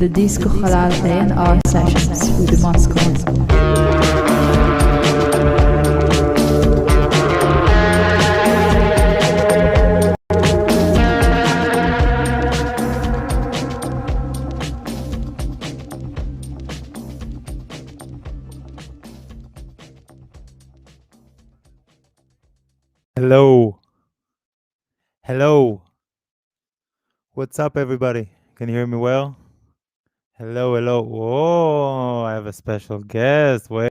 to Disco Halal A&R sessions with the Moscow. Hello. Hello. What's up, everybody? Can you hear me well? Hello, hello. Whoa, I have a special guest. Wait,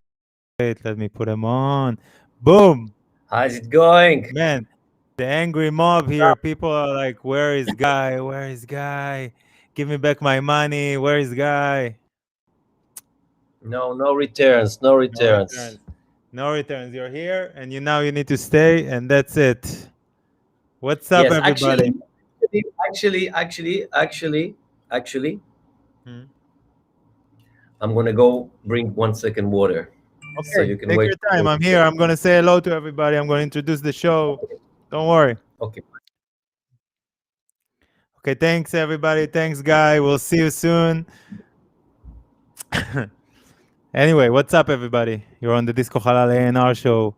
let me put him on. Boom. How's it going? Man, the angry mob here. People are like, where is Guy? Where is Guy? Give me back my money. Where is Guy? No returns, no No returns. returns. No returns. You're here and now you need to stay, and that's it. What's up, Yes, everybody? actually, Hmm? I'm gonna go bring 1 second water, so Okay, you can take wait. your time. I'm here. I'm going to say hello to everybody. I'm going to introduce the show. Don't worry. Okay. Okay, thanks, everybody. Thanks, Guy. We'll see you soon. Anyway, what's up, everybody? You're on the Disco Halal A&R show.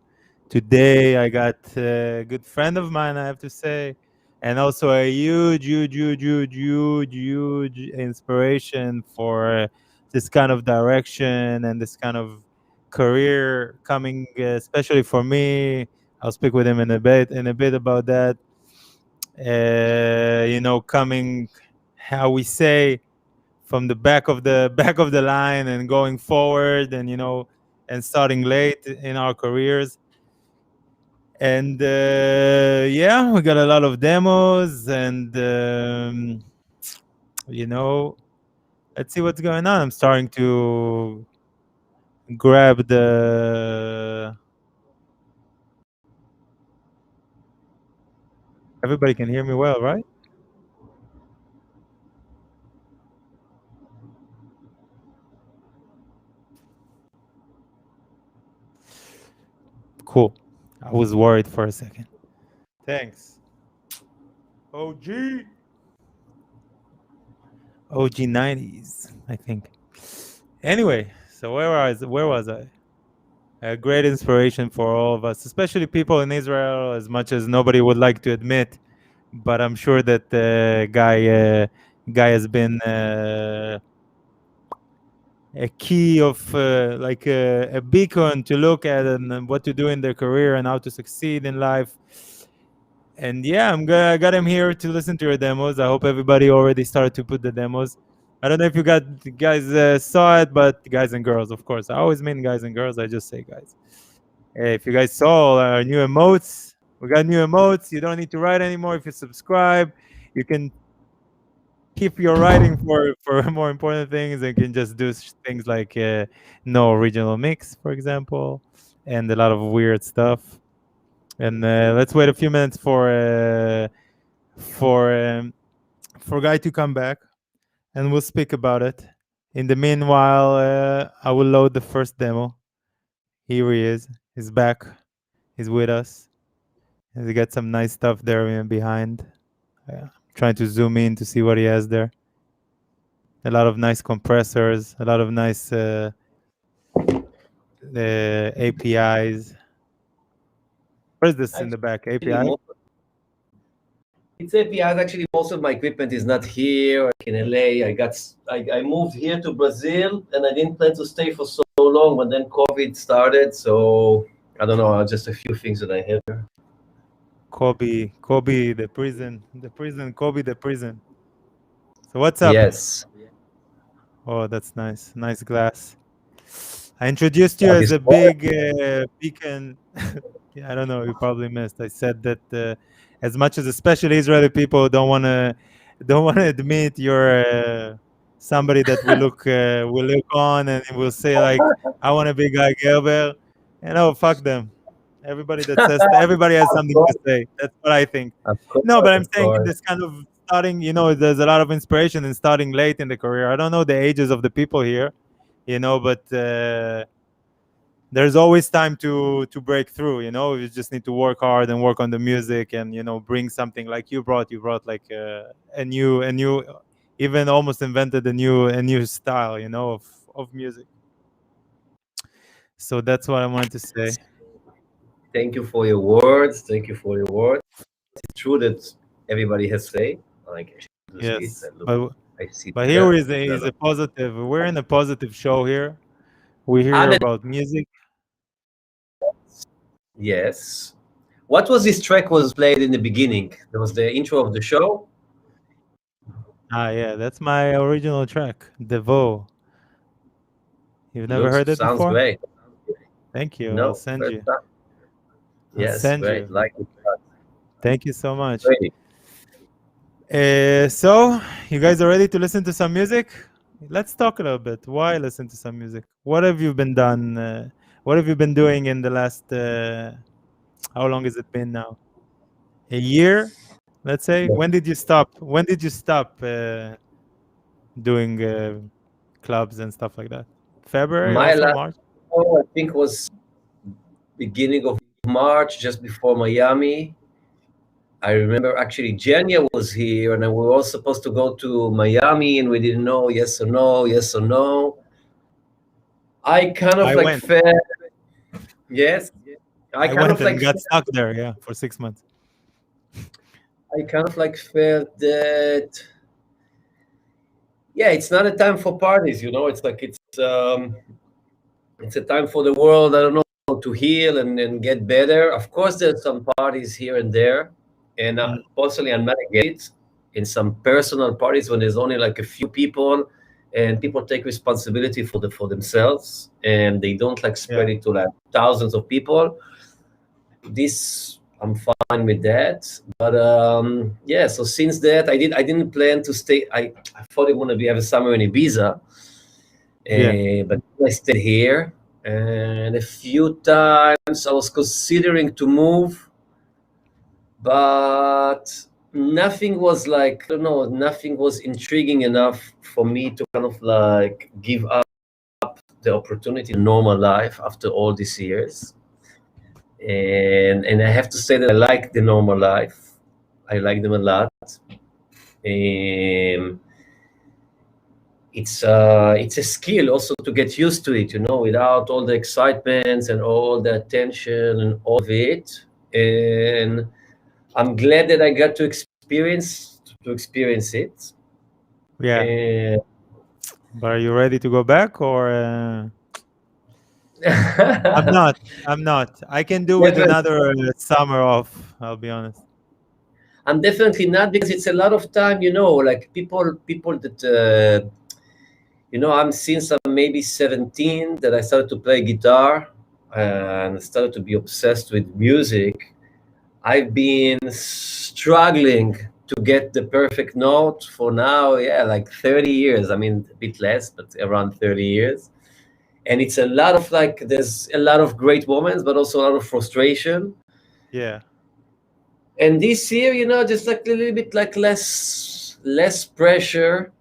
Today, I got a good friend of mine, I have to say, and also a huge inspiration for this kind of direction and this kind of career coming, especially for me. I'll speak with him in a bit about that. Coming, how we say, from the back of the line and going forward, and starting late in our careers. And yeah, we got a lot of demos, and you know let's see what's going on. I'm starting to grab the everybody can hear me well, right? Cool. I was worried for a second. Thanks. OG 90s, I think. Anyway, so where was I? A great inspiration for all of us, especially people in Israel, as much as nobody would like to admit. But I'm sure that Guy has been a key of like a beacon to look at, and what to do in their career and how to succeed in life. And yeah, I got him here to listen to your demos. I hope everybody already started to put the demos. I don't know if you guys saw it, but guys and girls, of course. I always mean guys and girls. I just say guys. Hey, if you guys saw our new emotes, we got new emotes. You don't need to write anymore. If you subscribe, you can keep your writing for more important things. You can just do things like no original mix, for example, and a lot of weird stuff. And let's wait a few minutes for um, for Guy to come back, and we'll speak about it. In the meanwhile, I will load the first demo. Here he is. He's back. He's with us. And he got some nice stuff there behind. Trying to zoom in to see what he has there. A lot of nice compressors. A lot of nice APIs. What is this in the back? API? It's APIs. Actually, most of my equipment is not here in LA. I moved here to Brazil, and I didn't plan to stay for so long. But then COVID started, so I don't know. Just a few things that I have here. Kobe, the prison, Kobe, the prison. So what's up? Yes. Oh, that's nice. Nice glass. I introduced you Yeah, as this a big beacon. Yeah, I don't know. You probably missed. I said that as much as especially Israeli people don't want to admit you're somebody that we look on and will say like, I want to be Guy Gerber. Fuck them. Everybody has of something to course, say. That's what I think. of No, but course, I'm of saying in course. this kind of starting, there's a lot of inspiration in starting late in the career. I don't know the ages of the people here, but there's always time to break through. You just need to work hard and work on the music, and bring something like you brought like a new even almost invented a new style, of music. So that's what I wanted to say. Thank you for your words. Thank you for your words. It's true that everybody has say. I can do see it. Yes, Look, I see but here there. is a positive. We're in a positive show here. We hear Ahmed, about music. yes. What was this track was played in the beginning? There was the intro of the show. Yeah, that's my original track, Devo. You've never heard it Sounds before? great. Thank you. I'll No, send first you. time. I'll Yes, send great. you. Like it. Thank you so much. Great. So, you guys are ready to listen to some music? Let's talk a little bit. Why listen to some music? What have you been done? What have you been doing in the last? How long has it been now? A year, let's say. When did you stop? When did you stop doing clubs and stuff like that? February, My also last March. show, I think, was beginning of March, just before Miami. I remember actually Jenya was here, and we were all supposed to go to Miami, and we didn't know yes or no, yes or no. I kind of I like went. felt, yes, I I kind went of like and got stuck there. Yeah, for 6 months. I kind of like felt that, yeah, it's not a time for parties, It's like it's a time for the world, I don't know, to heal and get better. Of course, there's some parties here and there, and Mm, personally, I'm not against it. In some personal parties when there's only like a few people, and people take responsibility for themselves, and they don't like yeah, spread it to like thousands of people. This I'm fine with that. But yeah, so since that, I didn't plan to stay. I thought I want to have a summer in Ibiza, yeah, but I stayed here, and a few times I was considering to move, but nothing was like, I don't know, nothing was intriguing enough for me to kind of like give up the opportunity in normal life after all these years. And I have to say that I like the normal life. I like them a lot. Um, it's a skill also to get used to it, without all the excitements and all the attention and all of it. And I'm glad that I got to experience it. yeah. And But are you ready to go back or? I'm not. I'm not. I can do with definitely, another summer off. I'll be honest. I'm definitely not, because it's a lot of time, like people that I'm since I'm maybe 17 that I started to play guitar and started to be obsessed with music. I've been struggling to get the perfect note for now, yeah, like 30 years. I mean, a bit less, but around 30 years. And it's a lot of like, there's a lot of great moments, but also a lot of frustration. Yeah. And this year, just like a little bit like less pressure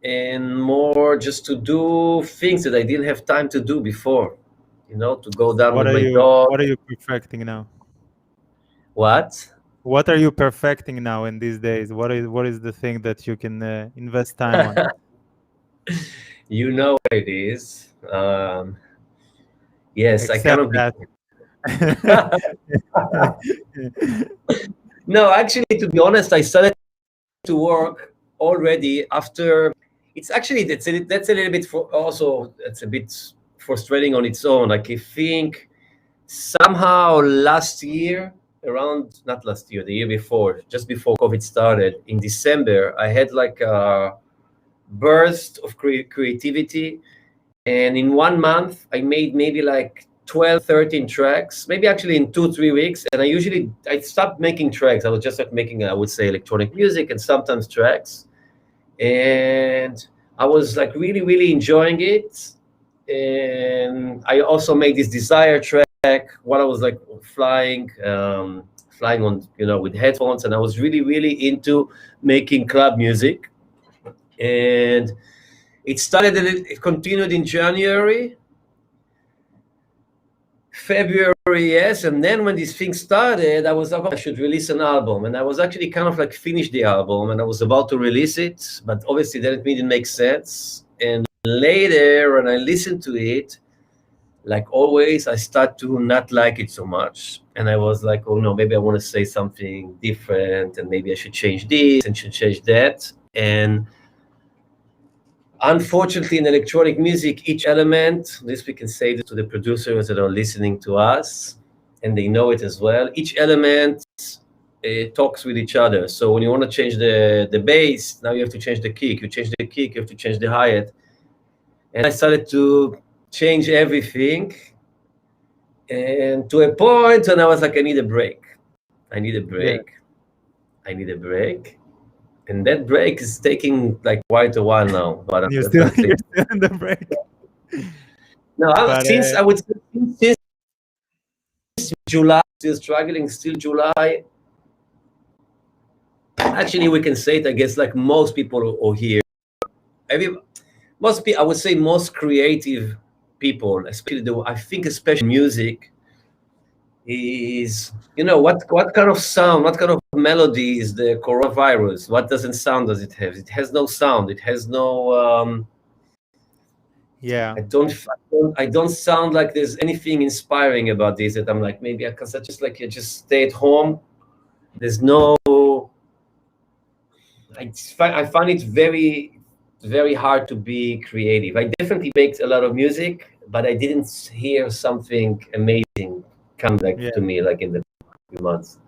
and more just to do things that I didn't have time to do before, to go So down with my dog. what are you perfecting now? What? What are you perfecting now in these days? What is the thing that you can invest time on? You know what it is. Yes, I Except cannot be. that. No, actually, to be honest, I started to work already after. It's actually that's a little bit also it's a bit frustrating on its own. Like I think somehow last year, around not last year, the year before, just before COVID started in December, I had like a burst of creativity, and in 1 month I made maybe like 12 13 tracks, maybe actually in 2 3 weeks. And I stopped making tracks. I was just like making, I would say, electronic music and sometimes tracks, and I was like really really enjoying it. And I also made this Desire track while I was like flying on, with headphones, and I was really really into making club music. And it continued in January. February, yes. And then when this thing started, I was like, oh, I should release an album. And I was actually kind of like finished the album and I was about to release it, but obviously that didn't make sense. And later, when I listened to it, like always, I start to not like it so much. And I was like, oh no, maybe I want to say something different and maybe I should change this and should change that. And unfortunately, in electronic music, each element, this we can say to the producers that are listening to us, and they know it as well, each element talks with each other. So when you want to change the bass, now you have to change the kick. You change the kick, you have to change the hi-hat. And I started to change everything. And to a point, and I was like, I need a break. I need a break. I need a break. And that break is taking like quite a while now. But I'm You're still definitely in the break. no. But, Since I would say since July, still struggling. Still July. Actually, we can say it. I guess like most people are here. Most people, I would say, most creative people, especially I think especially music, is what kind of sound, what kind of melody is the coronavirus? What doesn't sound does it have? It has no sound. It has no. yeah, I don't sound like there's anything inspiring about this. That I'm like maybe I can just like you just stay at home. There's no. I find it very, very hard to be creative. I definitely make a lot of music, but I didn't hear something amazing come like yeah. to me like in the few months.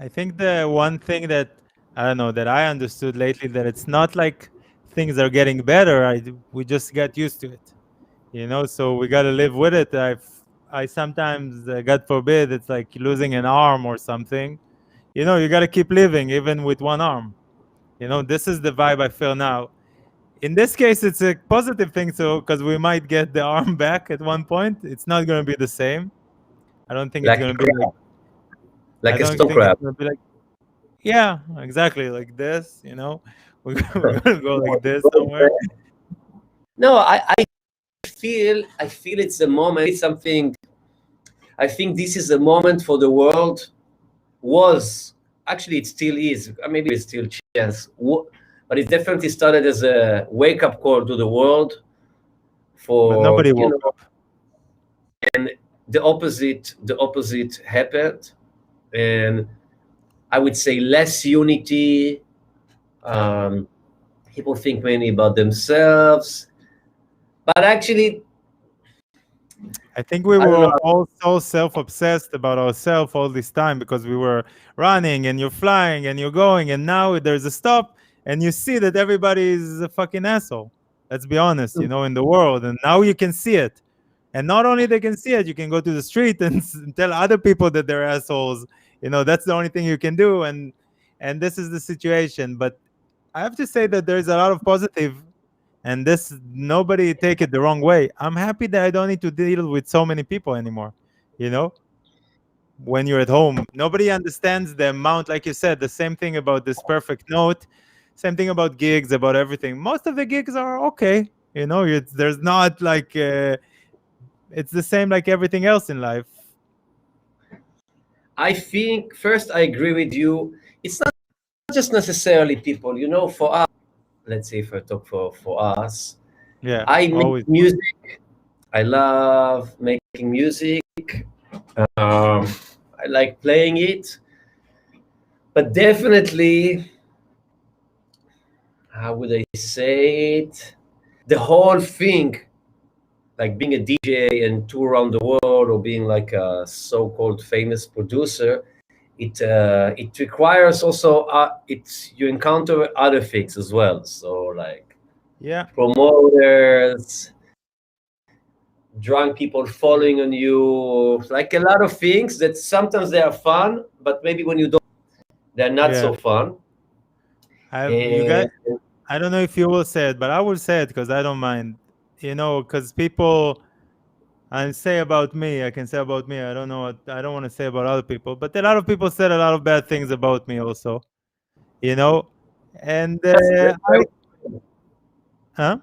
I think the one thing that I don't know that I understood lately that it's not like things are getting better. We just get used to it, So we got to live with it. I sometimes, God forbid, it's like losing an arm or something. You got to keep living even with one arm. This is the vibe I feel now. In this case, it's a positive thing, so because we might get the arm back at one point. It's not going to be the same. I don't think it's Like going to be like. I like a don't stone think it's crab. going to be like. Yeah, exactly like this. We're gonna go like this somewhere. No, I feel it's a moment. It's something. I think this is a moment for the world. Was actually it still is. Maybe it's still chance, but it definitely started as a wake up call to the world. But For nobody woke up. and the opposite happened, and I would say less unity. Um, People think mainly about themselves, but actually, I think we I don't were know. all so self-obsessed about ourselves all this time because we were running and you're flying and you're going, and now there's a stop and you see that everybody is a fucking asshole. Let's be honest, in the world, and now you can see it. And not only they can see it, you can go to the street and tell other people that they're assholes. That's the only thing you can do, and this is the situation. But I have to say that there's a lot of positive, and this nobody take it the wrong way. I'm happy that I don't need to deal with so many people anymore. You know, when you're at home, nobody understands the amount. Like you said, the same thing about this perfect note, same thing about gigs, about everything. Most of the gigs are okay. There's not like it's the same like everything else in life. I think first I agree with you. It's not just necessarily people. For us, let's say if I talk for us, Yeah, I make always. music. I love making music. I like playing it, but definitely, how would I say it? The whole thing, like being a DJ and tour around the world, or being like a so-called famous producer, it requires also you encounter other things as well. So like Yeah, promoters, drunk people following on you, like a lot of things that sometimes they are fun, but maybe when you don't, they're not yeah. so fun. You got. And I don't know if you will say it, but I will say it because I don't mind. Because people and say about me, I can say about me. I don't know what I don't want to say about other people, but a lot of people said a lot of bad things about me also. You know, and that's why, huh?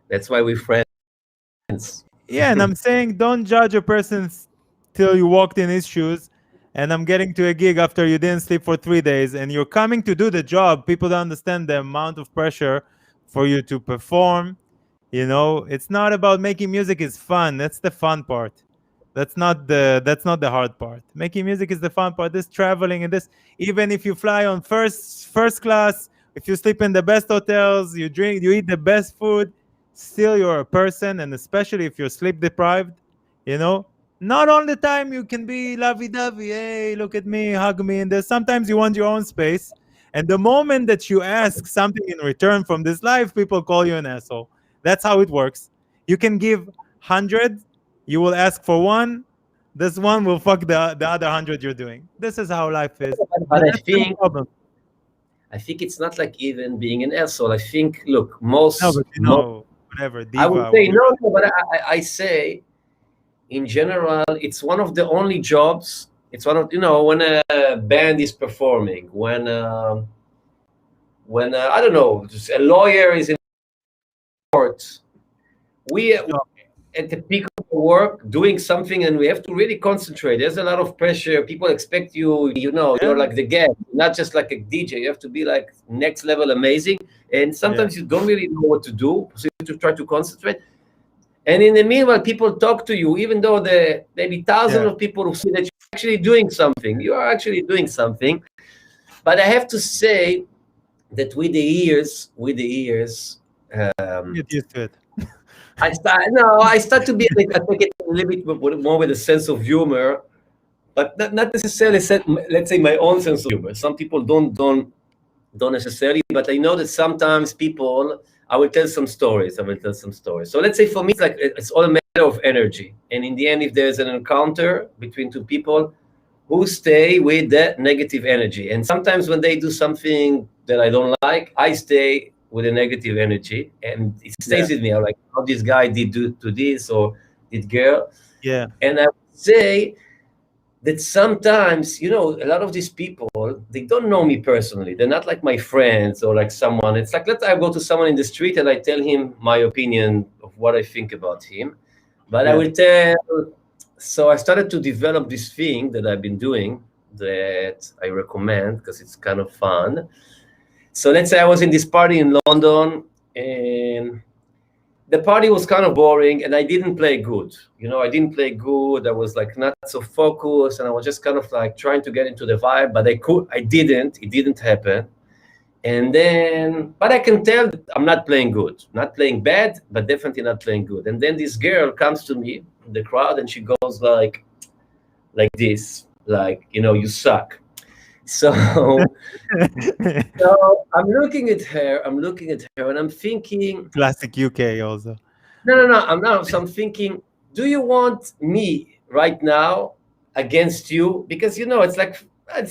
that's why we're friends. Yeah, and I'm saying don't judge a person till you walked in his shoes. And I'm getting to a gig after you didn't sleep for 3 days, and you're coming to do the job. People don't understand the amount of pressure for you to perform. It's not about making music is fun. That's the fun part. That's not the hard part. Making music is the fun part. This traveling and this, even if you fly on first class, if you sleep in the best hotels, you eat the best food, still you're a person, and especially if you're sleep deprived, you know, not all the time you can be lovey-dovey. Hey, look at me, hug me, and there's sometimes you want your own space. And the moment that you ask something in return from this life, people call you an asshole. That's how it works. You can give 100, you will ask for one. This one will fuck the other 100 you're doing. This is how life is. But And that's the problem. I think it's not like even being an asshole. I think, look, No, but whatever, I would diva, say whatever. no, but I say in general, it's one of the only jobs. It's one of when a band is performing, when I don't know, just a lawyer is in court. We at the peak of work doing something, and we have to really concentrate. There's a lot of pressure. People expect you. Yeah. You're like the guest, not just like a DJ. You have to be like next level amazing. And sometimes you don't really know what to do, so you have to try to concentrate. And in the meanwhile, people talk to you, even though there may be thousands of people who see that you're actually doing something. You are actually doing something. But I have to say that with the years, Get used to it. I start to be. I take it a little bit more with a sense of humor, but not necessarily. Let's say my own sense of humor. Some people don't necessarily, but I know that sometimes people. I will tell some stories. So let's say for me, it's all a matter of energy. And in the end, if there's an encounter between two people who stay with that negative energy, and sometimes when they do something that I don't like, I stay with a negative energy, and it stays with me. I'm like, how this guy did do to this, or did girl. Yeah. And I would say that sometimes, a lot of these people, they don't know me personally. They're not like my friends or like someone. It's like, let's say I go to someone in the street and I tell him my opinion of what I think about him. But I will tell. So I started to develop this thing that I've been doing that I recommend because it's kind of fun. So let's say I was in this party in London, and the party was kind of boring, and I didn't play good. I didn't play good. I was like not so focused, and I was just kind of like trying to get into the vibe, but I didn't. It didn't happen. And then, but I can tell that I'm not playing good, not playing bad, but definitely not playing good. And then this girl comes to me in the crowd, and she goes like this, like, you suck. So, so I'm looking at her, and I'm thinking, Classic UK also. No. So I'm thinking, do you want me right now against you? Because it's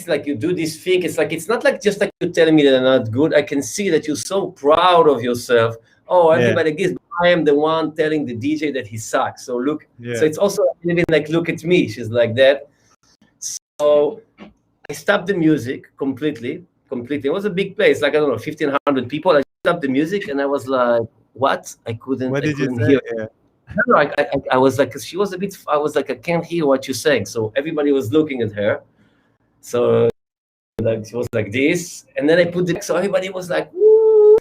like you do this thing. It's not like just like you telling me that I'm not good. I can see that you're so proud of yourself. Oh, everybody gives. I am the one telling the DJ that he sucks. So look. Yeah. So it's also even like, look at me. She's like that. So I stopped the music completely. It was a big place, like I don't know, 1,500 people. I stopped the music and I was like, "What?" I couldn't. What did you say? hear. Yeah. No, I was like, 'cause she was a bit. I was like, I can't hear what you're saying. So everybody was looking at her. So like she was like this, and then I put the. So everybody was like, "Woo!"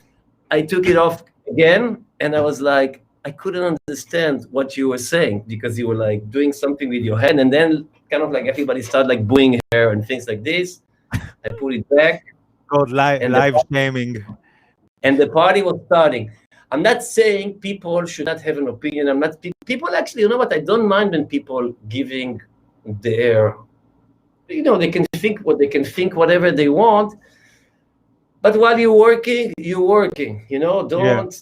I took it off again, and I was like, I couldn't understand what you were saying because you were like doing something with your hand, and then kind of like everybody started like booing her and things like this. I put it back. Called live shaming. And the party was starting. I'm not saying people should not have an opinion. I'm not people actually. You know what? I don't mind when people giving their. They can think what they can think, whatever they want. But while you're working, don't.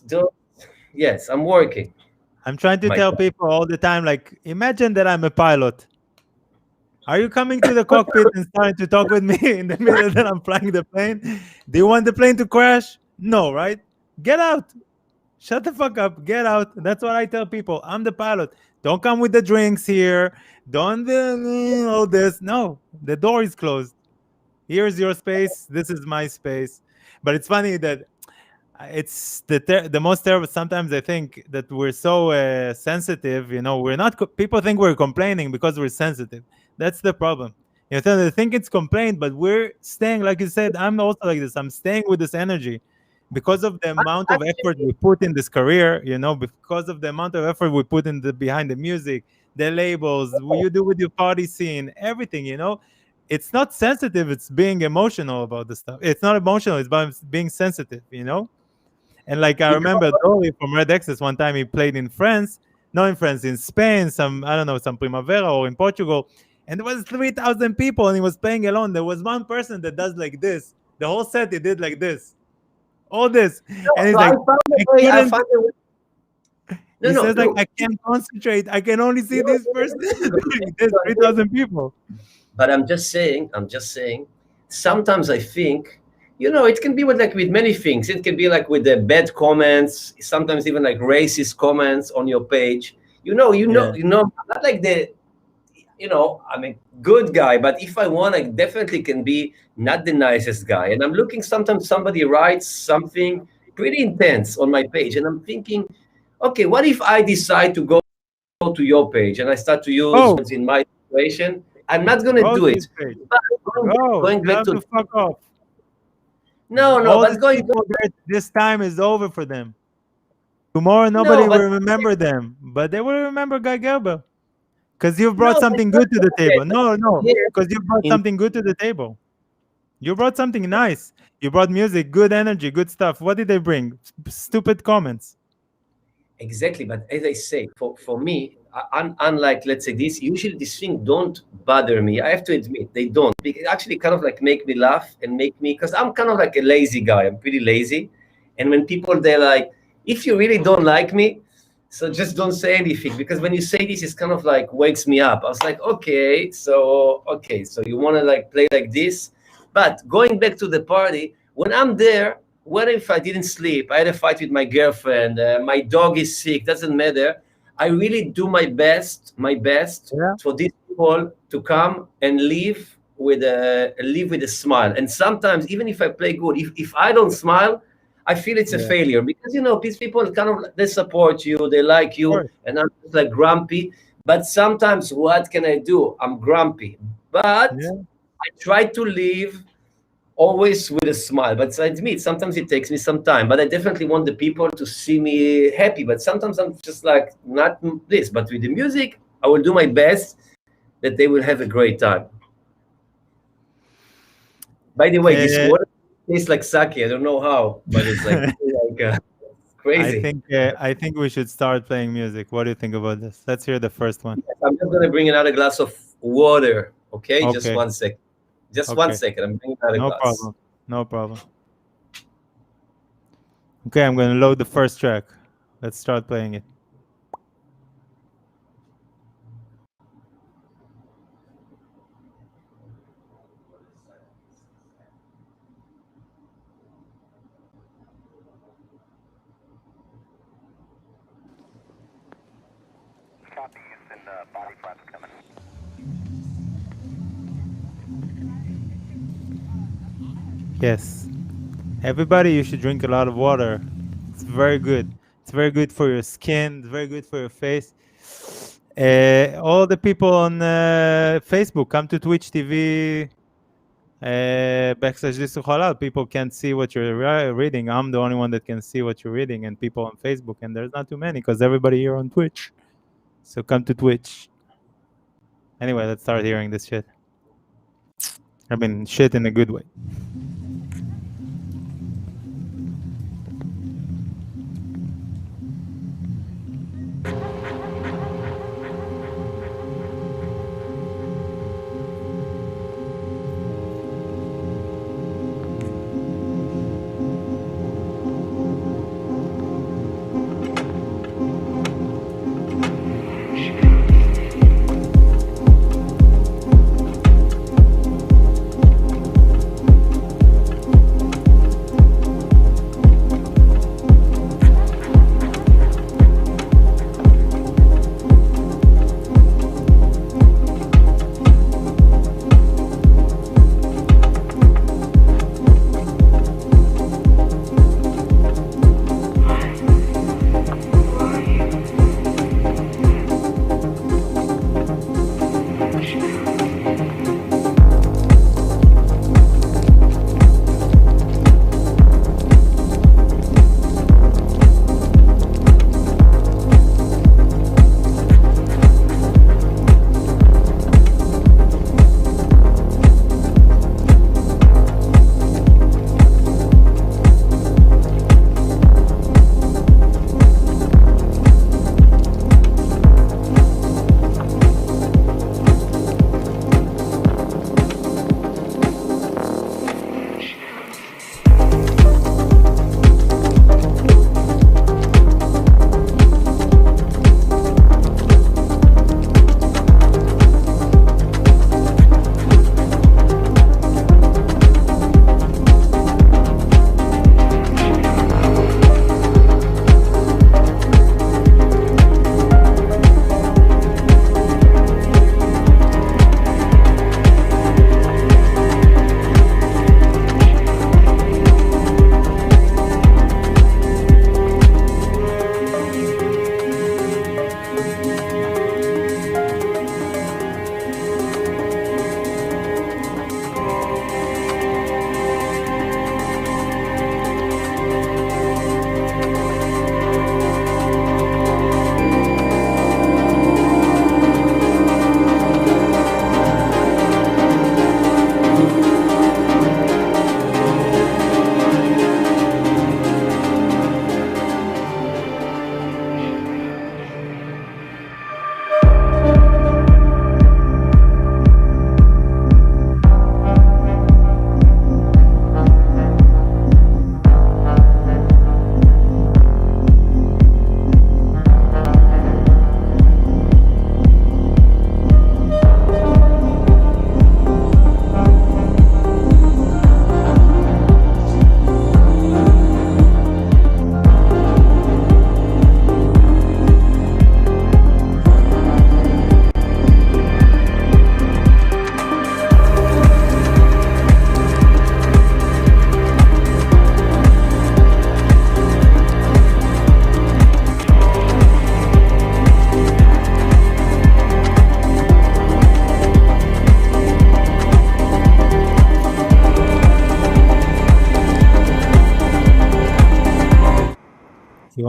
Yes, I'm working. I'm trying to tell people all the time, like, imagine that I'm a pilot. Are you coming to the cockpit and starting to talk with me in the middle that I'm flying the plane? Do you want the plane to crash? No, right? Get out. Shut the fuck up. Get out. That's what I tell people. I'm the pilot. Don't come with the drinks here. Don't do all this. No, the door is closed. Here's your space. This is my space. But it's funny that it's the most terrible. Sometimes I think that we're so sensitive. We're not. People think we're complaining because we're sensitive. That's the problem. So they think it's complaint, but we're staying, like you said. I'm also like this. I'm staying with this energy because of the amount of effort we put in this career. Because of the amount of effort we put in behind the music, the labels, what you do with your party scene, everything. It's not sensitive. It's being emotional about the stuff. It's not emotional. It's about being sensitive. And like I remember Dolly from Red Access one time he played in France, not in France, in Spain, some I don't know, some Primavera or in Portugal, and there was 3,000 people and he was playing alone. There was one person that does like this. The whole set he did like this, all this, and he's So like, I found a I way. I couldn't. found a way. No, He no, says like look. I can't concentrate. I can only see this person. There's No, 3,000 people. But I'm just saying, sometimes I think, it can be with many things. It can be like with the bad comments, sometimes even like racist comments on your page. Yeah. Not like I'm a good guy, but if I want, I definitely can be not the nicest guy. And I'm looking, sometimes somebody writes something pretty intense on my page, and I'm thinking, okay, what if I decide to go to your page and I start to use Oh, words in my situation? I'm not going to go do to it. his page. But Go. going Tell back him to to fuck off. no, All these but going people there, this time is over for them. Tomorrow nobody no, but will remember them, but they will remember Guy Gerber because you've brought no, but something good to the okay, table. No, here because you brought in something good to the table. You brought something nice. You brought music, good energy, good stuff. What did they bring? Stupid comments. exactly. But as I say, for me, unlike let's say this, usually these things don't bother me. I have to admit they don't. It actually kind of like make me laugh and make me because I'm kind of like a lazy guy. I'm pretty lazy, and when people they're like, if you really don't like me, so just don't say anything because when you say this, it's kind of like wakes me up. I was like, okay, so you want to like play like this, but going back to the party, when I'm there, what if I didn't sleep? I had a fight with my girlfriend. My dog is sick. Doesn't matter. I really do my best Yeah. for these people to come and live with a smile. And sometimes, even if I play good, if I don't smile, I feel it's a Yeah. failure because these people kind of they support you, they like Of you, course. and I'm just like grumpy. But sometimes, what can I do? I'm grumpy, but Yeah. I try to live always with a smile. But I admit, sometimes it takes me some time. But I definitely want the people to see me happy. But sometimes I'm just like not this. But with the music, I will do my best that they will have a great time. By the way, this Uh, water tastes like sake. I don't know how, but it's like crazy. I think we should start playing music. What do you think about this? Let's hear the first one. Yes, I'm just gonna bring another glass of water. Okay, just Okay. 1 second. Just one Okay. second. I'm bringing another No glass. problem. No problem. Okay, I'm gonna load the first track. Let's start playing it. Yes. Everybody, you should drink a lot of water. It's very good. It's very good for your skin. It's very good for your face. All the people on Facebook, come to Twitch TV backslash this halal. People can't see what you're reading. I'm the only one that can see what you're reading, and people on Facebook, and there's not too many because everybody here on Twitch. So come to Twitch. Anyway, let's start hearing this shit. I mean, shit in a good way.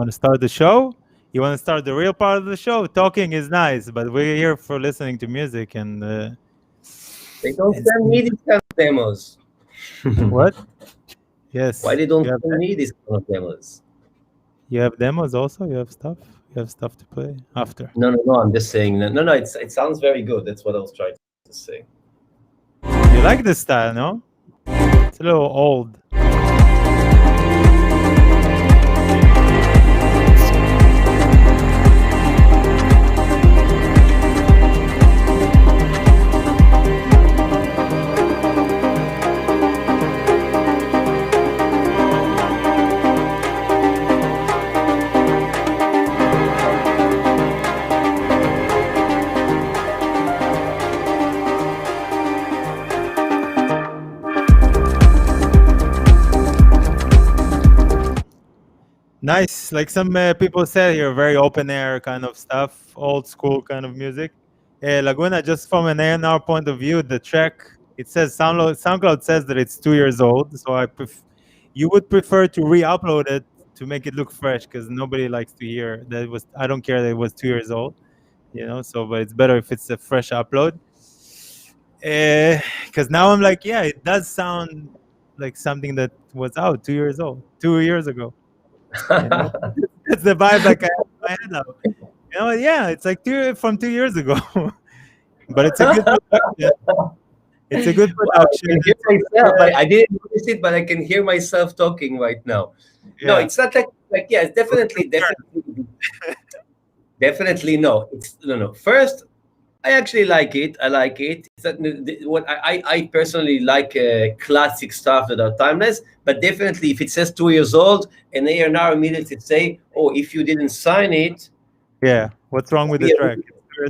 want to start the show? You want to start the real part of the show? Talking is nice, but we're here for listening to music and. They don't send me these kind of demos. What? Yes. Why they don't You have, send me these kind of demos? you have demos also. You have stuff. You have stuff to play after. No. I'm just saying. No. It sounds very good. That's what I was trying to say. You like this style, no? It's a little old. Nice, like some people said here, very open air kind of stuff, old school kind of music. Laguna, just from an A&R point of view, the track, it says SoundCloud says that it's 2 years old, so you would prefer to re-upload it to make it look fresh, because nobody likes to hear that it was. I don't care that it was 2 years old, So, but it's better if it's a fresh upload. Because now I'm like, yeah, it does sound like something that was out 2 years old, 2 years ago. That's the vibe like I have in my head now. Yeah, it's like from 2 years ago. But it's a good production. It's a good production. I can hear myself. I didn't notice it, but I can hear myself talking right now. Yeah. No, it's not like yeah, it's definitely no. It's no. First, I actually like it. I like it. It's not, what I personally like classic stuff that are timeless. But definitely, if it says 2 years old, and they are now immediately say, "Oh, if you didn't sign it, yeah, what's wrong with the track?"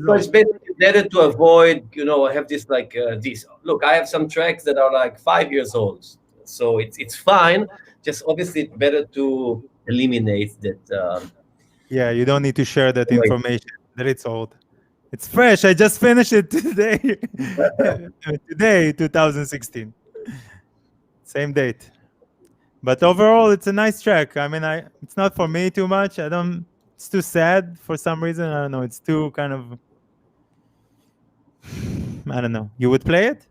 So it's better to avoid, have this like this. Look, I have some tracks that are like 5 years old, so it's fine. Just obviously, it's better to eliminate that. Yeah, you don't need to share that information that it's old. It's fresh. I just finished it today. Today, 2016. Same date. But overall, it's a nice track. I mean, it's not for me too much. It's too sad for some reason. I don't know. It's too kind of. I don't know. You would play it?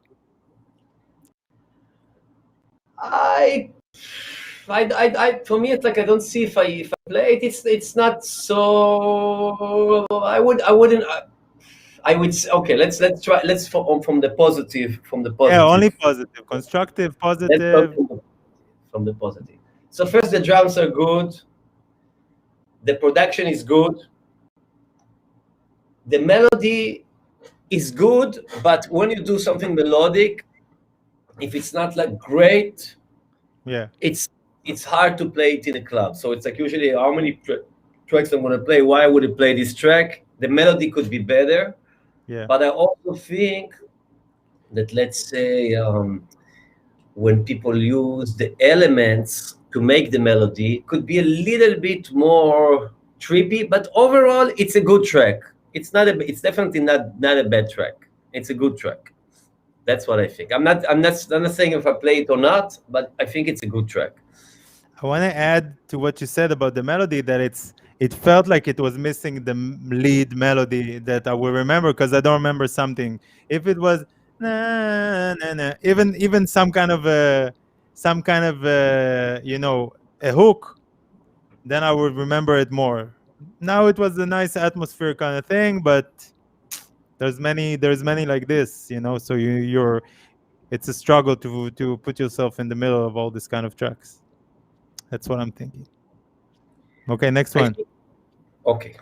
For me, it's like I don't see if I play it. It's not so. I wouldn't. I would say, okay. Let's try. Let's from the positive. Yeah, only positive, constructive, positive. From the positive. So first, the drums are good. The production is good. The melody is good, but when you do something melodic, if it's not like great, yeah, it's hard to play it in a club. So it's like usually how many tracks I'm going to play. Why would I play this track? The melody could be better. Yeah. But I also think that, let's say, when people use the elements to make the melody, could be a little bit more trippy. But overall, it's a good track. It's definitely not a bad track. It's a good track. That's what I think. I'm not saying if I play it or not, but I think it's a good track. I want to add to what you said about the melody that it felt like it was missing the lead melody that I will remember, because I don't remember something. If it was na na na, even some kind of a hook, then I would remember it more. Now it was a nice atmosphere kind of thing, but there's many like this, so it's a struggle to put yourself in the middle of all this kind of tracks. That's what I'm thinking. Okay, next one. Okay.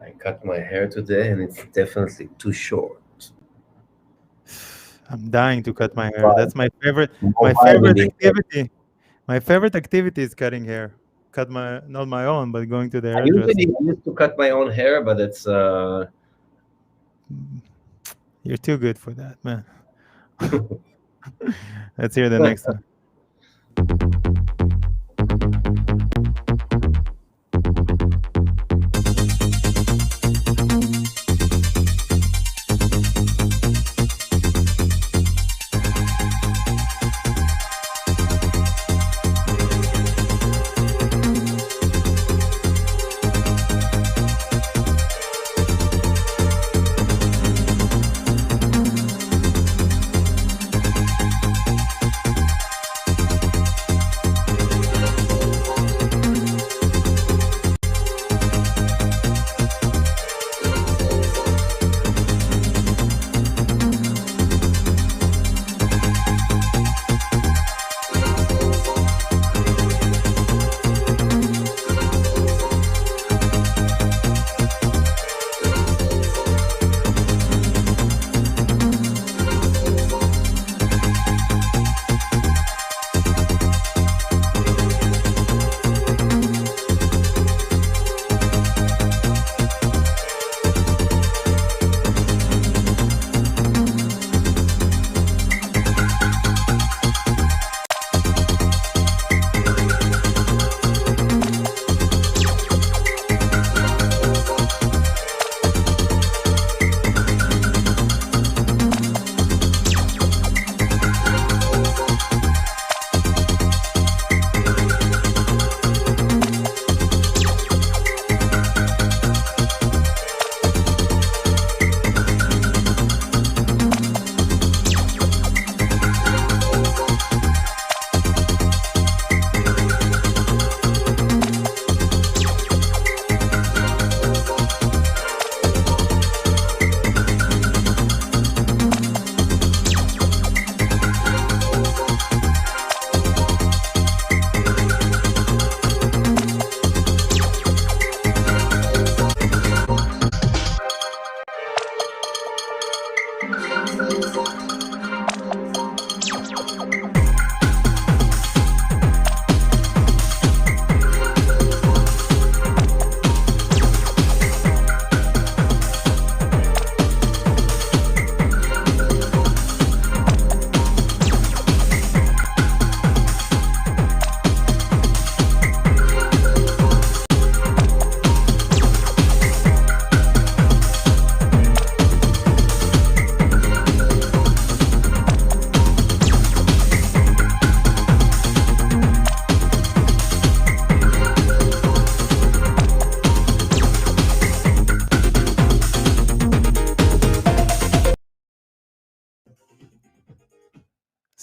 I cut my hair today and it's definitely too short. I'm dying to cut my hair. That's my favorite activity. My favorite activity is cutting hair. Not my own, but going to the hairdresser. I used to cut my own hair, but it's You're too good for that, man. Let's hear the next one.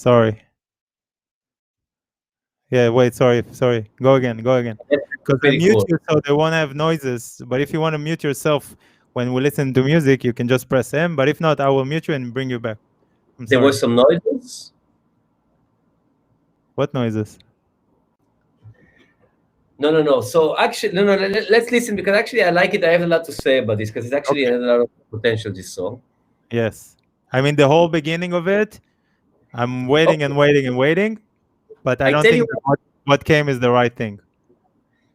Sorry. Yeah, wait, sorry. Go again. That's Because I pretty mute cool. you so they won't have noises. But if you want to mute yourself when we listen to music, you can just press M. But if not, I will mute you and bring you back. I'm There were sorry. some noises. What noises? No. So actually, no. Let's listen because actually I like it. I have a lot to say about this because it's actually Okay. has a lot of potential. This song. Yes. I mean, the whole beginning of it, I'm waiting Okay. and waiting and waiting. But I I don't tell you think that what came is the right thing.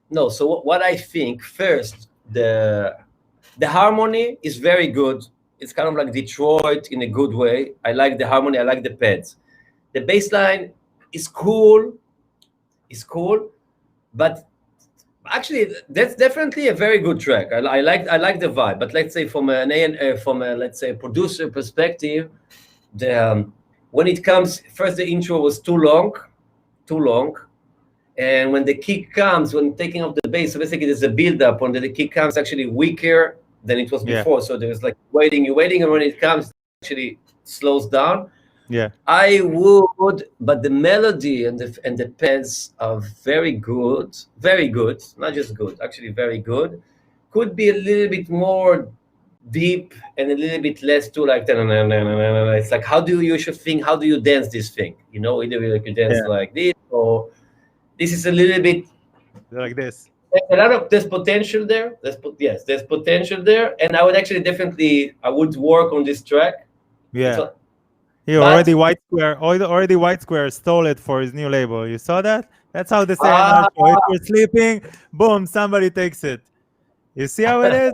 no. So what I think first, the harmony is very good. It's kind of like Detroit in a good way. I like the harmony. I like the pads. The bass line is cool. Is cool, but actually that's definitely a very good track. I like the vibe. But let's say from a let's say producer perspective, the when it comes first the intro was too long. And when the kick comes, when taking off the bass, so basically there's a build up when the kick comes actually weaker than it was Yeah. before. So there's like waiting, and when it comes, it actually slows down. Yeah. I would, but the melody and the pads are very good, not just good, actually very good. Could be a little bit more deep and a little bit less too like it's like you should think how do you dance this thing? Either like you dance Yeah. like this or this is a little bit Like this. a lot of there's potential there. Yes, there's potential there, and I would actually I would work on this track. It's Yeah. what, He but already White Square stole it for his new label. You saw that? That's how they say in our ah, show. If you're sleeping, boom, somebody takes it. You see how it is?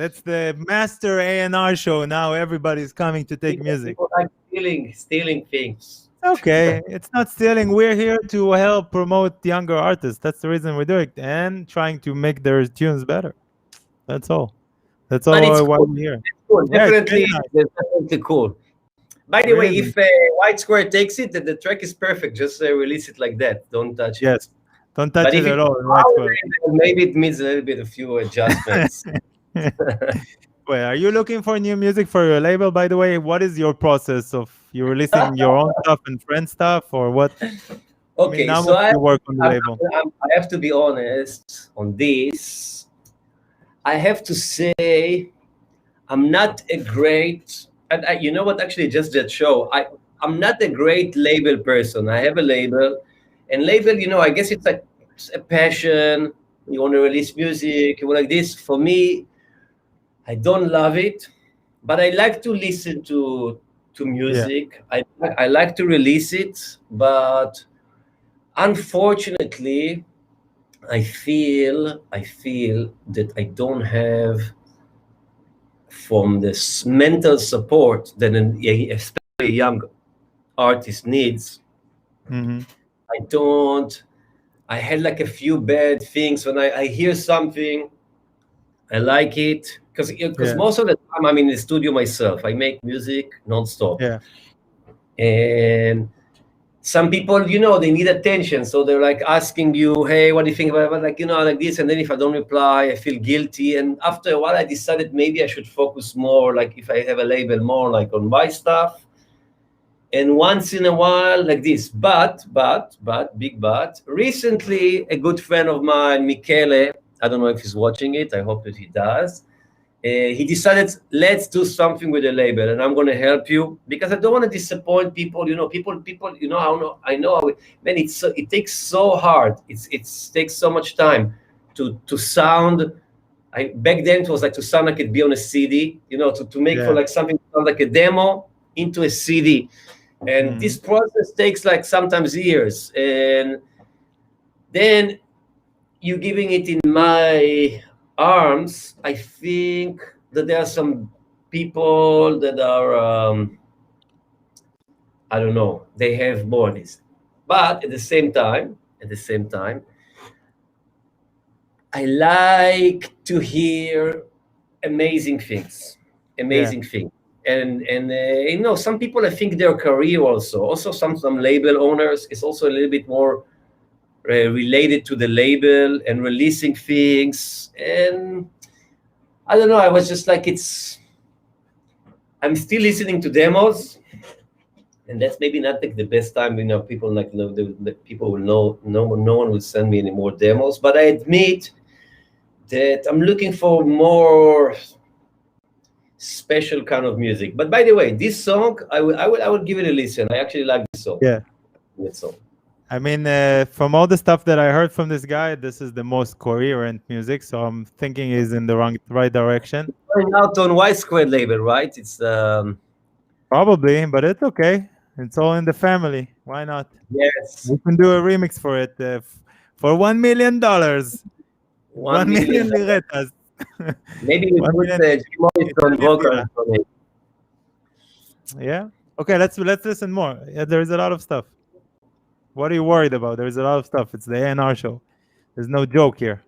That's the master A&R show now. Everybody's coming to take music. people like stealing things. Okay, it's not stealing. We're here to help promote younger artists. That's the reason we do it, and trying to make their tunes better. That's all. That's But it's all why cool. we're here. It's cool. Yeah, it's really Definitely, nice. it's definitely cool. By the way, Really if nice. White Square takes it, the track is perfect. Just release it like that. Don't touch it. Yes. Don't touch But it if at it's all. White our Square. label, maybe it needs a little bit of few adjustments. Wait, are you looking for new music for your label? By the way, what is your process of you releasing your own stuff and friend stuff, or what? I mean, Okay, how so much do you work on the label? I have to be honest on this. I have to say I'm not a great, and you know what? Actually, just that show. I'm not a great label person. I have a label, and label. I guess it's like it's a passion. You want to release music. You want like this. For me, I don't love it, but I like to listen to Yeah, music. I like to release it, but unfortunately, I feel that I don't have from this mental support that especially a young artist needs. hmm I don't. I had like a few bad things when I hear something, I like it because yeah, most of the time I'm in the studio myself. I make music nonstop, yeah, and some people, they need attention, so they're like asking you, "Hey, what do you think about like like this?" And then if I don't reply, I feel guilty. And after a while, I decided maybe I should focus more, like if I have a label, more like on my stuff. And once in a while, like this. Big but. Recently, a good friend of mine, Michele, I don't know if he's watching it. I hope that he does. He decided, let's do something with the label, and I'm going to help you because I don't want to disappoint people. People. Man, it takes so hard. It takes so much time to sound. Back then it was like to sound like it be on a CD. To make for yeah. like something sound like a demo into a CD, and hmm this process takes like sometimes years, and then you giving it in my arms. I think that there are some people that are I don't know, they have more of this, but at the same time I like to hear amazing things Yeah, amazing things. And some people, I think their career also some label owners is also a little bit more related to the label and releasing things. And I don't know, I was just like, I'm still listening to demos, and that's maybe not like the best time. People like the people will know. No one will send me any more demos. But I admit that I'm looking for more special kind of music. But by the way, this song, I would give it a listen. I actually like this song. Yeah. That song. I mean, from all the stuff that I heard from this guy, this is the most coherent music. So I'm thinking he's in the right direction. Going out on Y Squared label, right? It's Probably, but it's okay. It's all in the family. Why not? yes, We can do a remix for it for $1 million. 1 million liretas. Maybe we 1 put million Jim Morrison vocals on it. Yeah. Okay, let's listen more. Yeah, there's a lot of stuff. What are you worried about? There's a lot of stuff. It's the A&R show. There's no joke here.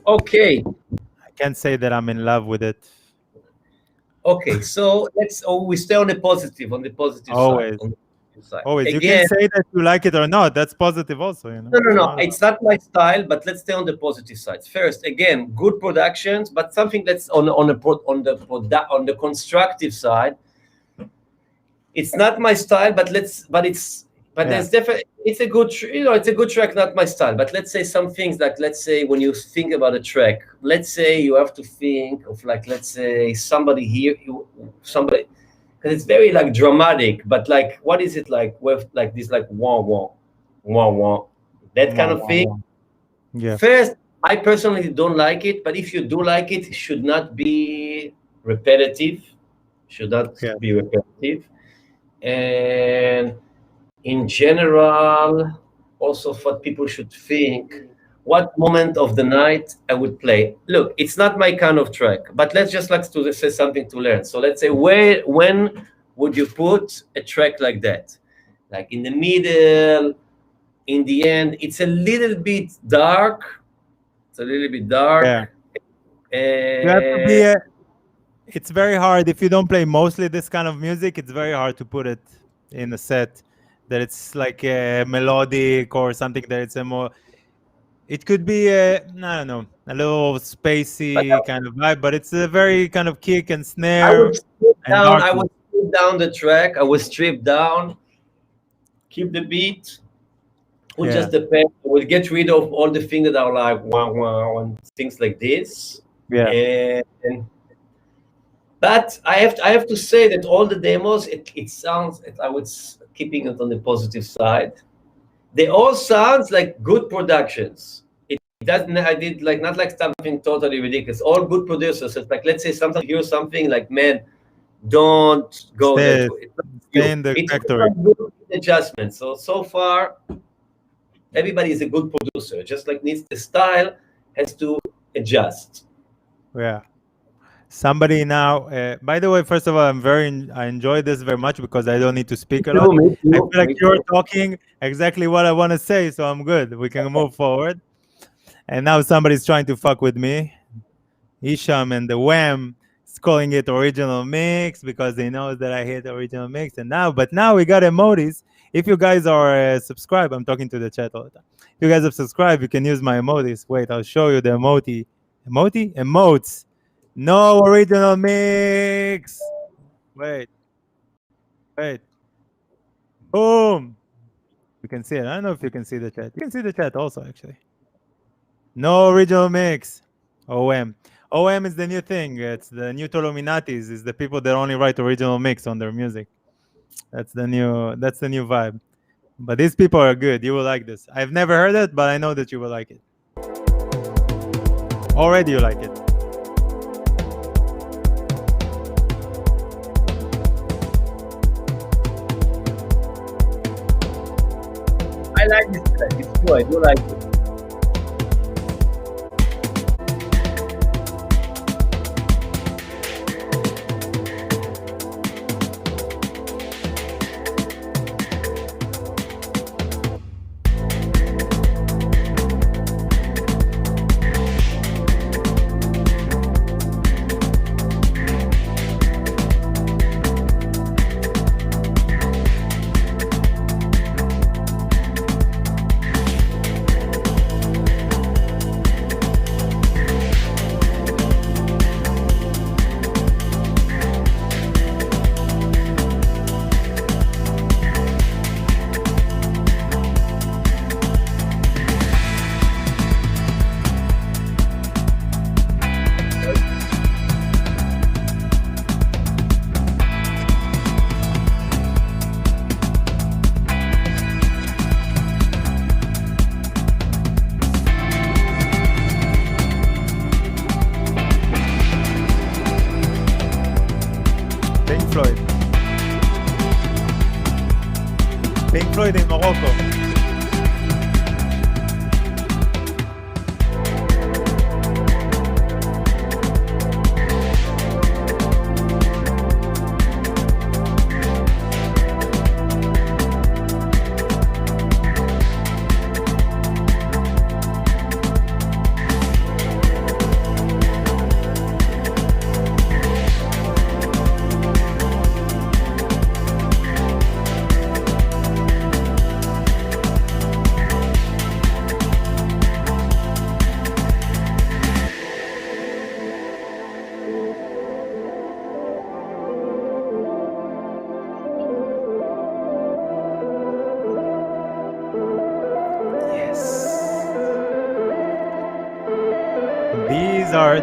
Okay. I can't say that I'm in love with it. Okay, so we stay on the positive Always. side. On the positive side. Always. You Again, can say that you like it or not. That's positive also, no. It's not my style, but let's stay on the positive side. First, again, good productions, but something that's on the constructive side. It's not my style, but there's definitely it's a good it's a good track, not my style. But let's say some things like, let's say when you think about a track, let's say you have to think of like, let's say somebody because it's very like dramatic, but like what is it like with like this like wah wah wah wah, that kind of thing. Yeah. First, I personally don't like it, but if you do like it, it should not be repetitive. And in general, also what people should think, what moment of the night I would play. Look, it's not my kind of track, but let's just like to say something to learn. So let's say when would you put a track like that? Like in the middle, in the end, it's a little bit dark. Yeah. You have to be it's very hard if you don't play mostly this kind of music. It's very hard to put it in a set that it's like a melodic or something that it's a more. It could be a, I don't know, a little But spacey kind of vibe, but it's a very kind of kick and I snare would strip and down. I darkness. would strip down the track. I would strip down, keep the beat, put Yeah, just the pen. I will get rid of all the things that are like wow wow and things like this. yeah. And but I have to say that all the demos, it sounds. I was keeping it on the positive side. They all sounds like good productions. It doesn't. I did like not like something totally ridiculous. All good producers. It's like, let's say sometimes you hear something like, man, don't go that Stay, way. It's not stay you. in the It's all factory. some good adjustments. So far, everybody is a good producer. Just like needs the style has to adjust. Yeah. Somebody now. By the way, first of all, I enjoy this very much because I don't need to speak a lot. Me I too. feel like Me you're too. talking exactly what I want to say, so I'm good. We can move forward. And now somebody's trying to fuck with me. Isham and the Wham is calling it original mix because they know that I hate original mix. But now we got emojis. If you guys are subscribed, I'm talking to the chat all the time. If you guys have subscribed, you can use my emojis. Wait, I'll show you the emotes. No original mix. Wait, wait. Boom. You can see it. I don't know if you can see the chat. You can see the chat also, actually. No original mix. OM. OM is the new thing. It's the new Tolominatis. Is the people that only write original mix on their music. That's the new vibe. But these people are good. You will like this. I've never heard it, but I know that you will like it. Already you like it. I like this track. It's true. I do like it. Pink Floyd. Pink Floyd in Morocco.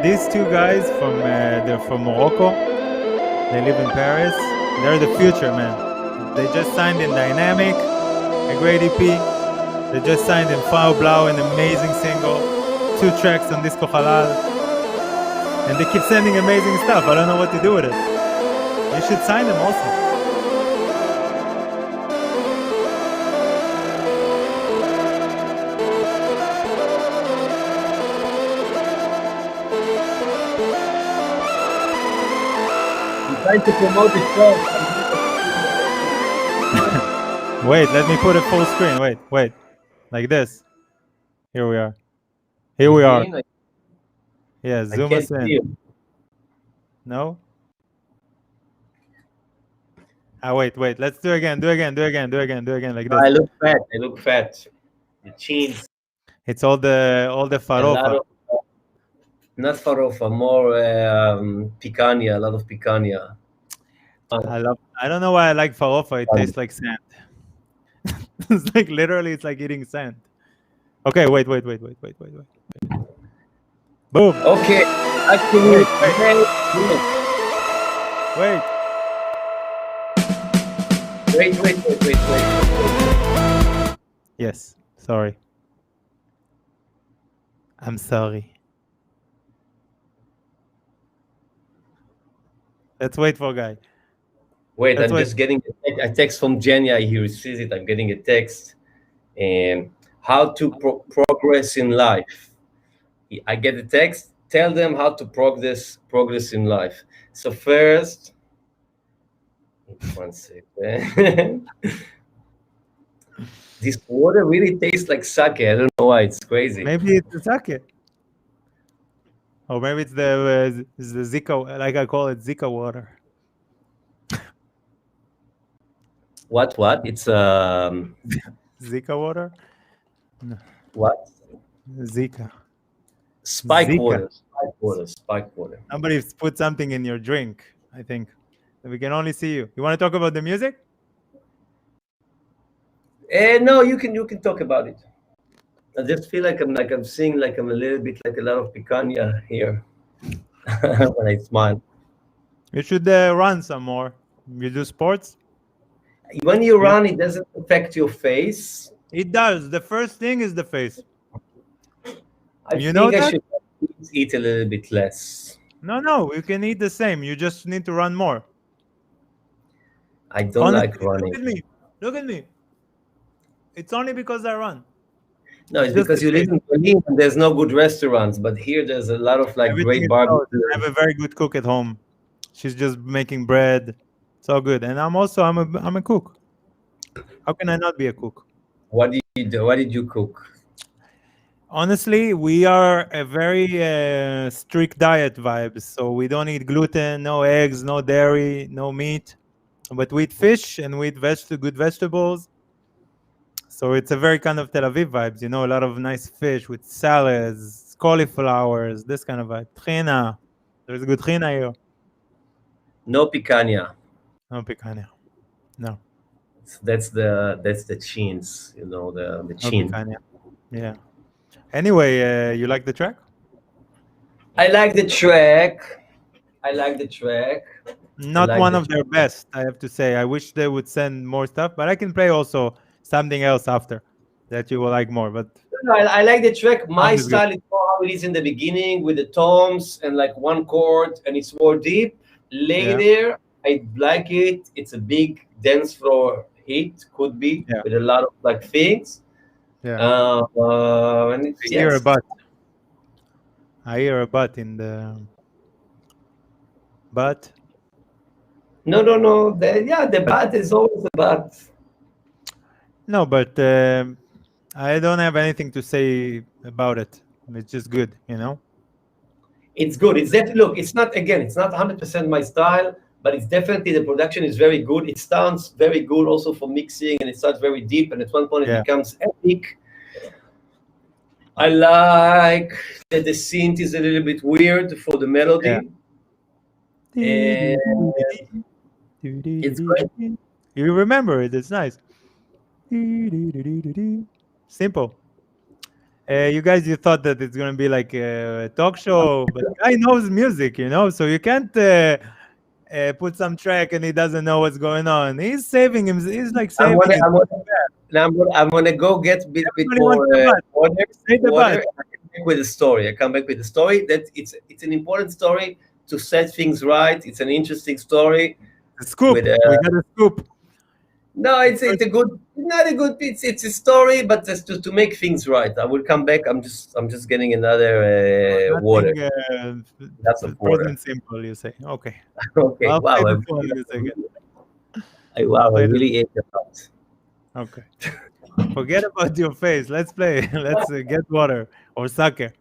These two guys they're from Morocco. They live in Paris. They're the future, man. They just signed in Dynamic, a great EP. They just signed in Fao Blau, an amazing single. 2 tracks on Disco Halal. And they keep sending amazing stuff. I don't know what to do with it. You should sign them also. Trying to promote the show. Wait, let me put it full screen. Wait. Like this. Here we are. Here we are. Yeah, I zoom can't us in. see you. No? Wait. Let's do again. Do again. Like I this. look fat. I look fat. The chins. It's all the A lot farofa. of not farofa, more picanha. A lot of picanha. I don't know why I like farofa. It tastes like sand. It's like literally, it's like eating sand. Okay, wait. Boom. Okay. Actually, Wait. wait. Yes. Sorry. I'm sorry. Let's wait for guy. Wait, Let's I'm wait. just getting a text from Jenya. He receives it. I'm getting a text. How to progress in life. I get a text. Tell them how to progress in life. So first, 1 second. This water really tastes like sake. I don't know why. It's crazy. Maybe it's the sake. Or maybe it's the Zika, like I call it Zika water. What? It's Zika water? what? Zika. Spike Zika. water. Somebody's put something in your drink, I think. We can only see you. You want to talk about the music? No, you can talk about it. I just feel like I'm seeing like I'm a little bit like a lot of picanha here when I smile. You should run some more. You do sports? When you run, it doesn't affect your face. It does. The first thing is the face. I You think know I that? should eat a little bit less. No. You can eat the same. You just need to run more. I don't Honestly, like running. Look at me. It's only because I run. No, it's Just because the you live taste. in Berlin and there's no good restaurants. But here, there's a lot of like Everything great is barbecue. closed. I have a very good cook at home. She's just making bread. It's all good. And I'm a cook. How can I not be a cook? What did you do? What did you cook? Honestly, we are a very strict diet vibes. So we don't eat gluten, no eggs, no dairy, no meat. But we eat fish and we eat good vegetables. So it's a very kind of Tel Aviv vibes, a lot of nice fish with salads, cauliflowers, this kind of vibe. Trina. There's good trina here. No picanha. No picanha. No. That's the chins. The No chin. picanha. Yeah. Anyway, you like the track? I like the track. Not like one the of their best, I have to say. I wish they would send more stuff, but I can play also something else after that you will like more. But No, I like the track. My Sound is good. style is more how it is in the beginning with the toms and like one chord, and it's more deep. Later, I like it. It's a big dance floor hit, could be Yeah. with a lot of like things. Yeah. And it's I hear a yes. butt. I hear a butt in the butt. No. The bat is always a bat. No, but I don't have anything to say about it. It's just good, It's good. It's definitely look. It's not 100% my style, but it's definitely the production is very good. It sounds very good also for mixing, and it starts very deep. And at one point, Yeah. it becomes epic. I like that the synth is a little bit weird for the melody. Yeah. And it's great. You remember it. It's nice. Simple. You guys, you thought that it's gonna be like a talk show, but guy knows music, so you can't put some track and he doesn't know what's going on. He's saving him. He's like saving him. I'm gonna go get a bit Everybody more wants the butt. water. Say the butt. And I come back with the story. That it's an important story to set things right. It's an interesting story. A scoop. With, We got a scoop. No, it's a good, not a good. It's a story, but just to make things right. I will come back. I'm just getting another water. That's a water. Present simple, you say. Okay. Okay. I'll Wow. play the phone in a second. I play the- really ate a lot. Okay. Forget about your face. Let's play. Let's get water or sake.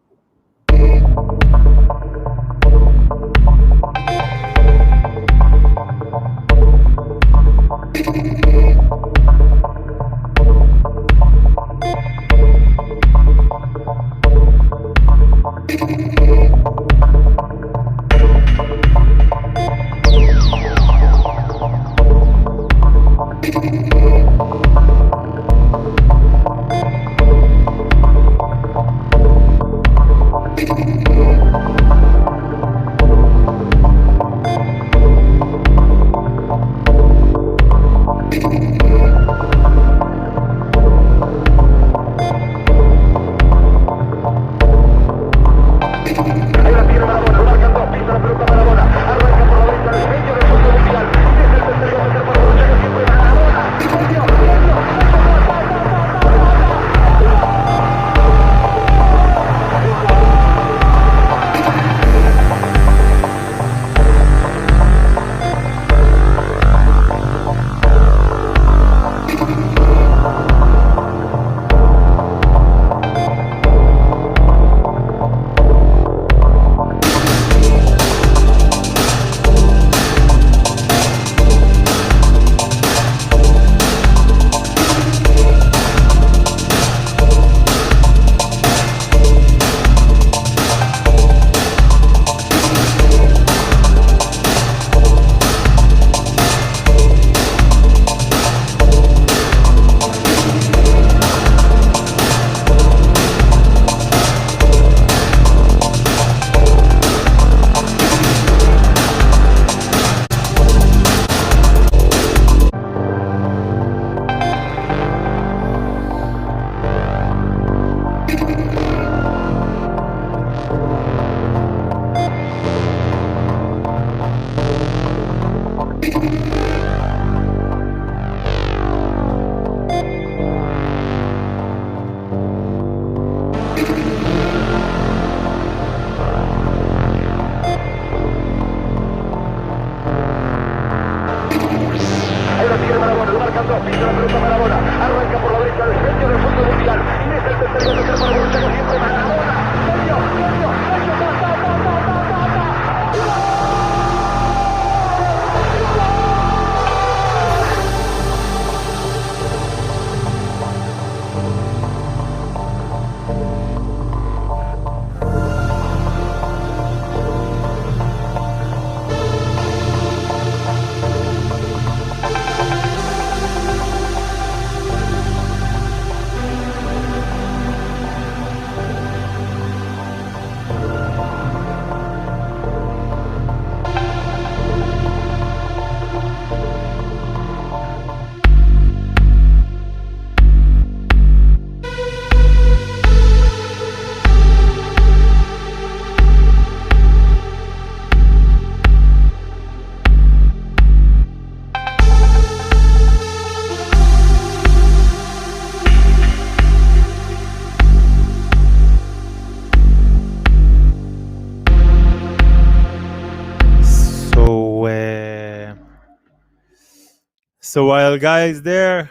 So while Guy is there,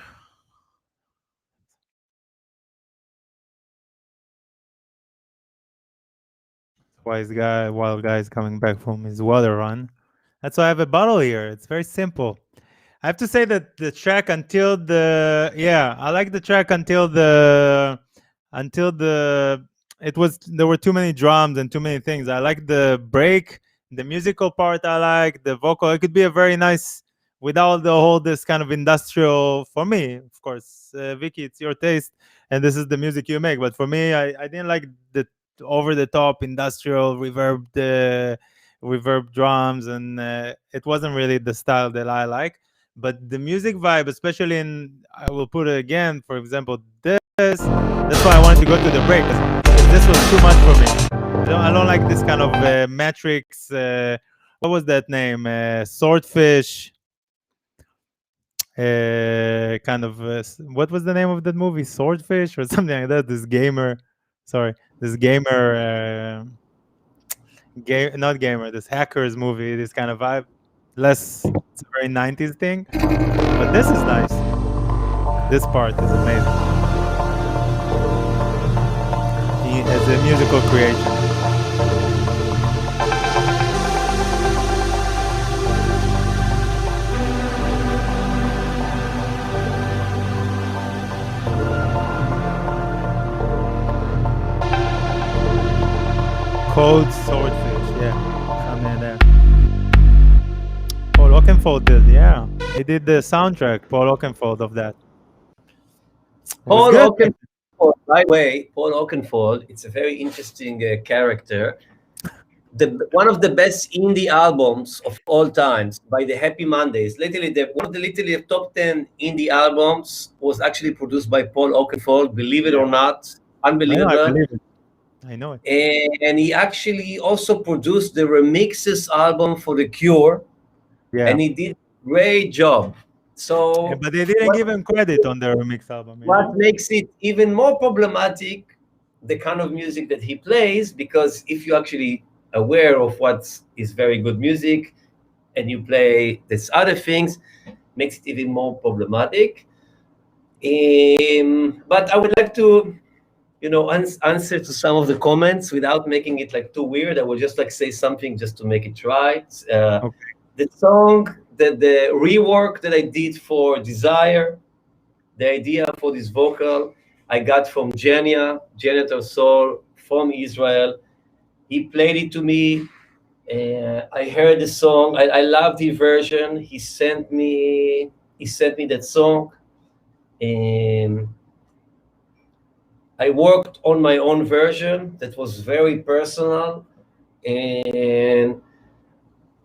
while Guy is coming back from his water run, that's why I have a bottle here. It's very simple. I have to say that the track until I like the track until it was there were too many drums and too many things. I like the break, the musical part. I like the vocal. It could be a very nice without the whole this kind of industrial. For me, of course, Vicky, it's your taste, and this is the music you make. But for me, I didn't like the over the top industrial reverb drums, and it wasn't really the style that I like. But the music vibe, especially I will put it again, for example, that's why I wanted to go to the break, because this was too much for me. I don't like this kind of Matrix, what was that name? Swordfish, kind of, what was the name of that movie? Swordfish or something like that? This gamer, not gamer, this hackers movie, this kind of vibe. It's a very 90s thing. But this is nice. This part is amazing. As a musical creation. Cold Swordfish, yeah. Something like that. Paul Oakenfold did, yeah. He did the soundtrack, Paul Oakenfold, of that. Paul Oakenfold, by the way, Paul Oakenfold, it's a very interesting character. One of the best indie albums of all times by the Happy Mondays. One of the top 10 indie albums was actually produced by Paul Oakenfold, believe it or not. Unbelievable. I believe it. I know it. And he actually also produced the remixes album for The Cure. Yeah. And he did a great job. So, yeah, but they didn't give him credit on the remix album. What makes it even more problematic, the kind of music that he plays, because if you're actually aware of what is very good music and you play these other things, makes it even more problematic. But I would like to, answer to some of the comments without making it like too weird. I will just say something just to make it right. Okay. The song, the rework that I did for Desire, the idea for this vocal, I got from Janitor Soul from Israel. He played it to me. I heard the song. I love the version. He sent me that song. And I worked on my own version that was very personal. And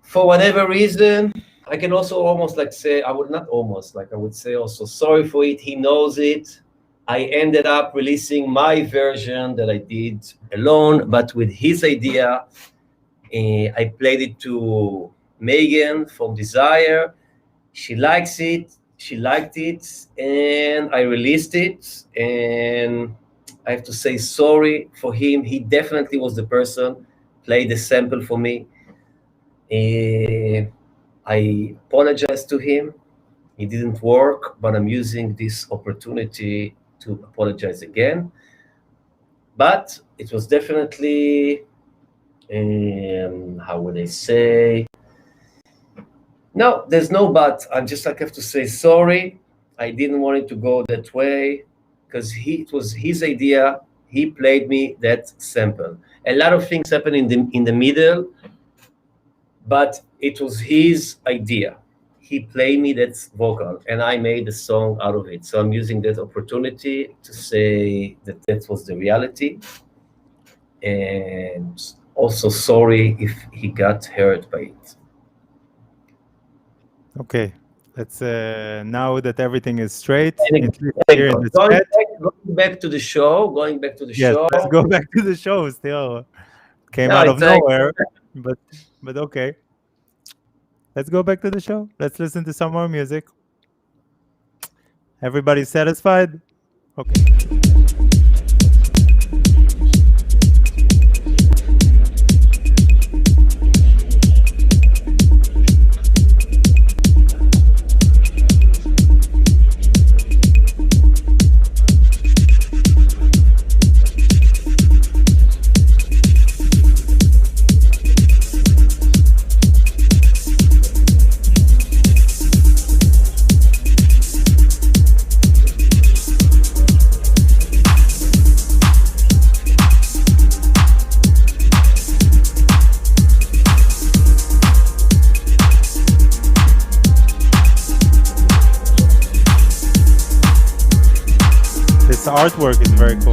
for whatever reason, I can also almost say, I would say also sorry for it. He knows it. I ended up releasing my version that I did alone, but with his idea. I played it to Megan from Desire. She likes it. She liked it, and I released it. And I have to say sorry for him. He definitely was the person played the sample for me. I apologize to him. It didn't work, but I'm using this opportunity to apologize again. But it was definitely, how would I say? No, there's no but. I just have to say sorry. I didn't want it to go that way because it was his idea. He played me that sample. A lot of things happened in the middle, but it was his idea. He played me that vocal, and I made a song out of it. So I'm using that opportunity to say that was the reality. And also sorry if he got hurt by it. Okay, let's now that everything is straight. Going back to the show. Yes, let's go back to the show. Still came out of nowhere, but okay. Let's go back to the show. Let's listen to some more music. Everybody satisfied? Okay. The artwork is very cool.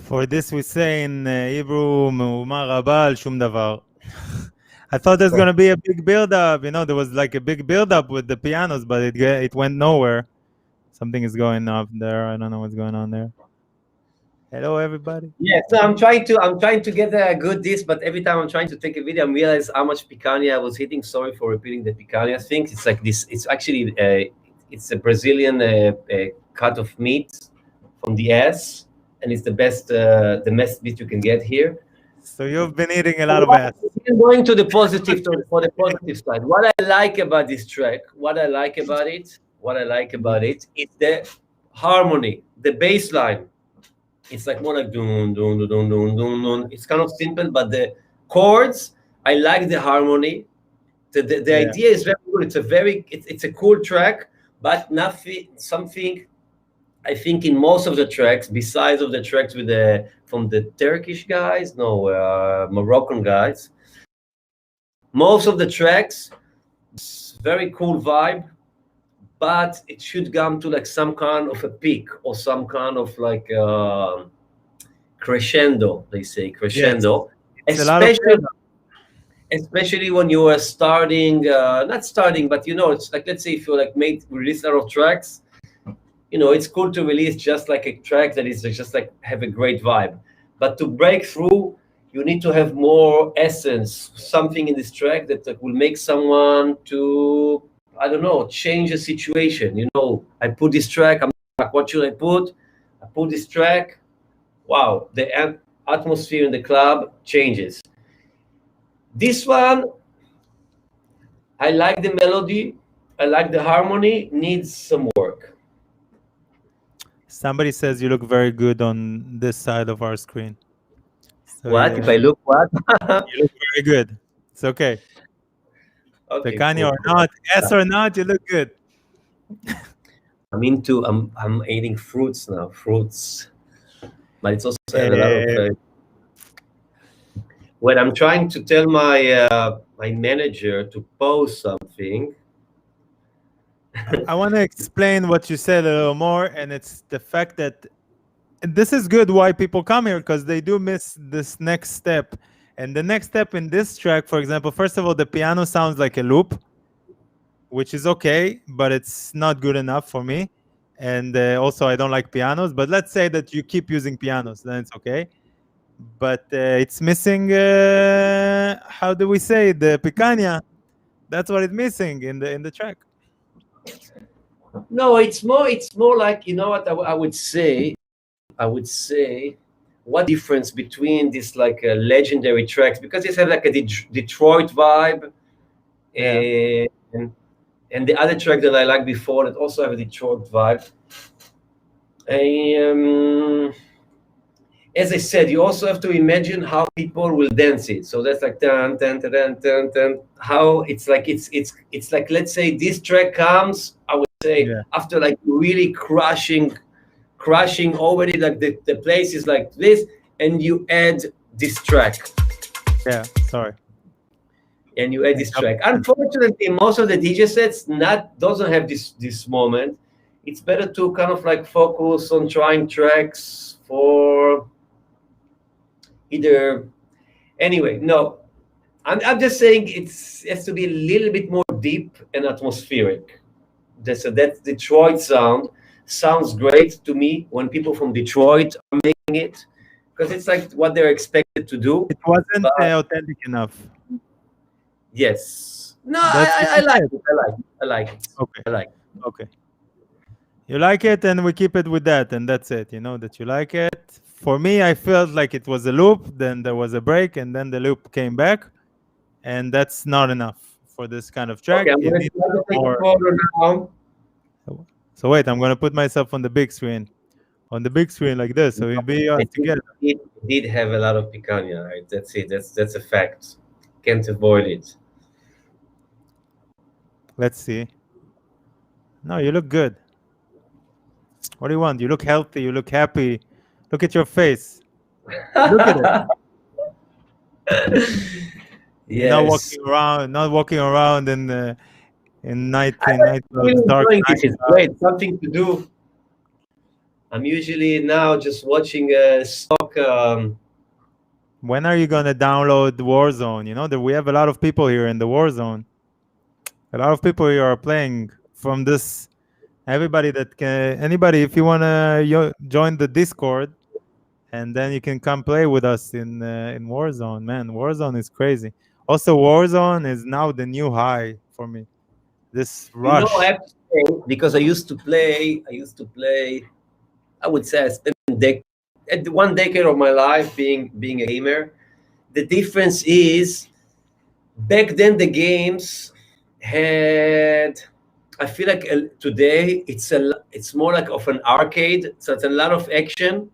For this we say in Hebrew, "Me'umar haba al shum davar." I thought there's gonna be a big build-up. There was like a big build-up with the pianos, but it went nowhere. Something is going up there. I don't know what's going on there. Hello, everybody. Yeah, so I'm trying to get a good disc, but every time I'm trying to take a video, I realize how much picanha I was hitting. Sorry for repeating the picanha thing. It's like this. It's actually it's a Brazilian cut of meat from the ass, and it's the best meat you can get here. So you've been eating a lot of ass. Going to the positive for the positive side. What I like about this track, what I like about it is the harmony, the bass line. It's like more like dun dun dun dun dun dun dun. It's kind of simple, but the chords, I like the harmony. The idea is very good. It's a cool track, but something I think in most of the tracks, besides of the tracks from the Turkish guys, Moroccan guys, most of the tracks, very cool vibe, but it should come to like some kind of a peak or some kind of like crescendo. They say crescendo, yes. Especially when you are starting, not starting, but it's like, let's say if you like release a lot of tracks. It's cool to release just like a track that is just like have a great vibe, but to break through, you need to have more essence, something in this track that will make someone to, I don't know, change the situation. I put this track, I'm like, what should I put? I put this track. Wow, the atmosphere in the club changes. This one, I like the melody, I like the harmony, needs some work. Somebody says you look very good on this side of our screen. So, what? If I look what? You look very good. It's okay. Picanha cool. Or not, yes or not, you look good. I'm eating fruits now, but it's also a lot of. When I'm trying to tell my manager to post something. I want to explain what you said a little more, and it's the fact that this is good why people come here, because they do miss this next step. And the next step in this track, for example, first of all, the piano sounds like a loop, which is okay, but it's not good enough for me. And also, I don't like pianos, but let's say that you keep using pianos, then it's okay. But it's missing, how do we say, the picanha. That's what it's missing in the track. No, it's more like, what I would say, what difference between this like legendary tracks, because it has like a Detroit vibe, and the other track that I liked before that also have a Detroit vibe. As I said, you also have to imagine how people will dance it. So that's like dun, dun, dun, dun, dun, dun. How it's like let's say this track comes, I would say after like really crushing already, like the place is like this, and you add this track. Yeah, sorry. and you add this track. Unfortunately, most of the DJ sets doesn't have this moment. It's better to kind of like focus on trying tracks for either. Anyway, no, I'm just saying it has to be a little bit more deep and atmospheric. That Detroit sounds great to me when people from Detroit are making it, because it's like what they're expected to do. It wasn't authentic enough. Yes. No, I like it. I like it. Okay. I like it. Okay. You like it, and we keep it with that, and that's it. You know that you like it. For me, I felt like it was a loop, then there was a break, and then the loop came back, and that's not enough for this kind of track. Okay, I'm You going need to take more. a photo now. So wait, I'm gonna put myself on the big screen. On the big screen like this, so we'll be us together. It did have a lot of picanha, right? That's it. That's a fact. Can't avoid it. Let's see. No, you look good. What do you want? You look healthy. You look happy. Look at your face. Look at it. Yes. Not walking around in night Really dark enjoying night. this. It's great. Something to do. I'm usually now just watching stock. When are you gonna download Warzone? You know that we have a lot of people here in the Warzone. A lot of people here are playing from this. Everybody that can, anybody, if you wanna join the Discord, and then you can come play with us in Warzone. Man, Warzone is crazy. Also, Warzone is now the new high for me. This rush. I have to say, because I used to play. I would say I spent at 1 decade of my life being a gamer. The difference is, back then the games had. I feel like today it's more like of an arcade, so it's a lot of action,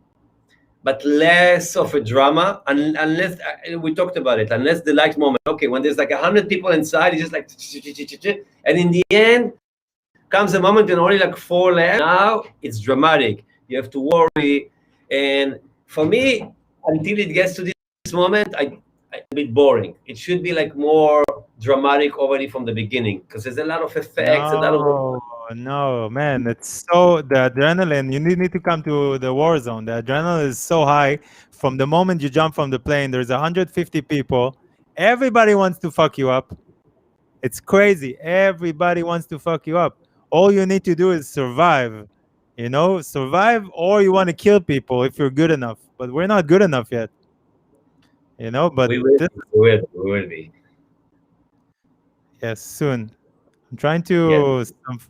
but less of a drama. Unless we talked about it, unless the light moment. Okay, when there's like 100 people inside, it's just like, and in the end comes a moment when only like 4 left. Now it's dramatic. You have to worry, and for me, until it gets to this moment, it's a bit boring. It should be like more dramatic already from the beginning, because there's a lot of effects. No, man, it's so the adrenaline. You need to come to the war zone. The adrenaline is so high from the moment you jump from the plane. There's 150 people. Everybody wants to fuck you up. It's crazy. Everybody wants to fuck you up. All you need to do is survive. You know, survive, or you want to kill people if you're good enough. But we're not good enough yet. You know, but we will be. Yes, soon. I'm trying to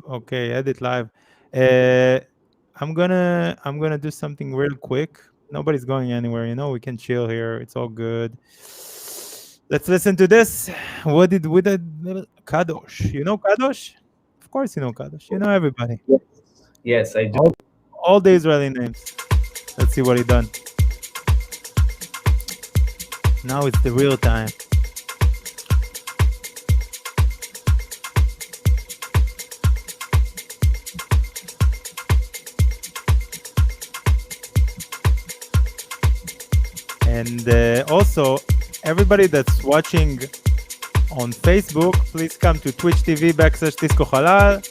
okay, edit live. I'm gonna do something real quick. Nobody's going anywhere, you know, we can chill here. It's all good. Let's listen to this. What did Kadosh? You know Kadosh? Of course you know Kadosh. You know everybody. Yes, I do. All the Israeli names. Let's see what he done. Now it's the real time. And also, everybody that's watching on Facebook, please come to Twitch TV/Disco Halal.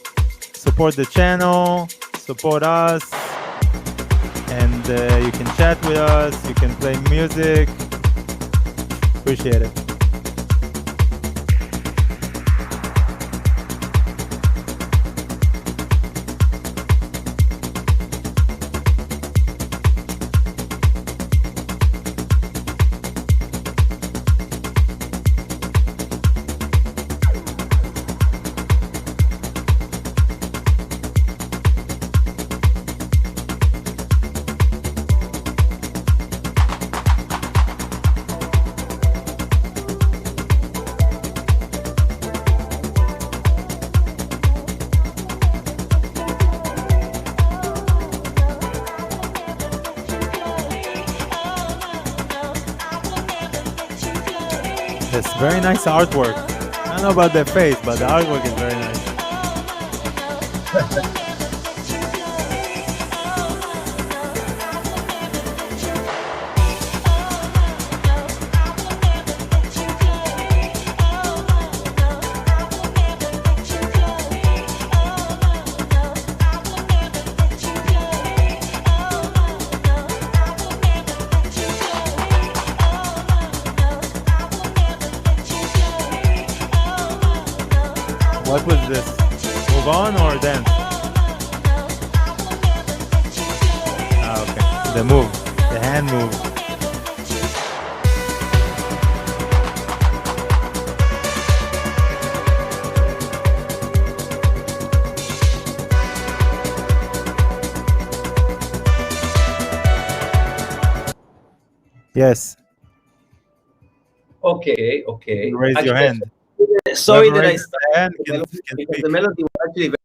Support the channel, support us, and you can chat with us, you can play music. Appreciate it. Yes, very nice artwork. I don't know about the face, but the artwork is very nice. What was this? Move on or dance? Ah, okay. The move, the hand move. Yes, Okay. you raise your Actually, hand. sorry Whoever that I raises started the hand the melody can because speak. the melody was actually very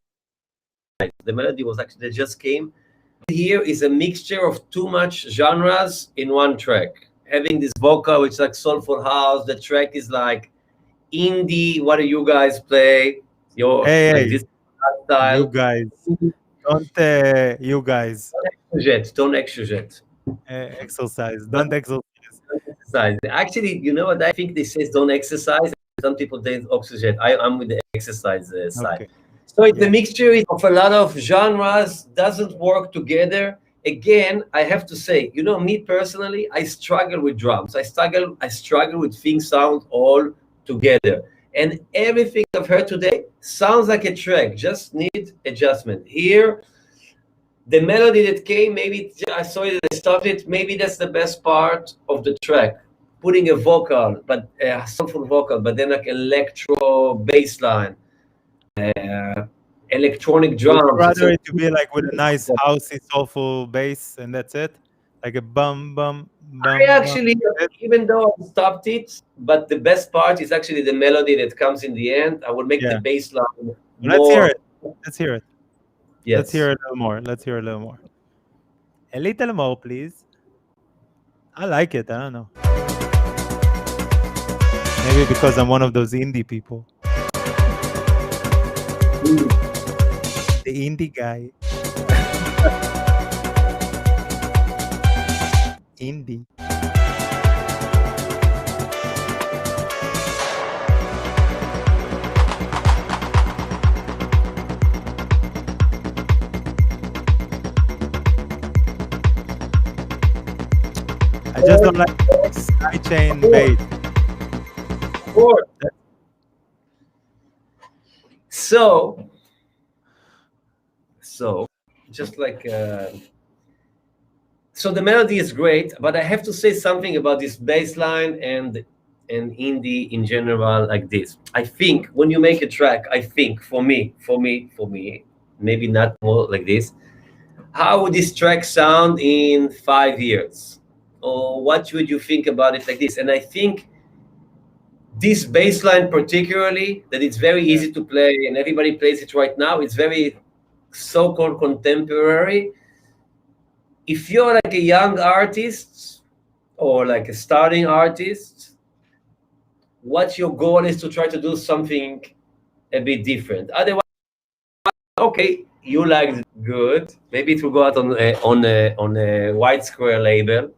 nice. The melody was actually that just came. Here is a mixture of too much genres in one track. Having this vocal, which is like soulful house. The track is like indie. What do you guys play? Your Hey, like hey, this you style. guys, don't you guys Don't exaggerate. exercise. Don't Don't exercise. exercise. Actually, you know what? I think they says don't exercise. Some people don't oxygen. I'm with the exercise side. Okay. So it's a Yeah. mixture of a lot of genres, doesn't work together. Again, I have to say, you know, me personally, I struggle with drums. I struggle with thing sound all together. And everything I've heard today sounds like a track, just need adjustment. Here, the melody that came, maybe I saw it, I stopped it. Maybe that's the best part of the track. Putting a vocal, but a soulful vocal, but then like electro bass line, electronic Would you drums. rather it to be like with a nice housey, soulful bass and that's it? Like a bum bum I bum bum. actually, even though I stopped it, but the best part is actually the melody that comes in the end. I will make the Yeah. bass line Let's hear more. it. Let's hear it. Let's Yes. hear it a little more. Let's hear a little more. A little more, please. I like it. I don't know. Maybe because I'm one of those indie people. The indie guy. Indie. I just don't like sidechain bass. Of course. So, just like so the melody is great, but I have to say something about this bass line and indie in general like this. I think when you make a track, I think for me, maybe not more like this. How would this track sound in 5 years? Or what would you think about it like this? And I think this bass line particularly, that it's very Yeah. easy to play and everybody plays it right now. It's very so-called contemporary. If you're like a young artist or like a starting artist, what your goal is to try to do something a bit different. Otherwise, okay, you like it, good. Maybe it will go out on a white square label.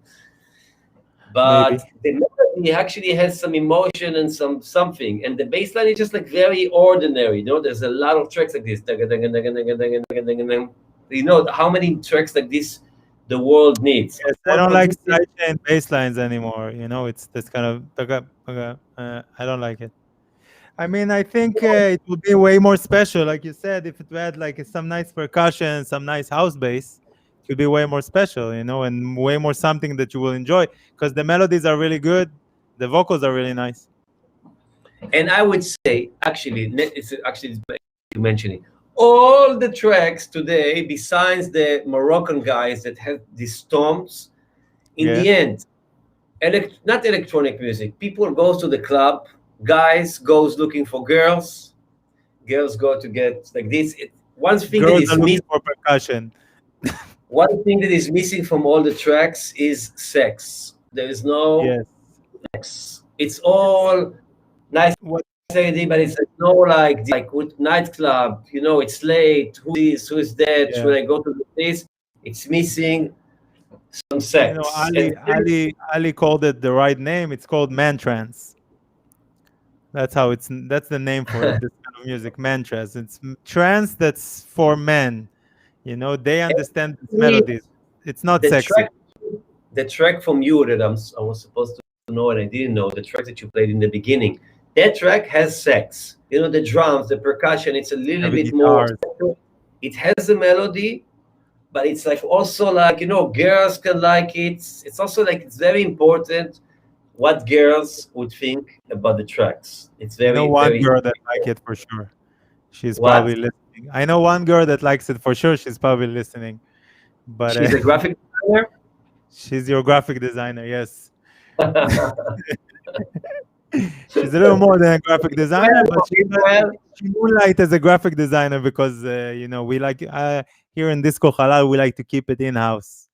But Maybe. the melody actually has some emotion and something, and the bass line is just like very ordinary. You know, there's a lot of tracks like this. You know how many tracks like this the world needs. Yes, Of I course, don't like producing sidechain bass lines anymore. You know, it's this kind of I don't like it. I mean, I think it would be way more special, like you said, if it had like some nice percussion, some nice house bass. It would be way more special, you know, and way more something that you will enjoy because the melodies are really good, the vocals are really nice. And I would say, actually, it's actually you mentioning all the tracks today, besides the Moroccan guys that have these tones, in Yeah, the end, not electronic music. People goes to the club, guys goes looking for girls, girls go to get like this. One thing that girls are is looking missing, for percussion. one thing that is missing from all the tracks is sex. There is no Yes. sex. It's all nice What? lady, but it's like no like with nightclub. You know, it's late. Who is that? Yeah. Should I go to this? It's missing some You know, sex. And Ali called it the right name. It's called man trance. That's the name for it. This kind of music, mantras. It's trance that's for men. You know, they understand these actually, melodies. It's not the sexy. the track from you that I was supposed to know and I didn't know, the track that you played in the beginning, That track has sex. You know, the drums, the percussion, it's a little Heavy bit more. guitars. It has a melody, but it's like also like, you know, girls can like it. It's also like it's very important what girls would think about the tracks. It's I know very, one very girl that like it for sure. She's what? probably listening. I know one girl that likes it for sure. She's probably listening. But She's a graphic designer. she's your graphic designer, yes. She's a little more than a graphic designer, but Well, she moonlight as a graphic designer because you know, we like here in Disco Halal we like to keep it in house,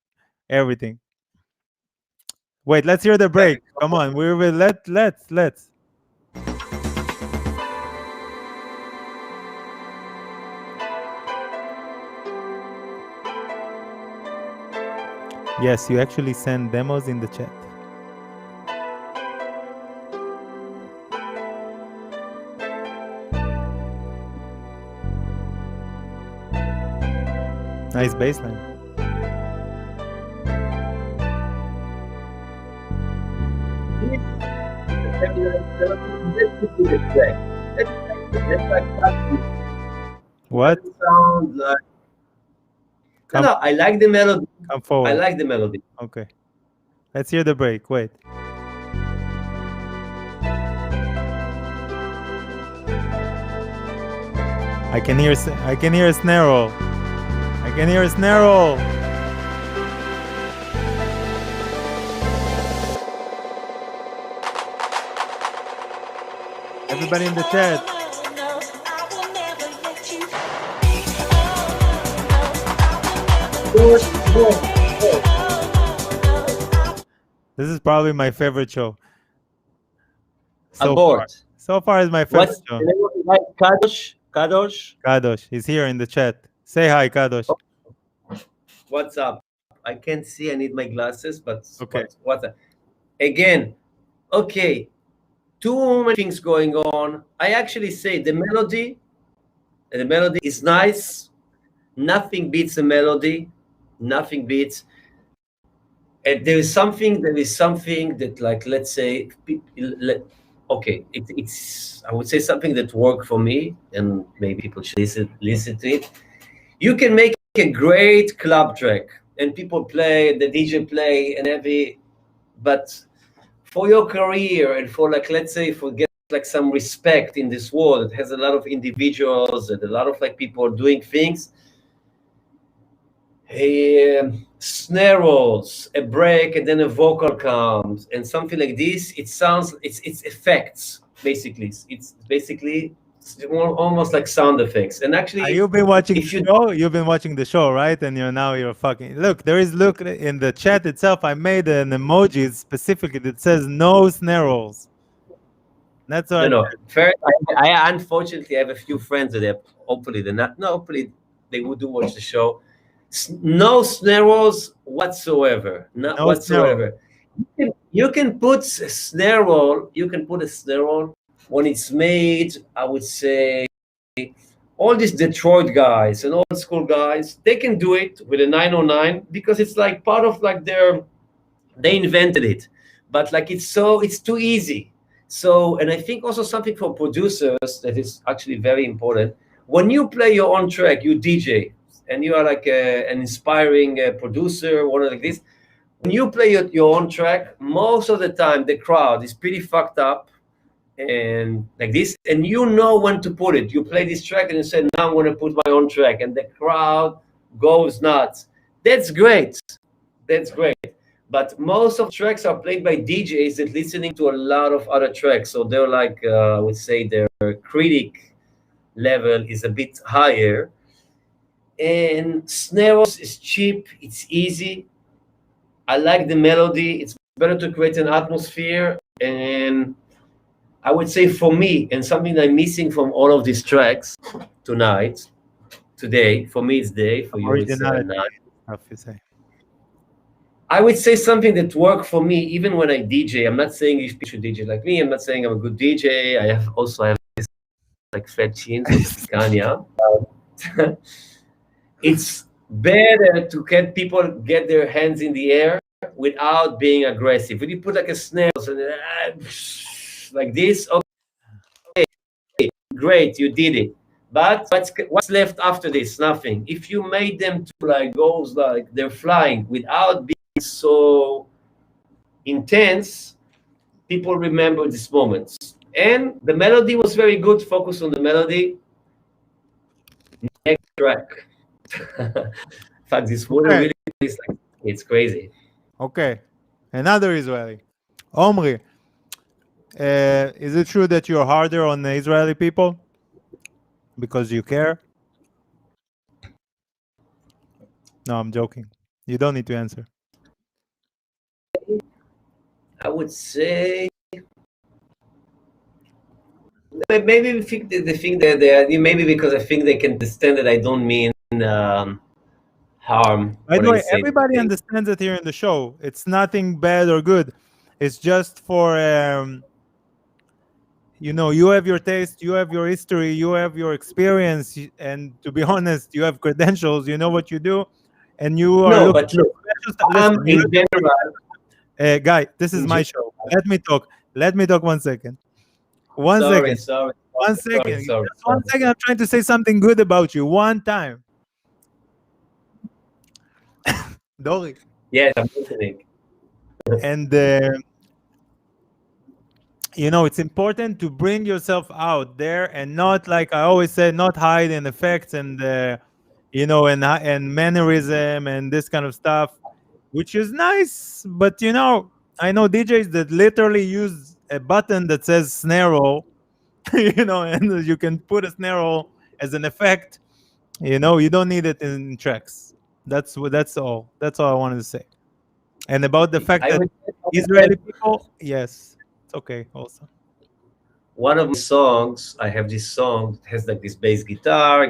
everything. Wait, let's hear the break. Come on, we will let's. Yes, you actually send demos in the chat. Nice baseline. What? Sound like, no, no, I like the melody. Come I forward. like the melody. Okay. Let's hear the break. Wait. I can hear a snare roll. I can hear a snare roll. Everybody in the chat. This is probably my favorite show. So far. Abort. So far is my favorite What's show. the name of the guy? Kadosh? Kadosh? Kadosh is here in the chat. Say hi, Kadosh. What's up? I can't see. I need my glasses, but Okay. what's up? Again, okay. Too many things going on. I actually say the melody is nice. Nothing beats the melody. Nothing beats. And there is something that, like, let's say, okay, it's I would say something that worked for me, and maybe people should listen to it. You can make a great club track, and people play, the DJ play, and but for your career and for, like, let's say, for get like some respect in this world, it has a lot of individuals and a lot of like people doing things. Snare rolls, a break, and then a vocal comes, and something like this. It sounds, it's effects basically. It's basically almost like sound effects. And actually, You've been watching the if you show. You've been watching the show, right? And you're fucking. Look, there is look in the chat itself. I made an emoji specifically that says no snare rolls. That's what. no. First, I unfortunately have a few friends that have, hopefully they're not. No, hopefully they would do watch the show. No snare rolls whatsoever. Not No whatsoever. You can put a snare roll. You can put a snare roll when it's made. I would say all these Detroit guys and old school guys, they can do it with a 909 because it's like part of like they invented it. But like it's too easy. So, and I think also something for producers that is actually very important. When you play your own track, you DJ, and you are like an inspiring producer, one like this. When you play your own track, most of the time the crowd is pretty fucked up and like this, and you know when to put it. You play this track and you say, now I'm going to put my own track, and the crowd goes nuts. That's great. That's great. But most of tracks are played by DJs that listening to a lot of other tracks. So they're like, I would say their critic level is a bit higher. And snare rolls is cheap, it's easy. I like the melody. It's better to create an atmosphere. And I would say for me, and something I'm missing from all of these tracks today, for me it's day, for you it's night. How you say? I would say something that worked for me, even when I DJ. I'm not saying you should DJ like me. I'm not saying I'm a good DJ. I have this like fat chin, so picanha. It's better to get people get their hands in the air without being aggressive. When you put like a snare and like this, great, you did it. But what's left after this? Nothing. If you made them to like goes like they're flying without being so intense, people remember these moments. And the melody was very good. Focus on the melody. Next track. In fact, this water Okay. really is like it's crazy. Okay. Another Israeli. Omri, is it true that you're harder on the Israeli people because you care? No, I'm joking. You don't need to answer. I would say maybe they think that they maybe because I think they can understand that I don't mean harm By when the I way, say everybody things. understands it here in the show. It's nothing bad or good. It's just for you have your taste, you have your history, you have your experience, and to be honest, you have credentials. You know what you do, and you are No, looking but for look, special. Listen, you in general, guy, this is in my general, show. Let me talk. Let me talk 1 second. One sorry, second. sorry, One sorry, second. sorry, Just one sorry. second. I'm trying to say something good about you. One time. Dori. Yes, I'm listening. And it's important to bring yourself out there and not, like I always say, not hide in effects and and mannerism and this kind of stuff, which is nice. But I know DJs that literally use a button that says snare roll, and you can put a snare roll as an effect. You don't need it in tracks. That's all. That's all I wanted to say. And about the fact I that would say Israeli people, yes, it's okay. Also, one of my songs, I have this song that has like this bass guitar,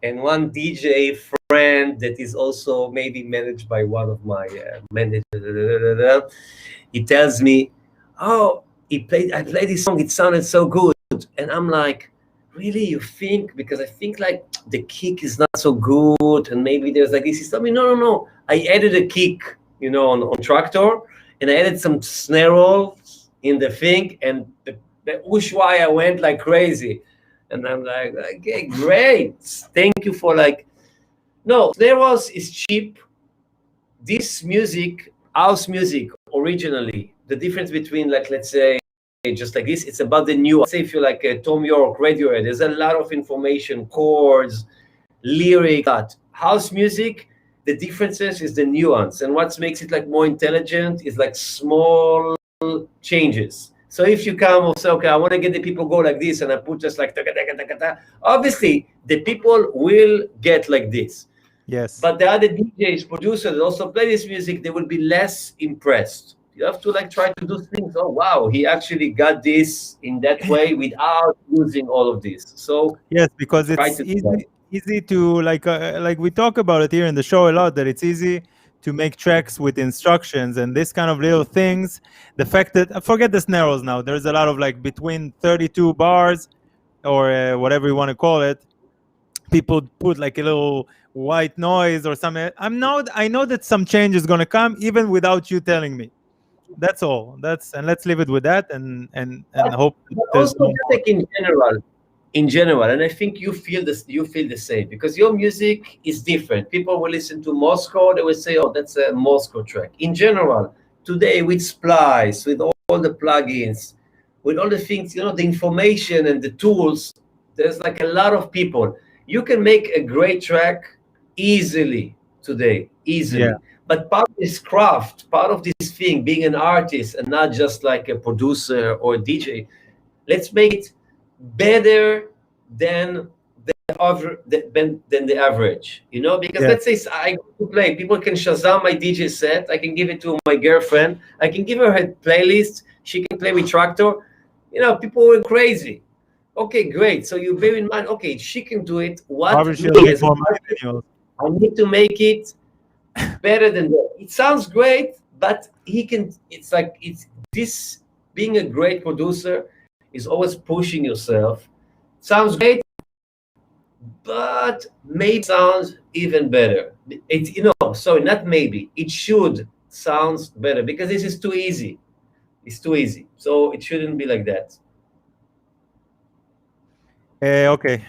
and one DJ friend that is also maybe managed by one of my managers. He tells me, "Oh, I played this song. It sounded so good," and I'm like, "Really? You think?" Because I think like the kick is not so good, and maybe there's like this. He told me, "No, no, no. I added a kick, on Tractor, and I added some snare roll in the thing, and the Ushuaia went like crazy." And I'm like, "Okay, great. Thank you for like." No, snare rolls is cheap. This music, house music, originally, the difference between like let's say just like this, it's about the new. Say if you like Tom York, Radiohead, there's a lot of information, chords, lyric. But house music, the differences is the nuance, and what makes it like more intelligent is like small changes. So if you come and say, okay, I want to get the people go like this, and I put just like taka, taka, taka, taka, obviously the people will get like this. yes. But the other DJs, producers that also play this music, they will be less impressed. You have to like try to do things. Oh wow, he actually got this in that way without using all of this. So Yes, because try it's to do that. easy to like we talk about it here in the show a lot, that it's easy to make tracks with instructions and this kind of little things. The fact that forget the snarls now. There's a lot of like between 32 bars or whatever you want to call it. People put like a little white noise or something. I know that some change is gonna come even without you telling me. That's all. And let's leave it with that and hope that But there's also no just more. like in general, and I think you feel this, you feel the same because your music is different. People will listen to Moscow, they will say, "Oh, that's a Moscow track." In general, today with Splice, with all the plugins, with all the things, the information and the tools, there's like a lot of people. You can make a great track easily today, Yeah. easily. But part of this craft, part of this thing, being an artist and not just like a producer or a DJ, let's make it better than than the average, because Yeah. let's say I go to play, people can Shazam my DJ set, I can give it to my girlfriend, I can give her playlist, she can play with Tractor, people were crazy. Okay, great. So you bear in mind, okay, she can do it. What Probably she'll me make as a more money than you. I need to make it better than that. It sounds great, but it's like it's this being a great producer is always pushing yourself. Sounds great, but maybe sounds even better. Sorry, not maybe. It should sounds better because this is too easy. It's too easy. So it shouldn't be like that. Okay,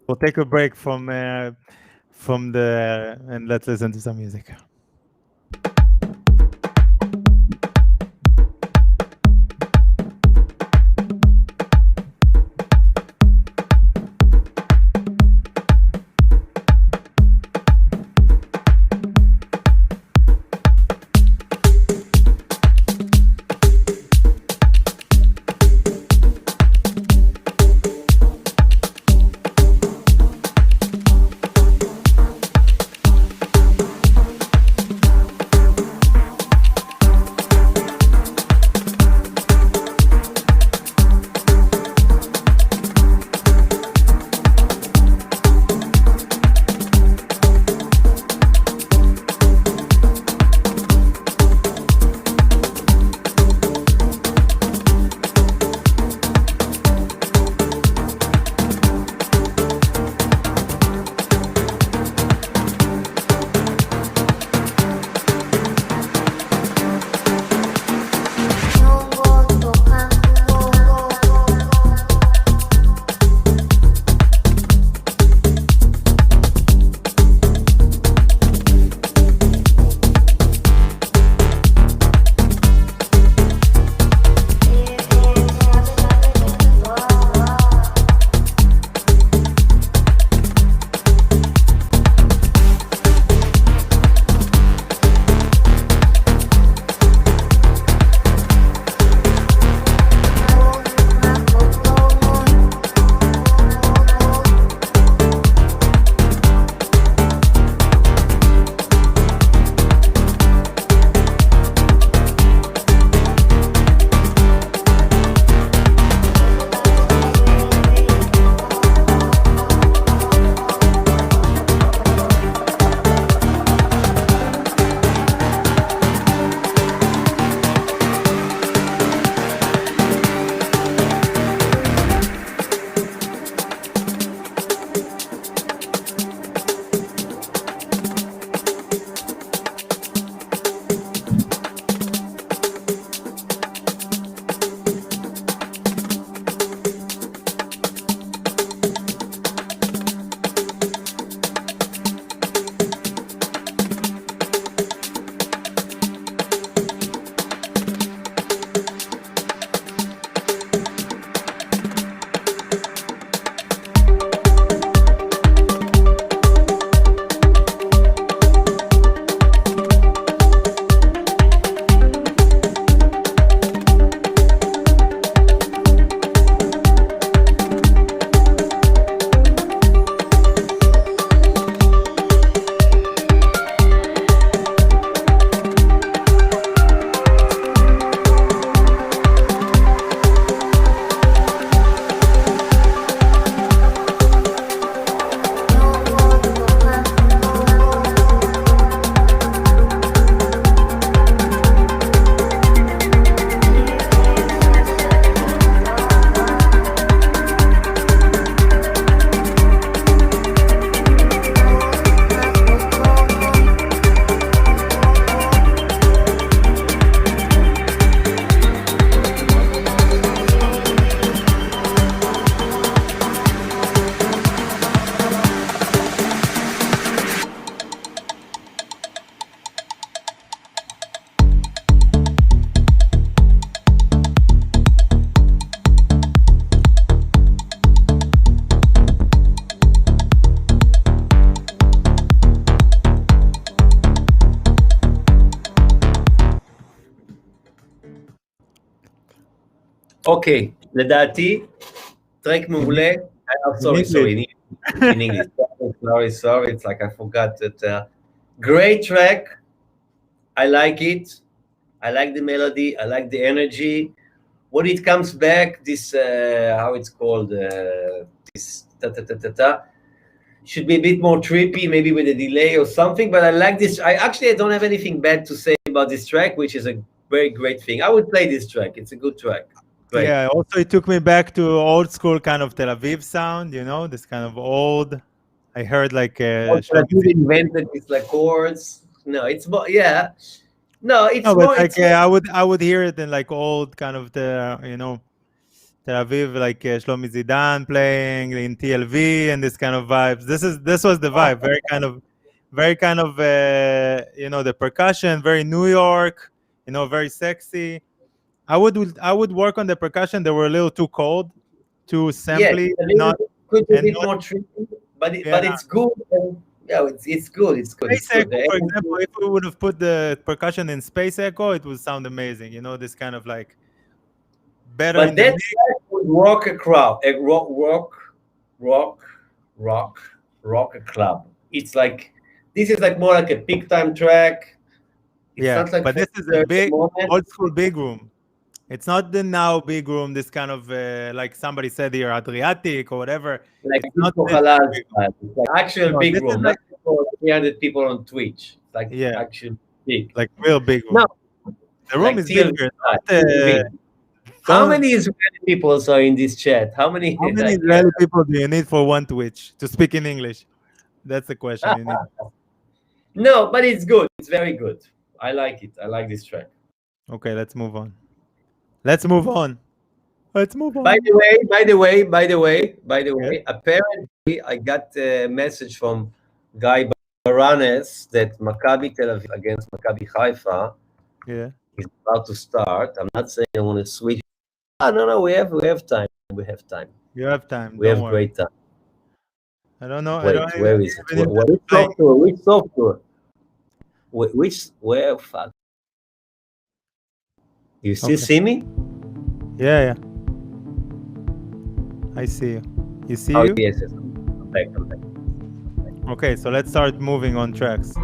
we'll take a break from the and let's listen to some music. אוקיי, לדעתי, טרק מעולה. In Sorry, in English. Sorry, it's like I forgot that. Great track. I like it. I like the melody. I like the energy. When it comes back, this, how it's called, this ta-ta-ta-ta-ta, should be a bit more trippy, maybe with a delay or something, but I like this. I don't have anything bad to say about this track, which is a very great thing. I would play this track. It's a good track. Great. Yeah, also it took me back to old school kind of Tel Aviv sound, this kind of old. I heard like You invented these like chords. No, it's more, yeah. No, it's no, but more. like I would hear it in like old kind of the Tel Aviv, like Shlomi Zidane playing in TLV and this kind of vibes. This was the vibe, very kind of the percussion, very New York, very sexy. I would work on the percussion. They were a little too cold, too samply, could be a bit not more tricky, but yeah. it's good. And, yeah, it's good. It's good. Space Echo, for example, if we would have put the percussion in Space Echo, it would sound amazing. This kind of like better. But in the that mix. would rock a crowd, rock a club. It's like this is like more like a peak time track. It's not like but this is a big old school big room. It's not the now big room. This kind of like somebody said here, Adriatic or whatever. Like it's not Halal style. It's like actual big room, like, not for 300 people on Twitch. It's like actual big, like real big room. No, the room like is bigger. How many Israeli people are in this chat? How many Israeli people do you need for one Twitch to speak in English? That's the question you need. No, but it's good. It's very good. I like it. I like this track. Okay, let's move on. By the way, apparently I got a message from Guy Baranes that Maccabi Tel Aviv against Maccabi Haifa is about to start. I'm not saying I want to switch. No, we have time. We have time. You have time. We have great time. I don't know. Wait, where is it? Which software? Where? Fuck. You still see me? Yeah. I see you. You see you? Yes. I'm back. Okay, so let's start moving on tracks.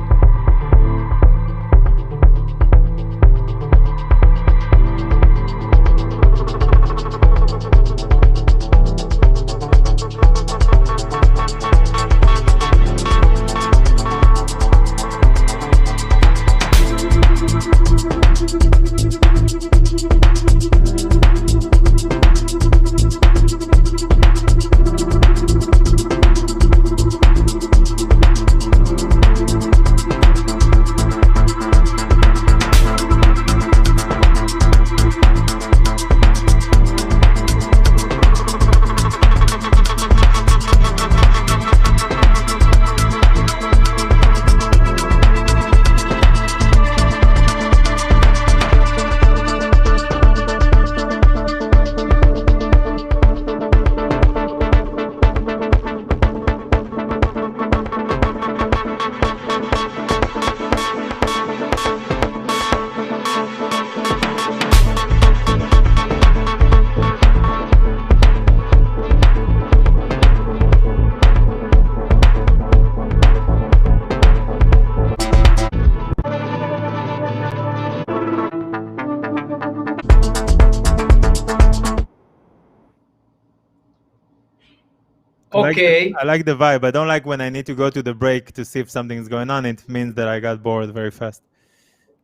Okay. I like the vibe. I don't like when I need to go to the break to see if something's going on. It means that I got bored very fast.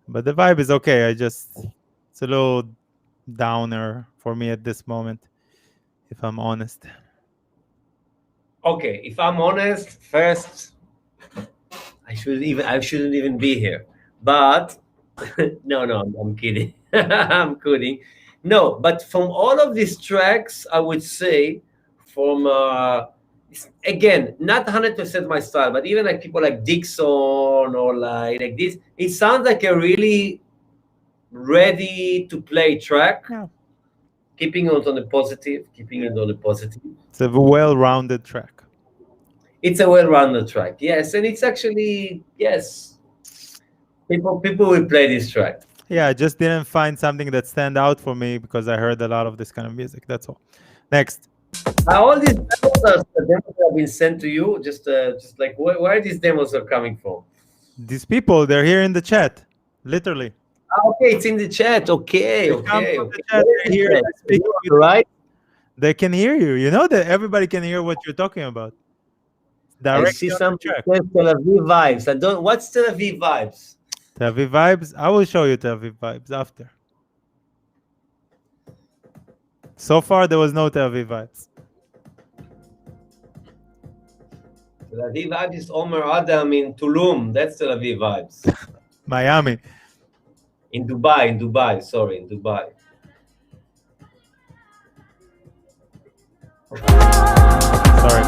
But the vibe is okay. It's a little downer for me at this moment, if I'm honest. Okay, if I'm honest, first, I shouldn't even be here. But no, I'm kidding. I'm kidding. No, but from all of these tracks, I would say from again, not 100% my style, but even like people like Dixon or like this, it sounds like a really ready to play track. Yeah. Keeping it on the positive. It's a well-rounded track. It's a well-rounded track, yes, and it's actually People will play this track. Yeah, I just didn't find something that stand out for me because I heard a lot of this kind of music. That's all. Next. All these demos have been sent to you. Just like where these demos are coming from? These people, they're here in the chat, literally. Okay, it's in the chat. Okay. The chat, they're here, right? They can hear you. You know that everybody can hear what you're talking about. I see some Tel Aviv vibes. What's Tel Aviv vibes? Tel Aviv vibes? I will show you Tel Aviv vibes after. So far, there was no Tel Aviv vibes. Tel Aviv vibes is Omer Adam in Tulum. That's Tel Aviv vibes. Miami. In Dubai. Sorry, in Dubai. Sorry.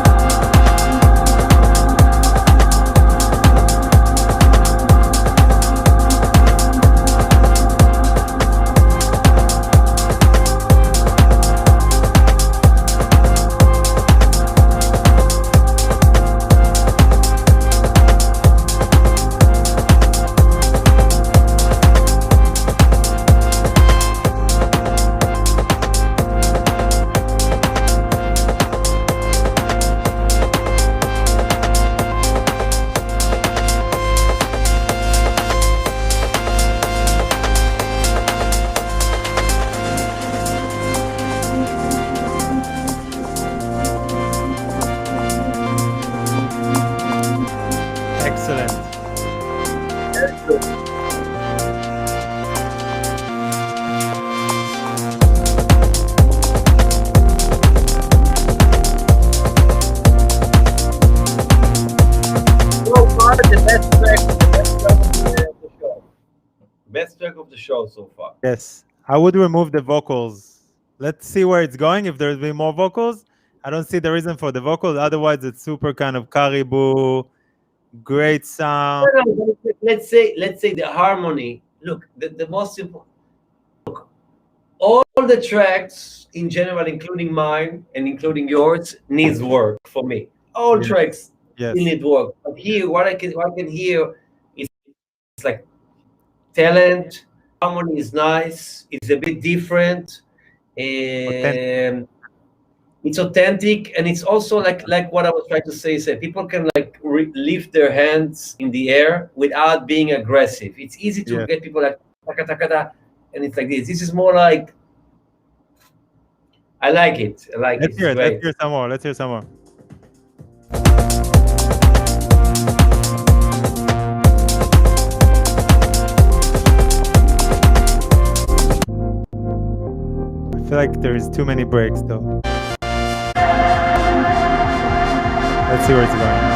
Excellent. So far, the best track of the show. Best track of the show so far. Yes. I would remove the vocals. Let's see where it's going. If there's been more vocals, I don't see the reason for the vocals. Otherwise, it's super kind of caribou, great sound. No, let's say the harmony. Look, the most important. Look, all the tracks in general, including mine and including yours, needs work for me. All Yes. tracks Yes. need work. But here, what I can hear is it's like talent. Harmony is nice. It's a bit different. And it's authentic, and it's also like what I was trying to say. People can like lift their hands in the air without being aggressive. It's easy to Yeah. get people like taka taka da, and it's like this. This is more like I like it. I like Let's it. hear It's it. Let's great. hear some more. Let's hear some more. I feel like there is too many breaks though. Let's see where it's going.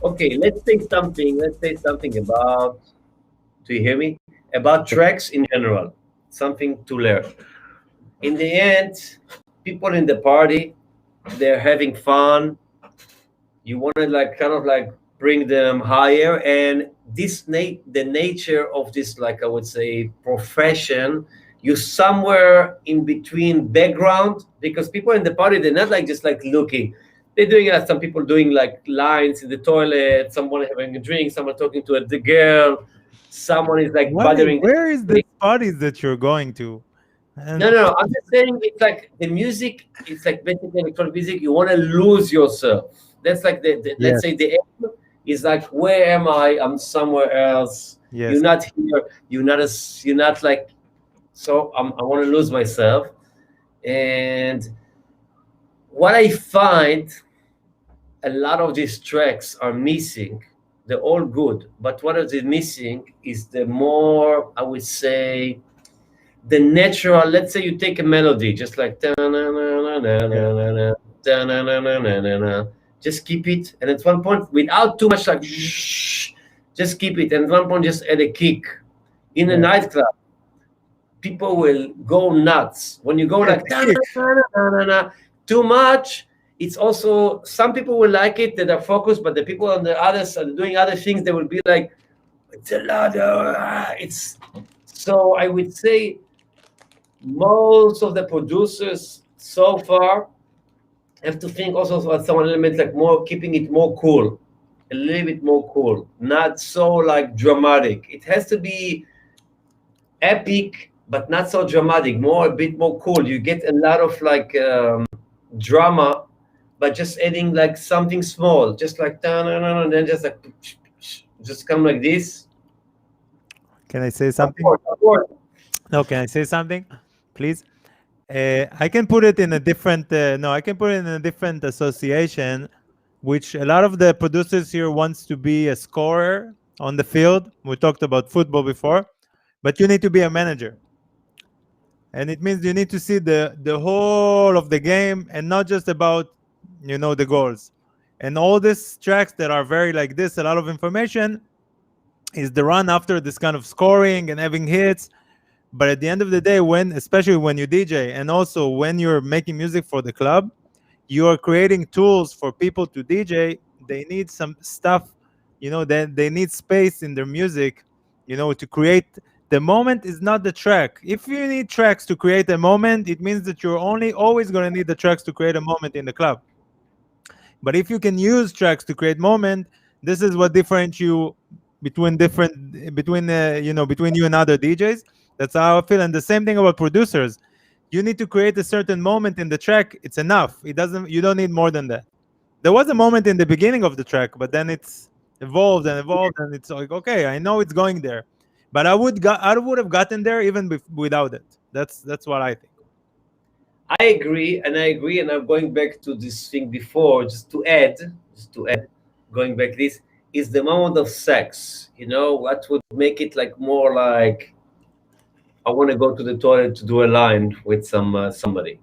Okay, let's say something. Let's say something about. Do you hear me? About tracks in general. Something to learn. In the end, people in the party, they're having fun. You want to like kind of like bring them higher, and the nature of this, like I would say, profession, you somewhere in between background, because people in the party, they're not like just like looking. They're doing some people doing like lines in the toilet, someone having a drink, someone talking to the girl, someone is like bothering. Where is the parties that you're going to? No, I'm just saying it's like the music, it's like basically electronic music, you want to lose yourself. That's like let's say the aim is like, where am I? I'm somewhere else. Yes. You're not here. You're not like, so I want to lose myself. And what I find, a lot of these tracks are missing. They're all good, but what is missing is the more, I would say, the natural. Let's say you take a melody, just like just keep it, and at one point, without too much like, just keep it, and at one point, just add a kick. In a nightclub, people will go nuts when you go like too much. It's also, some people will like it that are focused, but the people on the others are doing other things. They will be like, it's a lot. It's so. I would say most of the producers so far have to think also about some elements like more keeping it more cool, a little bit more cool, not so like dramatic. It has to be epic, but not so dramatic, more a bit more cool. You get a lot of like drama, but just adding like something small, just like and then just like just come like this. Can I say Of something? course, of course. No, can I say something, please? I can put it in a different. No, I can put it in a different association, which a lot of the producers here wants to be a scorer on the field. We talked about football before, but you need to be a manager, and it means you need to see the whole of the game and not just about the goals. And all these tracks that are very like this, a lot of information is the run after this kind of scoring and having hits. But at the end of the day, especially when you DJ and also when you're making music for the club, you are creating tools for people to DJ. They need some stuff, that they need space in their music, to create. The moment is not the track. If you need tracks to create a moment, it means that you're only always going to need the tracks to create a moment in the club. But if you can use tracks to create moment, this is what differentiates you between you and other DJs. That's how I feel. And the same thing about producers. You need to create a certain moment in the track. It's enough. You don't need more than that. There was a moment in the beginning of the track, but then it's evolved and evolved, and it's like, okay, I know it's going there, but I would have gotten there even without it. That's what I think. I agree, and I'm going back to this thing before, just to add, going back this is the moment of sex. What would make it like more like I want to go to the toilet to do a line with somebody.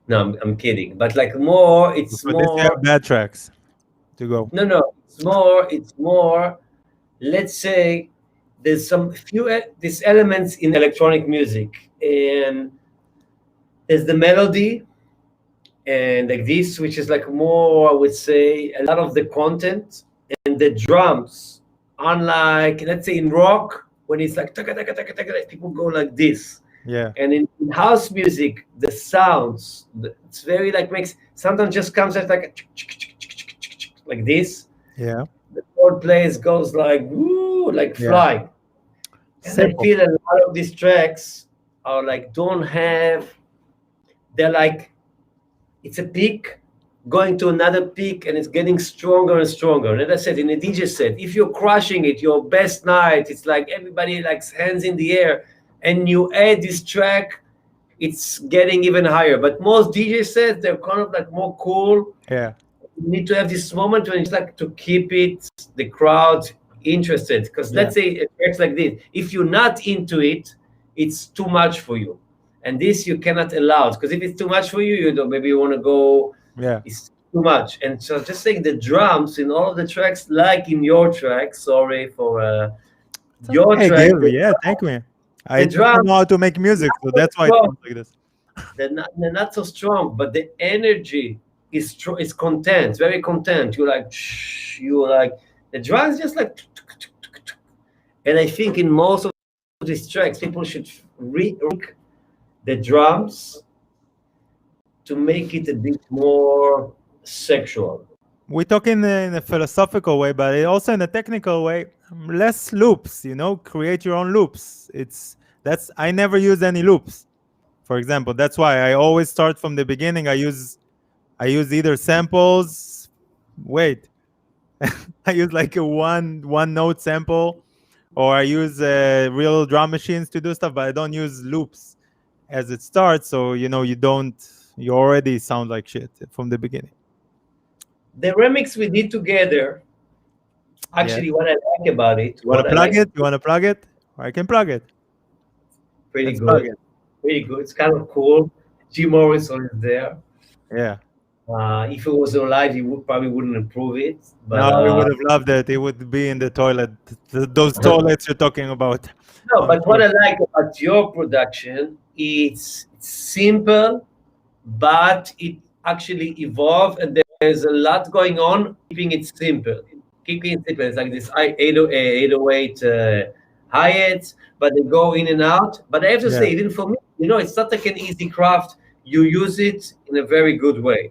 No, I'm kidding, but like more, it's For this, you have more. bad tracks to go. No, it's more. Let's say there's some these elements in electronic music, and there's the melody and like this, which is like more, I would say, a lot of the content and the drums. Unlike, let's say, in rock, when it's like taka, taka, taka, taka, people go like this. Yeah, And in house music, the sounds, it's very like makes sometimes just comes out like this. yeah, The chord plays goes like woo, like yeah. flying. And I Simple. feel a lot of these tracks are like don't have. They're like it's a peak going to another peak and it's getting stronger and stronger. And as I said, in a DJ set, if you're crushing it, your best night, it's like everybody likes hands in the air, and you add this track, it's getting even higher. But most DJ sets, they're kind of like more cool. Yeah, You need to have this moment when it's like to keep the crowd interested. Because let's say it works like this. If you're not into it, it's too much for you. And this you cannot allow. Because if it's too much for you, maybe you want to go, yeah. it's too much. And so just saying the drums in all of the tracks, like in your track, sorry for your Hey, track, Gil, yeah, thank you. I the just don't drums know how to make music, so that's why it sounds like this. they're not so strong, but the energy is content, very content. You like the drums just like, and I think in most of these tracks, people should re-rank the drums to make it a bit more sexual. We talk in a philosophical way, but also in a technical way. Less loops, create your own loops. I never use any loops. For example, that's why I always start from the beginning. I use either samples. Wait, I use like a one note sample, or I use real drum machines to do stuff. But I don't use loops as it starts. So you already sound like shit from the beginning. The remix we did together, actually, what I like about it, You want what to I plug like, it? You want to plug it? Or I can plug it. pretty Let's plug good, it. pretty good. It's kind of cool. Jim Morrison is there. Yeah. If it was alive, he probably wouldn't improve it. But No, we would have loved it. It would be in the toilet. Those toilets you're talking about. no, I'm but what sure. I like about your production, it's simple, but it actually evolved, and there's a lot going on. Keeping it simple, It's like this 808 hi-hats, but they go in and out. But I have to Yeah. say, even for me, it's not like an easy craft. You use it in a very good way.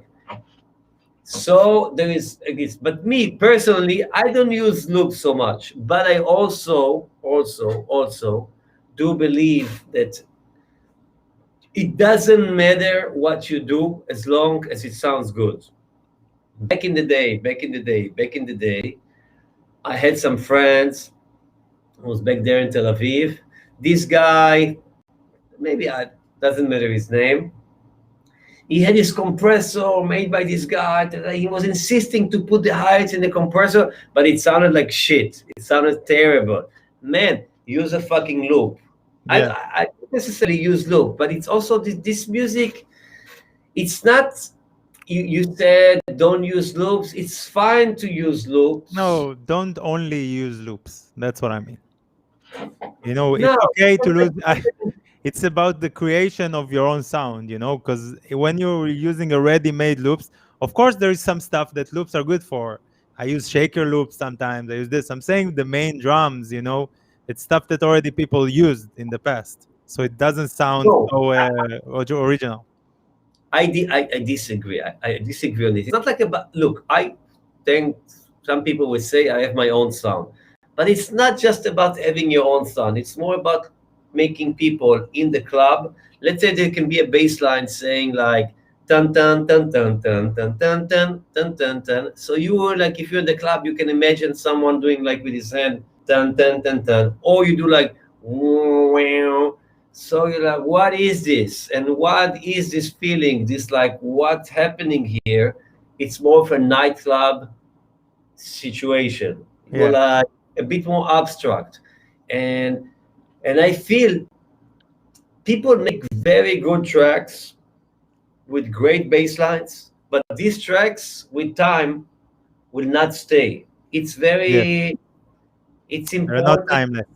So there is this, but me personally, I don't use loops so much. But I also do believe that it doesn't matter what you do as long as it sounds good. Back in the day, I had some friends who was back there in Tel Aviv. This guy, maybe I doesn't matter his name. He had his compressor made by this guy. That he was insisting to put the hi-hats in the compressor, but it sounded like shit. It sounded terrible. Man, use a fucking loop. Yeah. I don't necessarily use loop, but it's also this music. It's not. You said don't use loops. It's fine to use loops. No, don't only use loops. That's what I mean. You know, it's No, okay to lose. It's about the creation of your own sound, you know, because when you're using a ready-made loops, of course, there is some stuff that loops are good for. I use shaker loops sometimes. I use this. I'm saying the main drums, you know, it's stuff that already people used in the past. So it doesn't sound no. so original. I disagree. I disagree on this. It's not like about look. I think some people would say I have my own sound, but it's not just about having your own sound. It's more about making people in the club. Let's say there can be a bass line saying like dun dun dun dun dun dun dun dun dun dun dun. So you were like, if you're in the club, you can imagine someone doing like with his hand dun dun dun dun, or you do like wow. So you're like, what is this? And what is this feeling? This like, what's happening here? It's more of a nightclub situation. More Yeah. like a bit more abstract. And I feel people make very good tracks with great bass lines, but these tracks with time will not stay. It's Yeah. it's They're not important. timeless.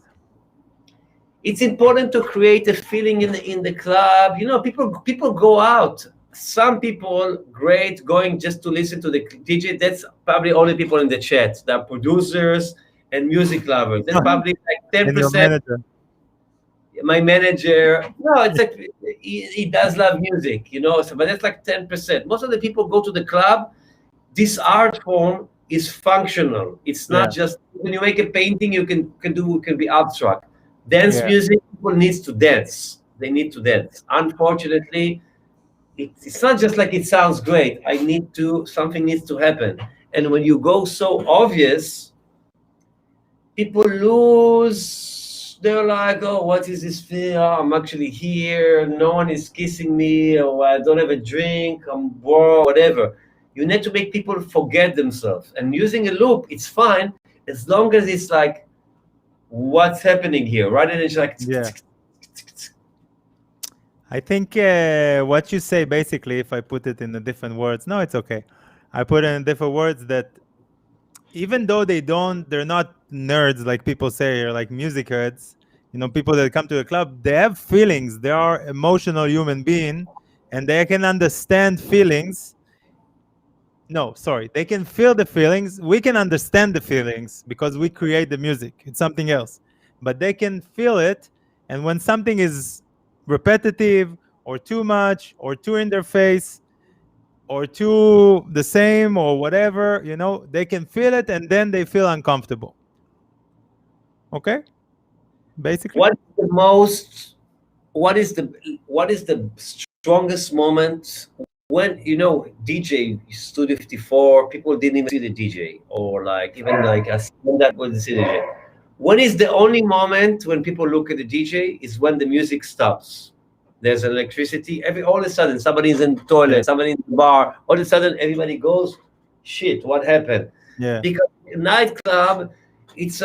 It's important to create a feeling in the club. You know, people go out. Some people great going just to listen to the DJ. That's probably only people in the chat. There are producers and music lovers. That's probably like And your 10%. manager. My manager, no, it's like he does love music, you know. So, but that's like 10%. Most of the people go to the club. This art form is functional. It's Yeah. not just when you make a painting, you can be abstract. Dance Yeah. music, people needs to dance. They need to dance. Unfortunately, it's not just like it sounds great. Something needs to happen. And when you go so obvious, people lose. They're like, oh, what is this thing? Oh, I'm actually here. No one is kissing me, or I don't have a drink. I'm bored, whatever. You need to make people forget themselves. And using a loop, it's fine as long as it's like, what's happening here, rather than it's like. Yeah. I think what you say basically, if I put it in a different words, no, it's okay. I put it in different words that even though they're not nerds like people say, or like music heads, you know, people that come to the club, they have feelings. They are emotional human being, and they can understand feelings. No, sorry, they can feel the feelings. We can understand the feelings because we create the music. It's something else, but they can feel it. And when something is repetitive or too much or too in their face or too the same or whatever, you know, they can feel it and then they feel uncomfortable. Okay? Basically. What is the strongest moment when, you know, DJ Studio 54, people didn't even see the DJ, or like even like us that was the see the DJ. When is the only moment when people look at the DJ is when the music stops. There's electricity. All of a sudden, somebody's in the toilet, Yeah. somebody in the bar. All of a sudden, everybody goes, "Shit, what happened?" Yeah. Because nightclub, it's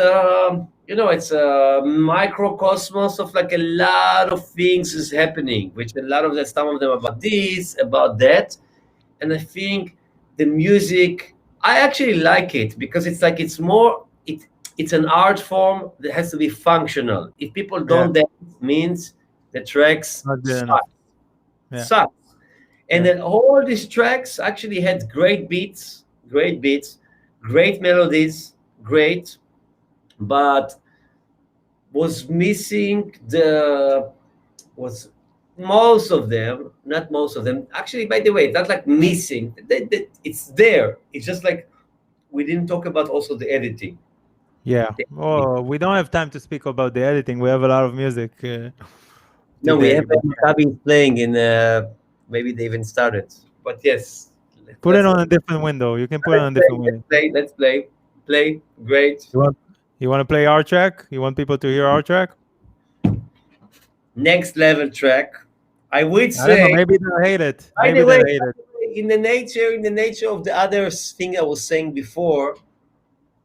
it's a microcosmos of like a lot of things is happening, which a lot of them, some of them about this, about that, and I think the music, I actually like it because it's like it's an art form that has to be functional. If people don't dance, means the tracks Not good enough. suck. Yeah. Suck. And Yeah. then all these tracks actually had great beats, great melodies, great, but was missing was most of them, not most of them. Actually, by the way, it's not like missing. It's there. It's just like we didn't talk about also the editing. Yeah. Oh, we don't have time to speak about the editing. We have a lot of music No, we today. have Maccabi playing in. Maybe they even started. But yes, Put it let's on a different window. You can put it let's on a play. different Let's window. play. Let's play. Play. Great. You want to play our track? You want people to hear our track? Next level track. I would I don't know. say. Maybe they'll hate it. By Maybe the way, they'll hate it. in the nature of the other thing I was saying before,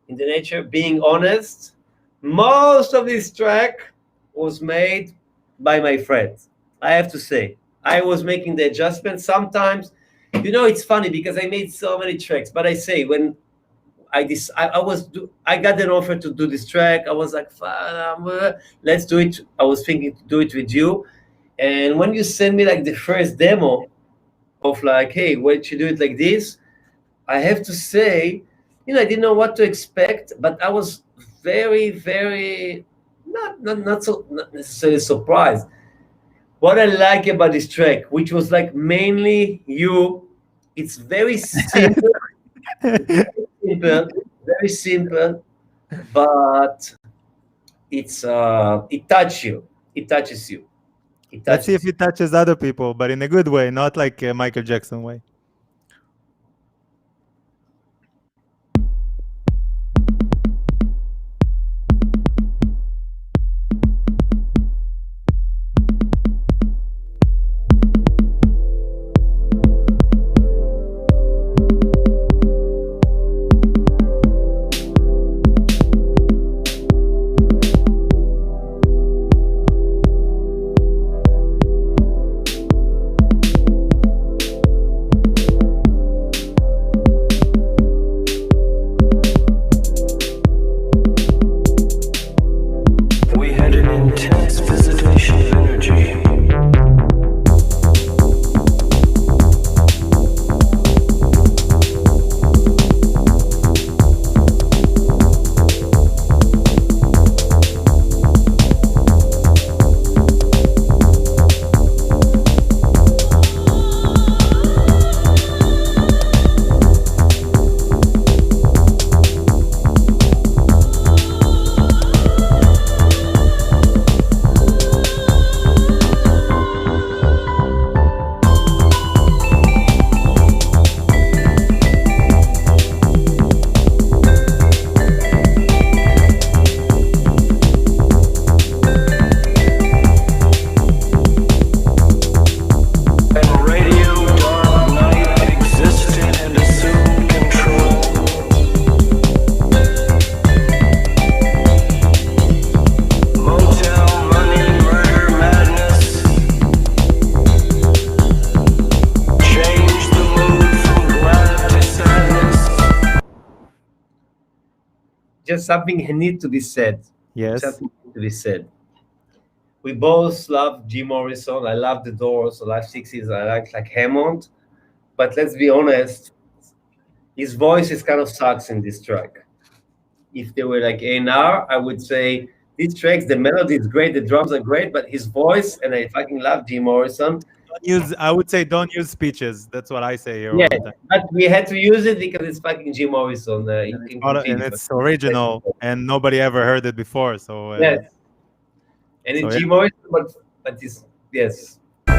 in the nature of being honest, most of this track was made by my friends. I have to say, I was making the adjustments. Sometimes, it's funny because I made so many tracks. But I say when I got an offer to do this track, I was like, let's do it. I was thinking to do it with you. And when you send me like the first demo of like, hey, why don't you do it like this? I have to say, I didn't know what to expect, but I was very, very not necessarily surprised. What I like about this track, which was like mainly you, it's very simple, very simple, but it touches you. It touches you. Let's see if it touches other people, but in a good way, not like a Michael Jackson way. Just something need to be said. Yes. Something to be said. We both love Jim Morrison. I love the Doors. I love 60s. I like Hammond. But let's be honest, his voice is kind of sucks in this track. If they were like A&R, I would say these tracks, the melody is great, the drums are great, but his voice, and I fucking love Jim Morrison. I would say don't use speeches. That's what I say here. Yeah, all the time. but we had to use it because it's fucking Jim Morrison. And it's original, and nobody ever heard it before. So yes, and it's Jim Morrison, but it's yes. Tell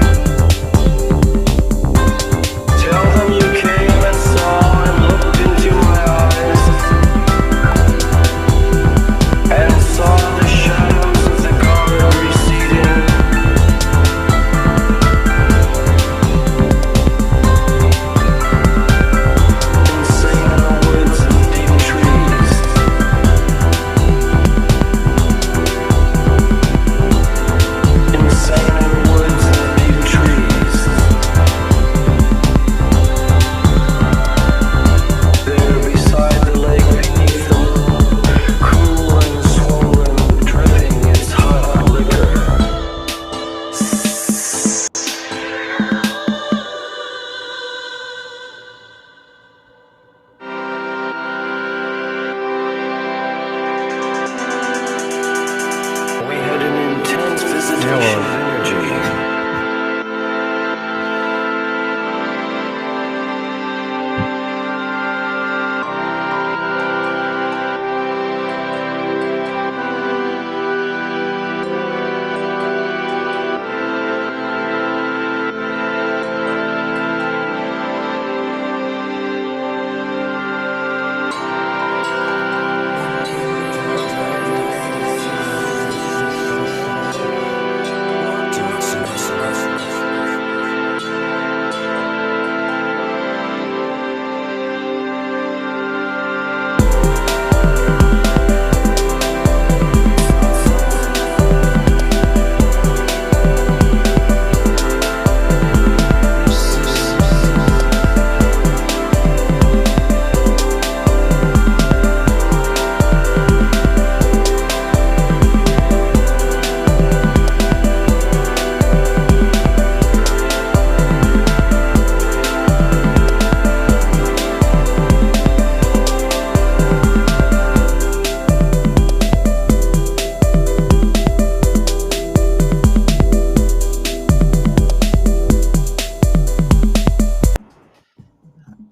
them you came and saw and looked into my eyes and saw the shadows of the garden receding. Insane in the woods and deep trees. Insane in the woods and deep trees.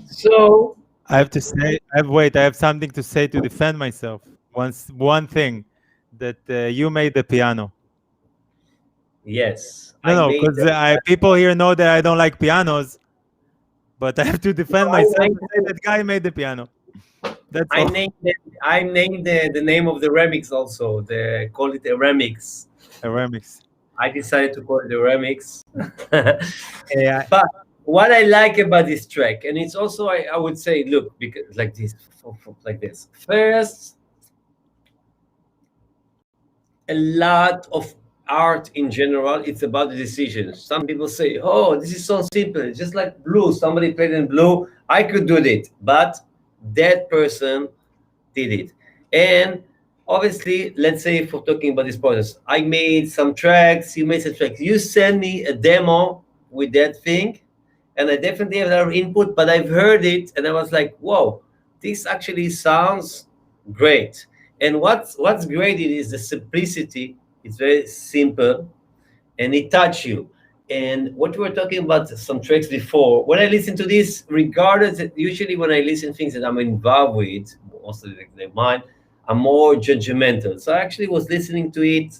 So I have to say, I have something to say to defend myself. One thing that you made the piano. yes, No, I no, made because people here know that I don't like pianos, but I have to defend myself and say that guy made the piano. That's I all. named it, I named the name of the remix also. The call it a remix. A remix. I decided to call it a remix. Yeah, But what I like about this track, and it's also I would say, look, because like this, like this. First, a lot of art in general, it's about the decisions. Some people say, "Oh, this is so simple. It's just like blue. Somebody played in blue. I could do it," but that person did it. And obviously, let's say if we're talking about this process, I made some tracks, you made some tracks. You send me a demo with that thing, and I definitely have a lot of input, but I've heard it and I was like, whoa, this actually sounds great. And what's great it is the simplicity. It's very simple and it touch you. And what we were talking about some tracks before, when I listen to this, regardless, usually when I listen things that I'm involved with, also like mine, I'm more judgmental. So I actually was listening to it.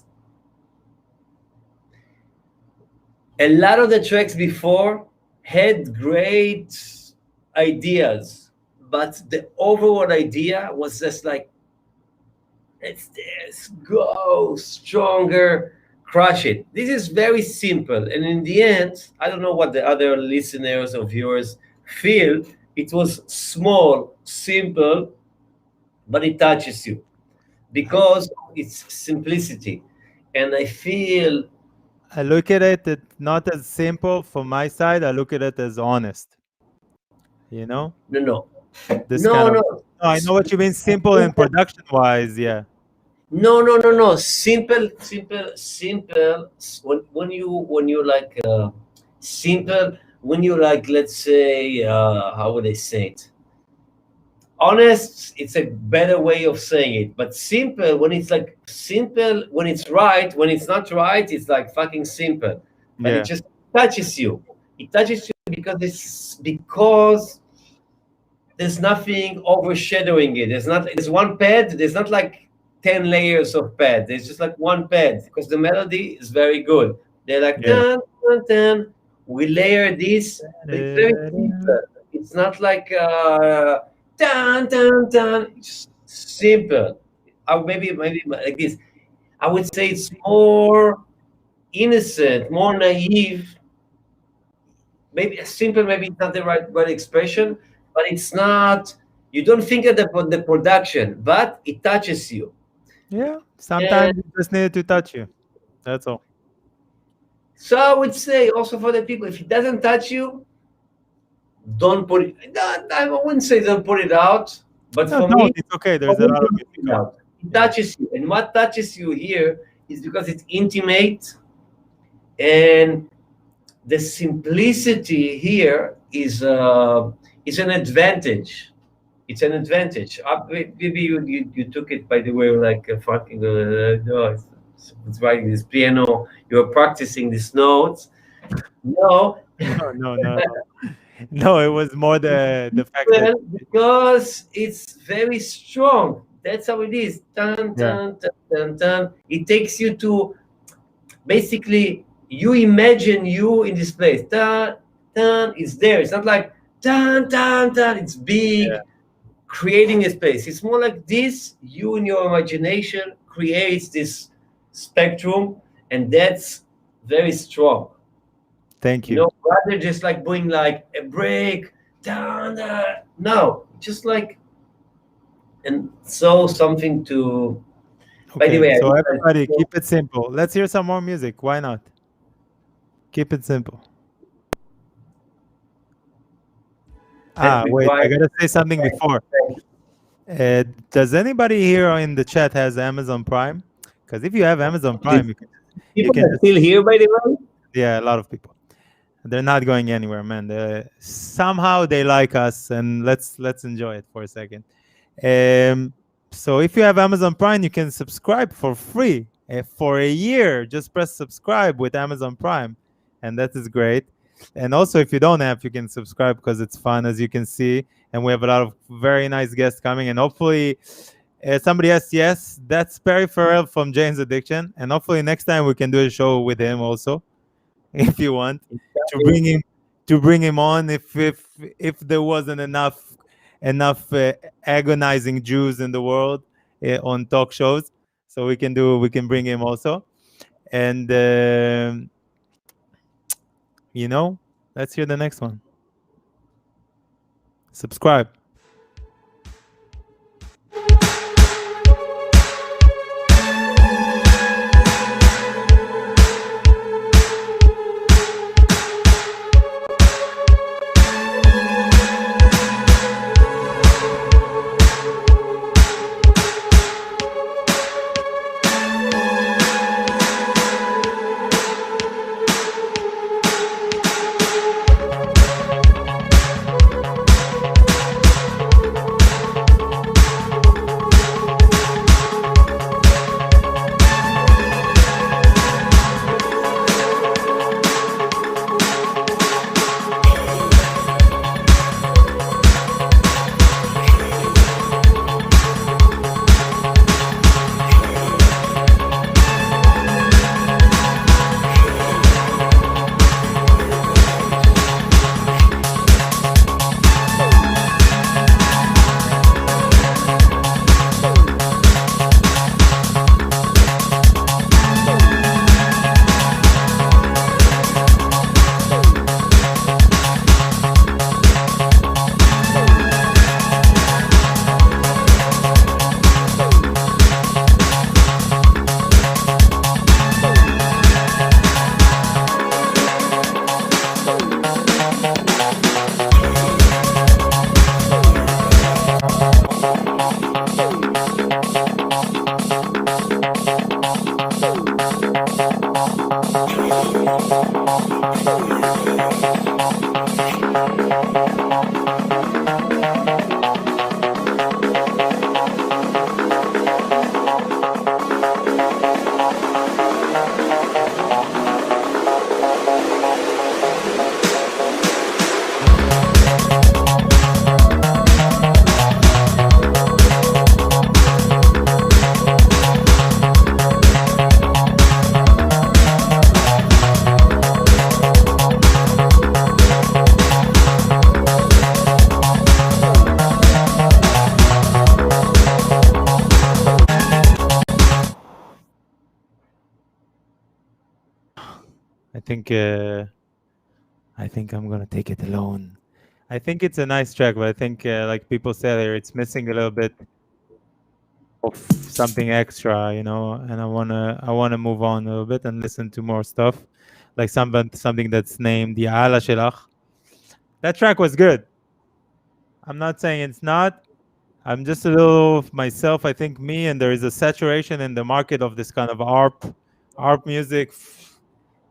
A lot of the tracks before had great ideas, but the overall idea was just like, it's this, go stronger, crush it. This is very simple. And in the end, I don't know what the other listeners of yours feel. It was small, simple, but it touches you because of its simplicity. And I feel, I look at it not as simple from my side. I look at it as honest. You know, no, no, this no, kind of. no. No, I know what you mean. Simple and production wise, yeah. No, no, no, no. Simple, simple, simple. When you like simple. When you like, let's say, how would I say it? Honest. It's a better way of saying it. But simple, when it's like simple, when it's right. When it's not right, it's like fucking simple. But Yeah. it just touches you. It touches you because there's nothing overshadowing it. There's one pad. There's not like 10 layers of pad. There's just like one pad because the melody is very good. They're like, Yeah. dun, dun, dun. We layer this. It's very simple. It's not like dun, dun, dun. It's simple. Or maybe like this. I would say it's more innocent, more naive. Maybe simple, maybe it's not the right expression, but it's not. You don't think of the production, but it touches you. Yeah. Sometimes you just need to touch you. That's all. So I would say also for the people, if it doesn't touch you, don't put it. I wouldn't say don't put it out, but No, for don't. me, It's okay. There's a lot of music out. it Yeah. touches you. And what touches you here is because it's intimate, and the simplicity here is an advantage. It's an advantage. Maybe you took it by the way, like fucking no, it's writing this piano. You're practicing these notes. No, No, no, no, no. No, it was more the fact that well, because it's very strong. That's how it is. Dun, yeah, dun, dun, dun, dun. It takes you to basically you imagine you in this place. Dun, dun, it's there. It's not like dun, dun, dun. It's big. yeah. Creating a space. It's more like this. You in your imagination creates this spectrum, and that's very strong. Thank You you. know, rather just like doing like a break down. No, just like and so something to. By the Okay, way, I so want everybody, to. keep it simple. Let's hear some more music. Why not? Keep it simple. Let's Ah, be wait, I quiet. gotta say something before. Thank you. Does anybody here in the chat has Amazon Prime? Because if you have Amazon Prime, you People can are still just, here, by the way. yeah, a lot of people. They're not going anywhere, man. Somehow they like us, and let's enjoy it for a second. So if you have Amazon Prime, you can subscribe for free for a year. Just press subscribe with Amazon Prime, and that is great. And also, if you don't have, you can subscribe because it's fun, as you can see. And we have a lot of very nice guests coming, and hopefully, somebody asked, yes, that's Perry Farrell from Jane's Addiction, and hopefully next time we can do a show with him also, if you want to bring him on if there wasn't enough agonizing Jews in the world on talk shows, so we can bring him also, and let's hear the next one. Subscribe. I think I'm gonna take it alone. I think it's a nice track, but I think, like people said there, it's missing a little bit of something extra, and I wanna move on a little bit and listen to more stuff, like something that's named the Ala Shelach. That track was good. I'm not saying it's not. I'm just a little myself. I think there is a saturation in the market of this kind of ARP music.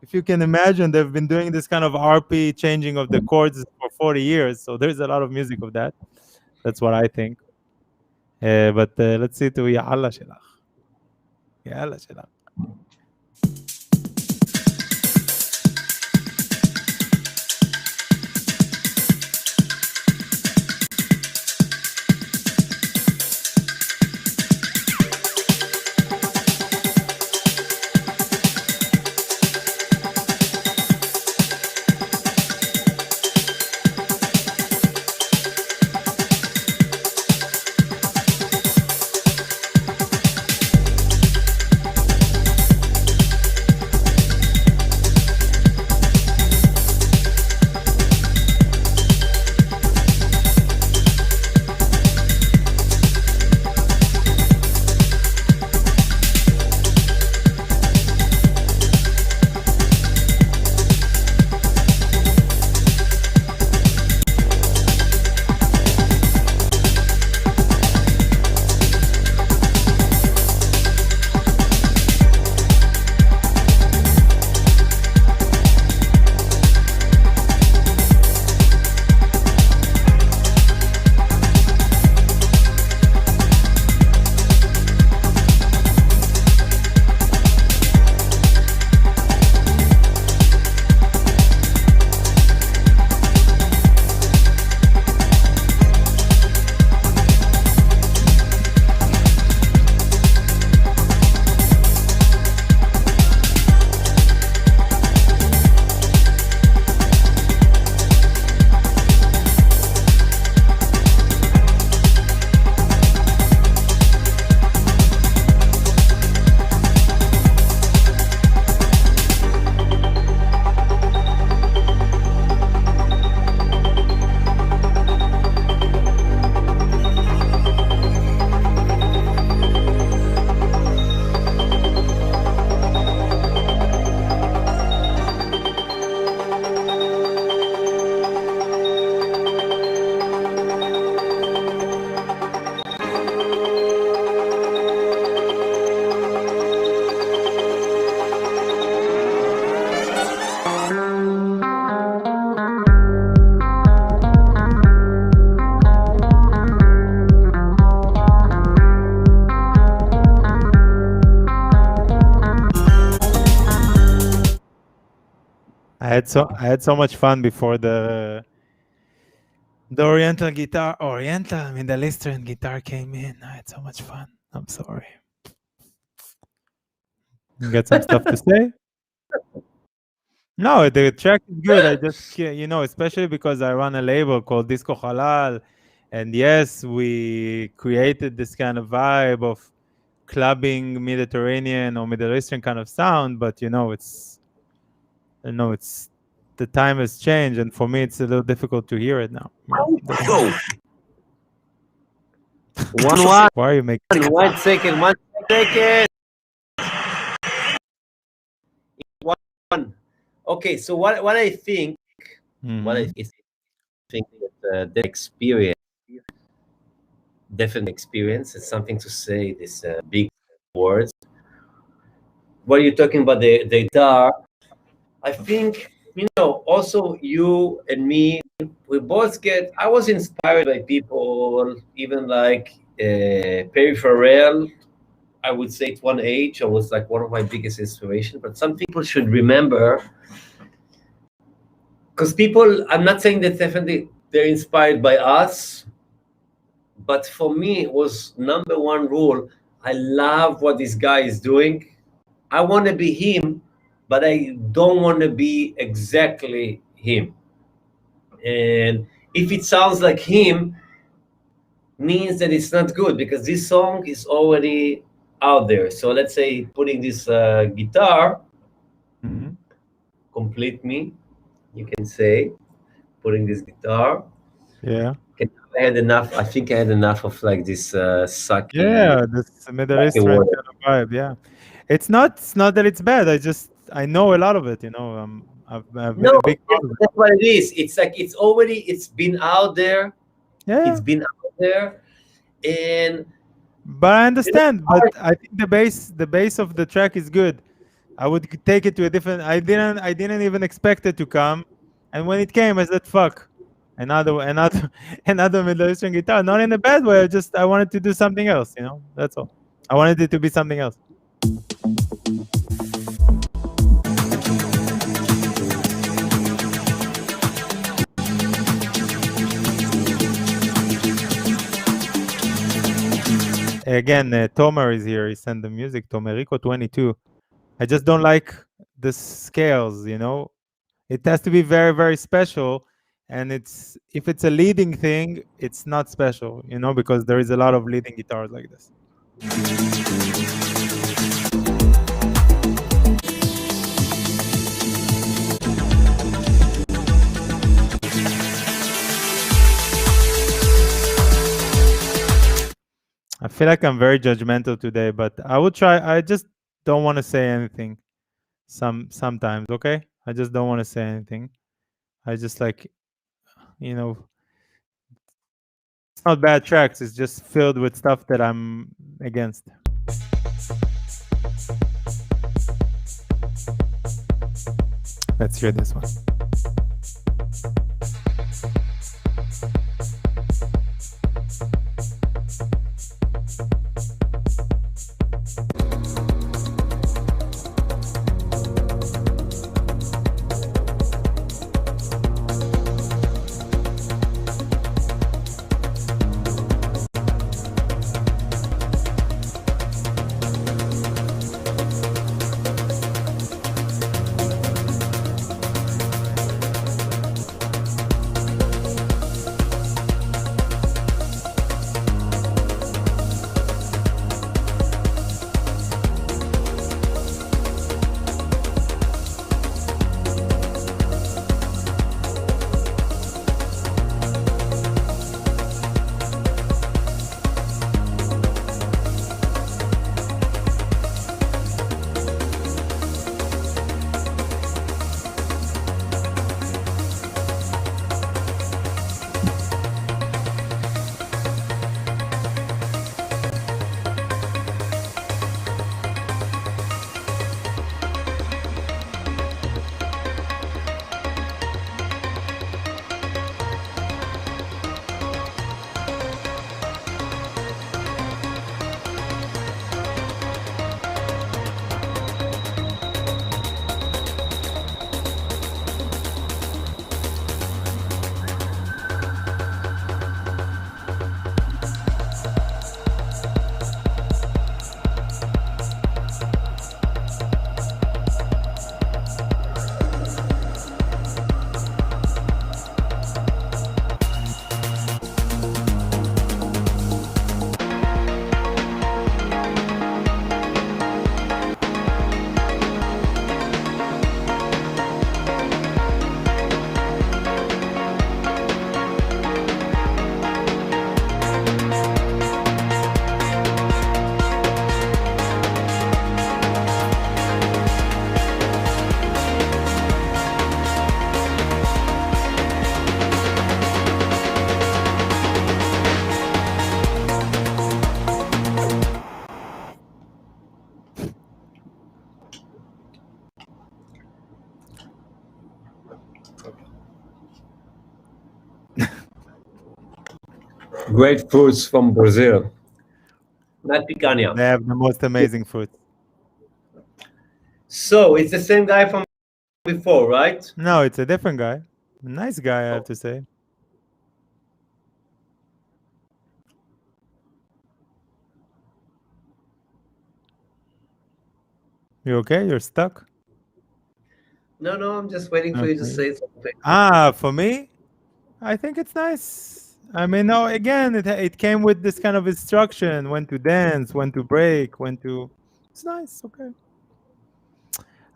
If you can imagine, they've been doing this kind of RP changing of the chords for 40 years. So there's a lot of music of that. That's what I think. But let's see to Ya Allah Shelach. Ya Allah Shelach. I had so much fun before the Oriental Middle Eastern guitar came in. I had so much fun. I'm sorry. You got some stuff to say? No, the track is good. I just, especially because I run a label called Disco Halal. And yes, we created this kind of vibe of clubbing Mediterranean or Middle Eastern kind of sound. But, it's the time has changed. And for me, it's a little difficult to hear it now. Go. 1-1. Why are you making 1 second. 1 second. 1. Okay, so what I think, what I think that the experience, definite experience, is something to say. This big words. What are you talking about the guitar? I think also you and me, we both I was inspired by people, even like Perry Farrell. I would say at one age, I was like one of my biggest inspirations. But some people should remember, because people, I'm not saying that definitely they're inspired by us, but for me, it was number one rule. I love what this guy is doing. I want to be him, but I don't want to be exactly him. And if it sounds like him, means that it's not good, because this song is already out there. So let's say putting this guitar, complete me, you can say, putting this guitar. Yeah. I had enough. I think I had enough of like this sucky. Yeah, this Middle Eastern kind of vibe. Yeah, it's not that it's bad. I know a lot of it. I've been a big part of it. That's what it is. It's like it's been out there. Yeah, it's been out there, and. But I understand. But I think the base of the track is good. I would take it to a different. I didn't even expect it to come, and when it came, I said, "Fuck." Another Middle Eastern guitar, not in a bad way. I wanted to do something else, That's all. I wanted it to be something else. Again, Tomer is here. He sent the music. Tomerico 22. I just don't like the scales. It has to be very, very special. And if it's a leading thing, it's not special, because there is a lot of leading guitars like this. I feel like I'm very judgmental today, but I will try. I just don't want to say anything. Sometimes, okay? I just don't want to say anything. I just like. It's not bad tracks. It's just filled with stuff that I'm against. Let's hear this one. grapefruits from Brazil, not They picanha. have the most amazing fruit. So it's the same guy from before, right? No, it's a different guy. Nice guy, I have to say. You okay? You're stuck? No, no, I'm just waiting for you to Okay. say something. For me, I think it's nice. I mean, no, again, it came with this kind of instruction: when to dance, when to break, when to. It's nice. Okay.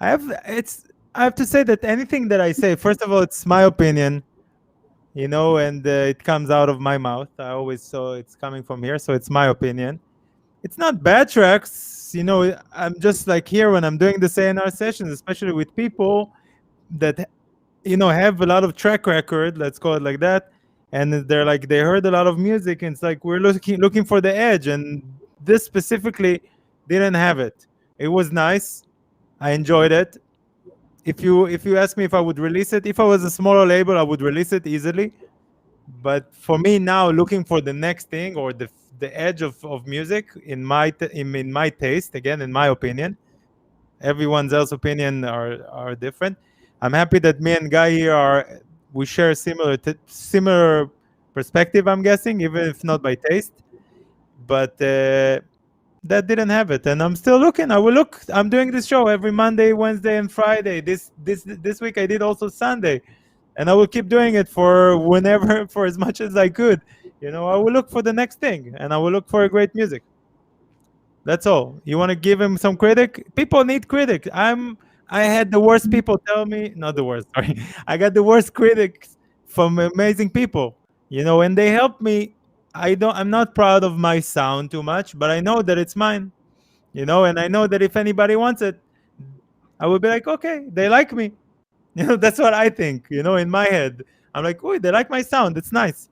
I have it's. I have to say that anything that I say, first of all, it's my opinion, and it comes out of my mouth. I always so it's coming from here, so it's my opinion. It's not bad tracks, I'm just like here when I'm doing the A&R sessions, especially with people that have a lot of track record, let's call it like that, and they're like they heard a lot of music, and it's like we're looking for the edge, and this specifically didn't have it. It was nice. I enjoyed it. If you ask me if I would release it, if I was a smaller label, I would release it easily. But for me now, looking for the next thing or the edge of music in my taste, again, in my opinion, everyone's else opinion are different. I'm happy that me and Guy here we share similar perspective, I'm guessing, even if not by taste. But that didn't have it, and I'm still looking. I will look. I'm doing this show every Monday, Wednesday, and Friday. This week I did also Sunday, and I will keep doing it for whenever, for as much as I could. I will look for the next thing, and I will look for great music. That's all. You want to give him some critic? People need critic. I had the worst people tell me, not the worst, sorry. I got the worst critics from amazing people, and they help me. I'm not proud of my sound too much, but I know that it's mine, and I know that if anybody wants it, I will be like, okay, they like me. That's what I think, in my head. I'm like, oh, they like my sound. It's nice.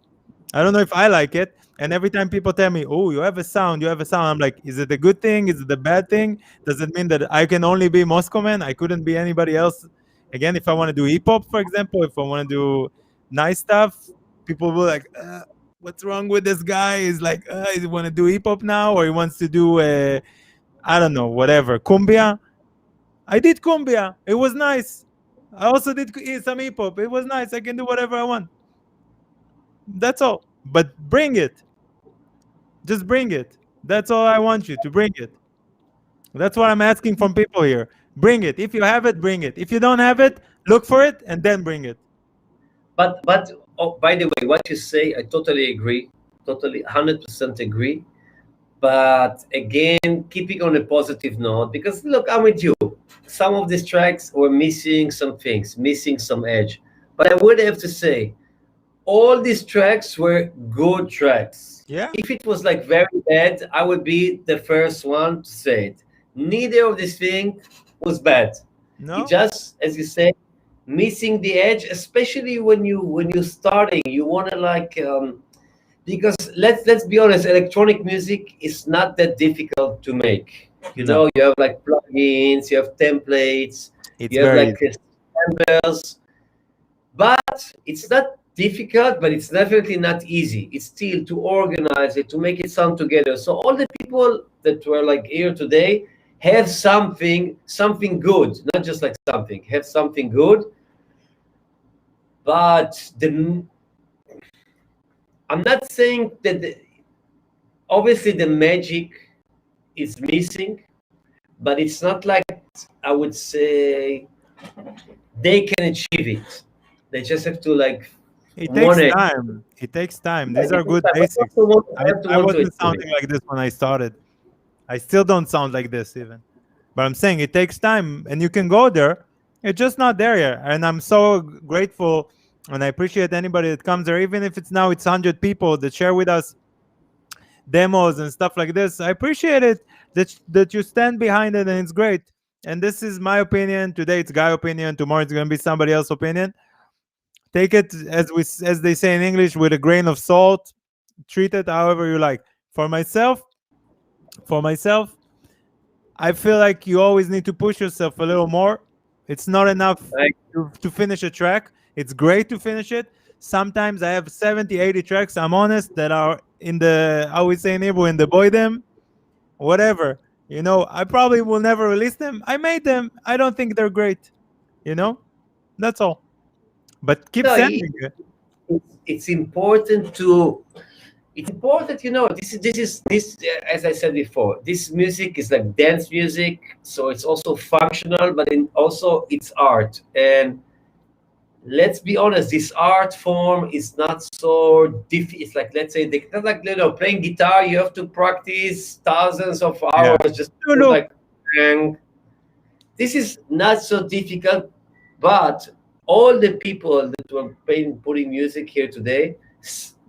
I don't know if I like it. And every time people tell me, oh, you have a sound, I'm like, is it a good thing? Is it a bad thing? Does it mean that I can only be Moscow Man? I couldn't be anybody else? Again, if I want to do hip hop, for example, if I want to do nice stuff, people will like, what's wrong with this guy? He's like, he want to do hip hop now, or he wants to do, I don't know, whatever, cumbia. I did cumbia. It was nice. I also did some hip hop. It was nice. I can do whatever I want. That's all. But bring it. Just bring it. That's all I want you to bring it. That's what I'm asking from people here. Bring it. If you have it, bring it. If you don't have it, look for it and then bring it. But oh, by the way, what you say, I totally agree. Totally 100% agree. But again, keeping on a positive note, because look, I'm with you. Some of these tracks were missing some things, missing some edge. But I would have to say, all these tracks were good tracks. Yeah. If it was like very bad, I would be the first one to say it. Neither of these things was bad. No. It just, as you said, missing the edge, especially when you're starting, you want to like because let's be honest, electronic music is not that difficult to make. No. You have like plugins, you have templates, It's you have very like samples, but it's not difficult, but it's definitely not easy. It's still to organize it, to make it sound together. So all the people that were like here today have something good, not just like something, have something good. But I'm not saying that obviously the magic is missing, but it's not like I would say they can achieve it. They just have to like. It want takes it. time. It takes time. Yeah, These it are takes good time, but basics. you have to I want to wasn't achieve sounding it. like this when I started. I still don't sound like this even. But I'm saying it takes time, and you can go there. It's just not there yet. And I'm so grateful, and I appreciate anybody that comes there, even if it's 100 people that share with us demos and stuff like this. I appreciate it that you stand behind it, and it's great. And this is my opinion. Today it's Guy opinion. Tomorrow it's going to be somebody else's opinion. Take it as they say in English, with a grain of salt. Treat it however you like. For myself, I feel like you always need to push yourself a little more. It's not enough to finish a track. It's great to finish it. Sometimes I have 70, 80 tracks, I'm honest, that are in the, how we say in Hebrew, in the boydem, whatever. You know, I probably will never release them. I made them. I don't think they're great. You know, that's all. But keep No, sending it. it's important to. It's important, this. As I said before, this music is like dance music, so it's also functional, but also it's art. And let's be honest, this art form is not so it's like, let's say, not like, playing guitar. You have to practice thousands of hours just to No. like bang. This is not so difficult, but all the people that were putting music here today,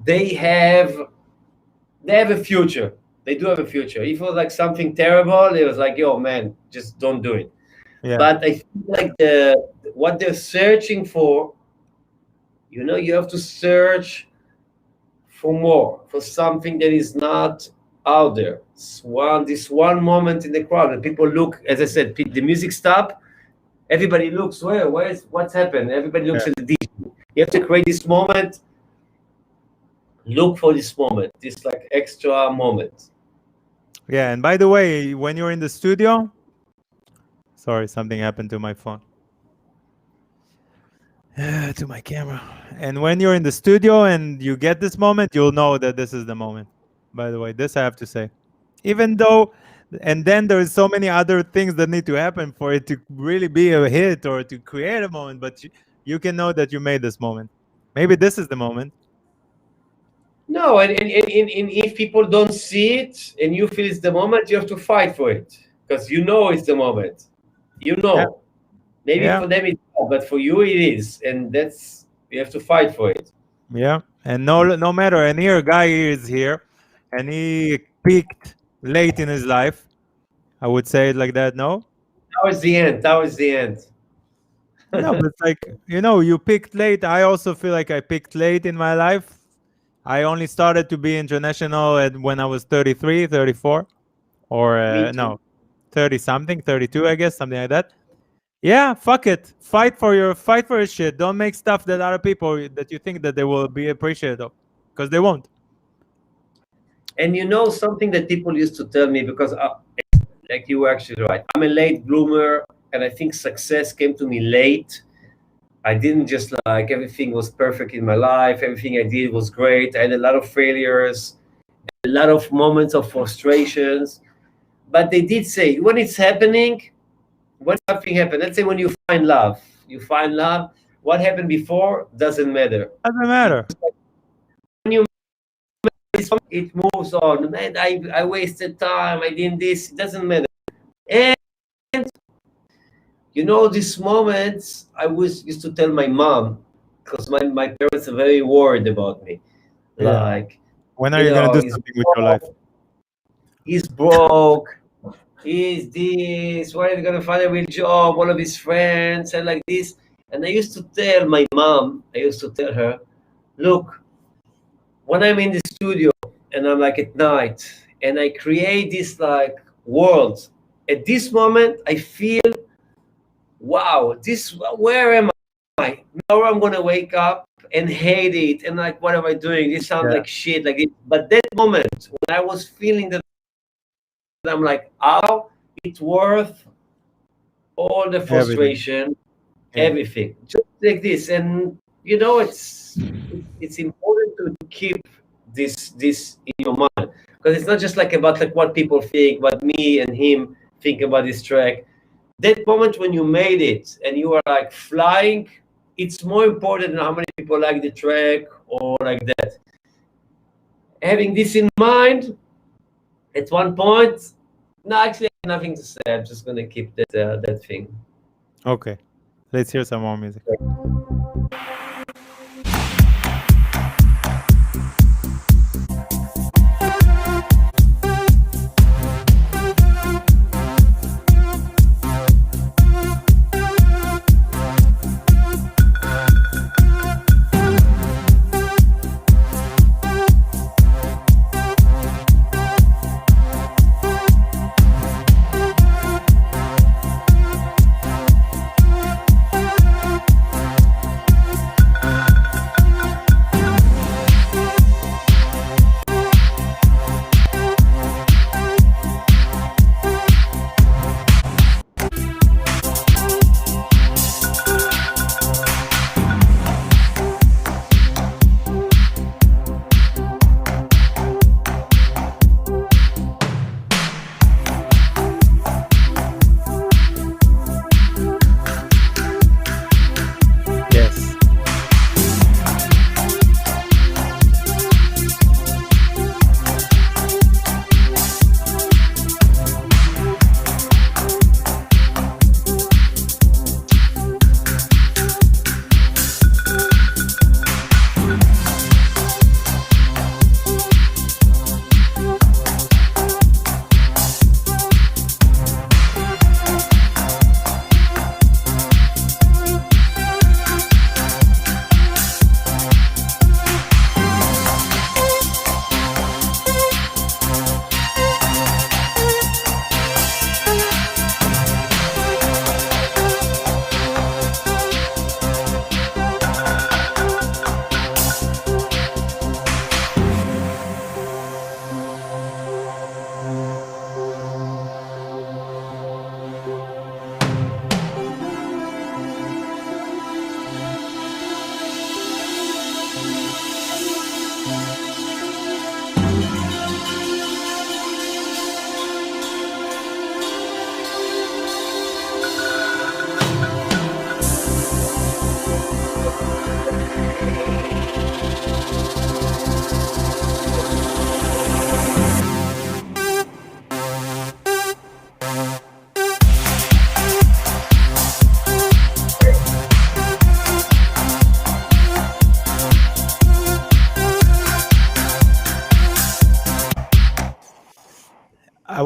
they have a future. They do have a future. If it was like something terrible, it was like, yo, man, just don't do it. Yeah. But I feel like what they're searching for, you have to search for more, for something that is not out there. This one moment in the crowd, and people look, as I said, the music stop, everybody looks, what's happened? Everybody looks at the DJ. You have to create this moment. Look for this moment, this like extra moment. Yeah, and by the way, when you're in the studio, sorry, something happened to my phone. To my camera. And when you're in the studio and you get this moment, you'll know that this is the moment. By the way, this I have to say. Even though, and then there's so many other things that need to happen for it to really be a hit or to create a moment, but you can know that you made this moment. Maybe this is the moment. No, and if people don't see it and you feel it's the moment, you have to fight for it, because it's the moment. Maybe for them it's not, but for you it is, and you have to fight for it. Yeah, and no matter. And here, guy is here, and he peaked late in his life. I would say it like that. No. That was the end. No, but it's like, you picked late. I also feel like I picked late in my life. I only started to be international when I was 33, 34, or no, 30 something, 32, I guess, something like that. Yeah, fuck it. Fight for your shit. Don't make stuff that other people that you think that they will be appreciative of, because they won't. And something that people used to tell me, because like you were actually right. I'm a late bloomer, and I think success came to me late. I didn't just like everything was perfect in my life. Everything I did was great. I had a lot of failures, a lot of moments of frustrations. But they did say, when it's happening, when something happened, let's say when you find love, what happened before doesn't matter. Doesn't matter. When it moves on. Man, I wasted time. I did this. It doesn't matter. And these moments, I used to tell my mom, because my parents are very worried about me. Yeah. Like, when are you going to do something with your life? He's broke. He's this. Where are you going to find a real job? All of his friends and like this. And I used to tell my mom, her, look, when I'm in the studio and I'm like at night and I create this like world, at this moment, I feel, wow, where am I? Now I'm gonna wake up and hate it and like, what am I doing? This sounds like shit, like this. But that moment when I was feeling that, I'm like, oh, it's worth all the frustration, everything. Just like this. And it's important to keep this in your mind, because it's not just like about like what people think, but me and him think about this track. That moment when you made it and you are like flying, it's more important than how many people like the track or like that. Having this in mind, at one point, no, actually I have nothing to say. I'm just gonna keep that thing. Okay, let's hear some more music.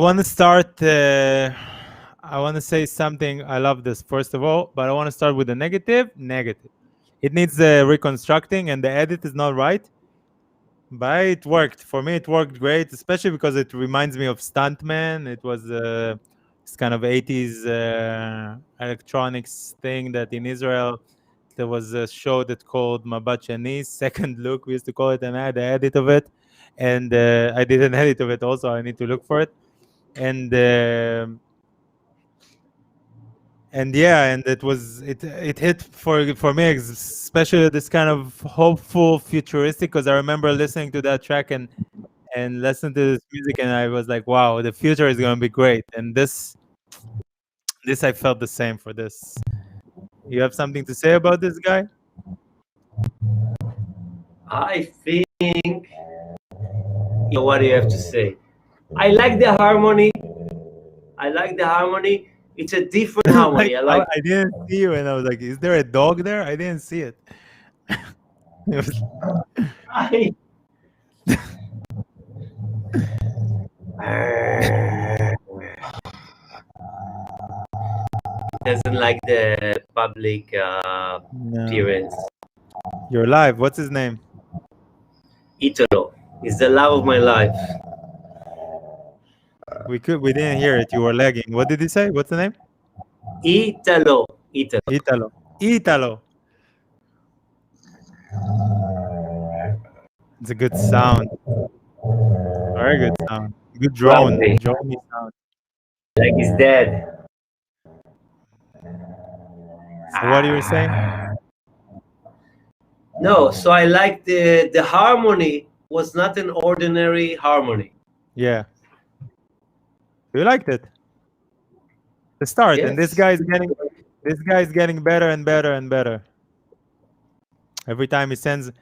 want to start. I want to say something. I love this first of all, but I want to start with the negative. Negative. It needs reconstructing, and the edit is not right. But it worked for me. It worked great, especially because it reminds me of Stuntman. It was this kind of 80s electronics thing that in Israel there was a show that called Mabat Shani, Second Look. We used to call it, and I had the edit of it, and I did an edit of it also. I need to look for it, and yeah, and it hit for me, especially this kind of hopeful, futuristic. Because I remember listening to that track and listening to this music, and I was like, wow, the future is going to be great. And this I felt the same for this. You have something to say about this guy? I think, what do you have to say? I like the harmony. It's a different harmony. I didn't see you, and I was like, is there a dog there? I didn't see it. It was- I doesn't like the public No. appearance. You're live. What's his name? Italo is the love of my life. We didn't hear it. You were lagging. What did he say? What's the name? Italo. Italo. It's a good sound. Very good sound. Good drone. Lovely. Drone sound. Like he's dead. So what you were saying? No, so I like the harmony was not an ordinary harmony. Yeah. You liked it. The start, and this Yes. guy is getting better and better and better. Every time he sends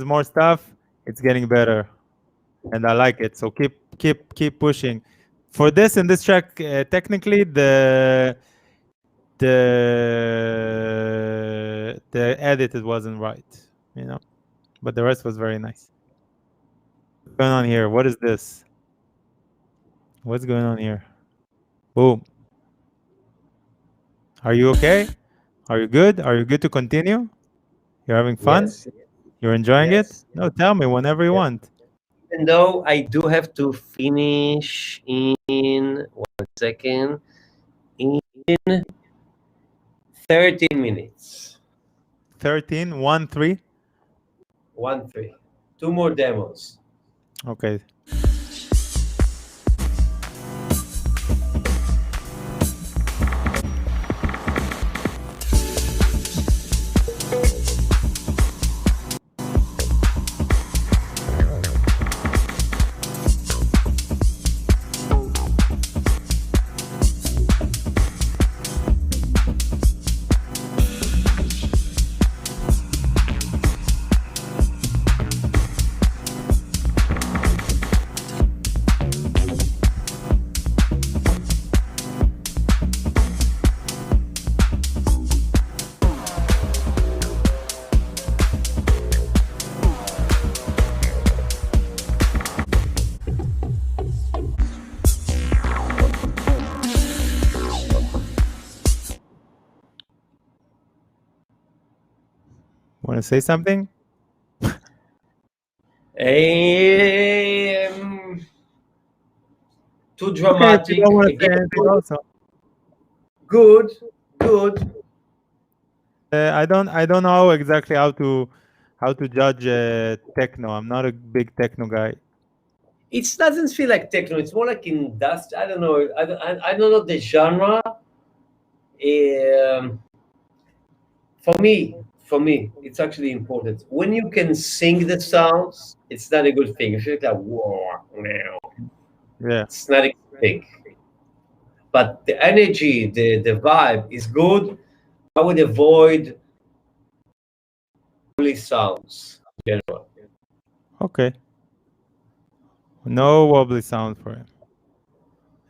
more stuff, it's getting better, and I like it. So keep pushing. For this in this track, technically the edit it wasn't right, but the rest was very nice. What's going on here? What is this? What's going on here? Boom. Are you okay? Are you good? Are you good to continue? You're having fun? Yes. You're enjoying Yes. it? No, tell me whenever you want. Even though I do have to finish in 1 second, in 13 minutes. 13, 1, 3. 1, 3. 2 more demos. Okay. Want to say something? Too Okay, if dramatic. you don't want to say Again, anything also. good. I don't know exactly how to judge techno. I'm not a big techno guy. It doesn't feel like techno. It's more like industrial. I don't know. I don't know the genre. For me, it's actually important. When you can sing the sounds, it's not a good thing. If you're like, whoa, now, Yeah. it's not a good thing. But the energy, the vibe is good. I would avoid only sounds in general. Okay. No wobbly sound for him.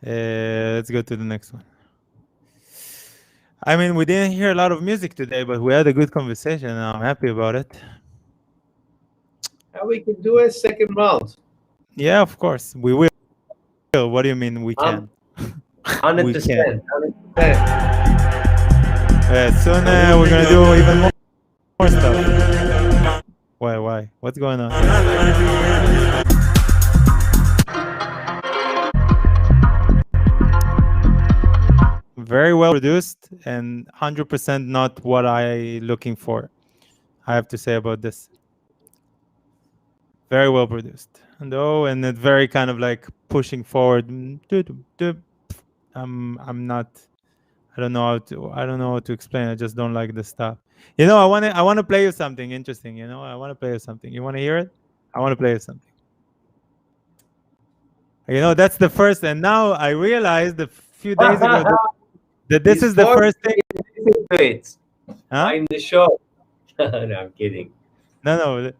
Let's go to the next one. I mean, we didn't hear a lot of music today, but we had a good conversation, and I'm happy about it. And we can do a second round. Yeah, of course, we will. What do you mean we can? 100%. 100%. Soon we're gonna do even more stuff. Why? What's going on? Very well produced and 100% not what I looking for. I have to say about this. Very well produced. And it's very kind of like pushing forward. I'm not. I don't know how to explain. I just don't like the stuff. I want to play you something interesting. I want to play you something. You want to hear it? I want to play you something. That's the first. And now I realized a few days ago that this is the first thing. Huh? In the show. No, I'm kidding. No.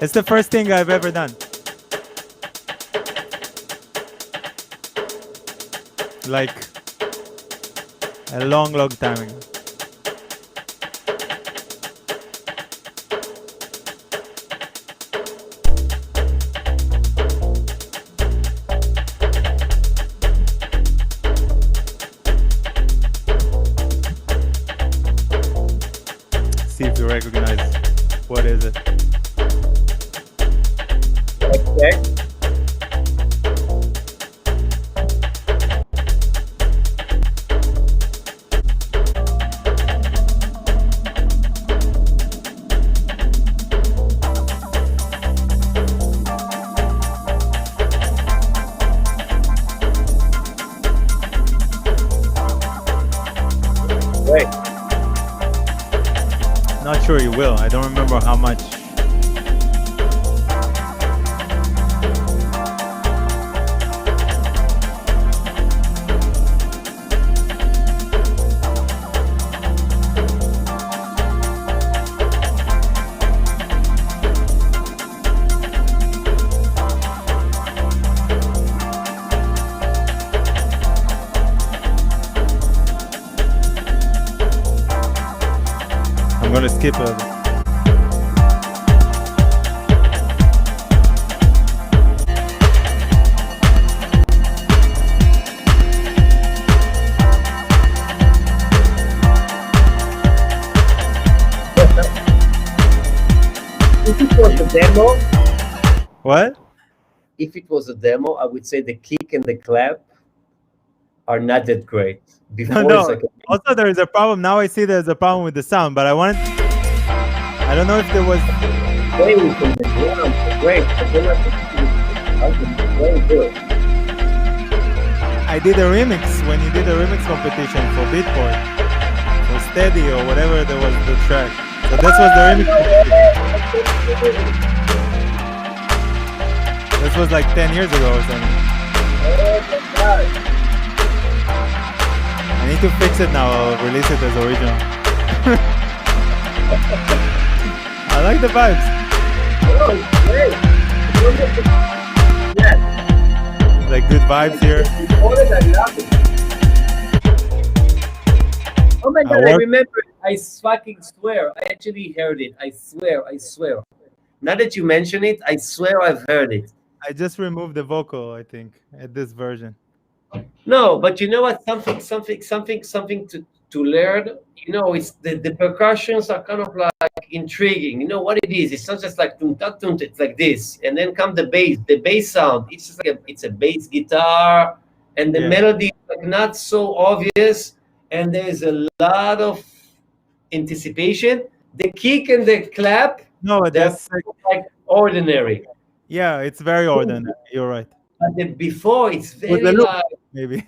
It's the first thing I've ever done. Like a long time ago. See if you recognize what is it. Okay. Not sure you will. I don't remember how much. I'm gonna skip it. If it was a demo, What? if it was a demo, I would say the kick and the clap are not that great. Before No. it's like Also, there is a problem. Now I see there's a problem with the sound, but I don't know if there was. way from the ground, great. Very good. I did a remix when you did a remix competition for Beatport, for Steady or whatever there was the track. So this was the remix competition. This was like 10 years ago or something. Oh my God. I need to fix it now. I'll release it as original. I like the vibes. Oh, great. Yes. Like good vibes here. Oh my God, I remember it. I fucking swear. I actually heard it. I swear. Now that you mention it, I swear I've heard it. I just removed the vocal, I think, at this version. No, but you know what? Something to learn. It's the percussions are kind of like intriguing. You know what it is? It's not just like tum ta tum. It's like this, and then come the bass sound. It's just like it's a bass guitar, and the melody is like not so obvious, and there's a lot of anticipation. The kick and the clap, No, that's like ordinary. yeah, it's very ordinary. You're right. But before, it's With very the loop, like maybe.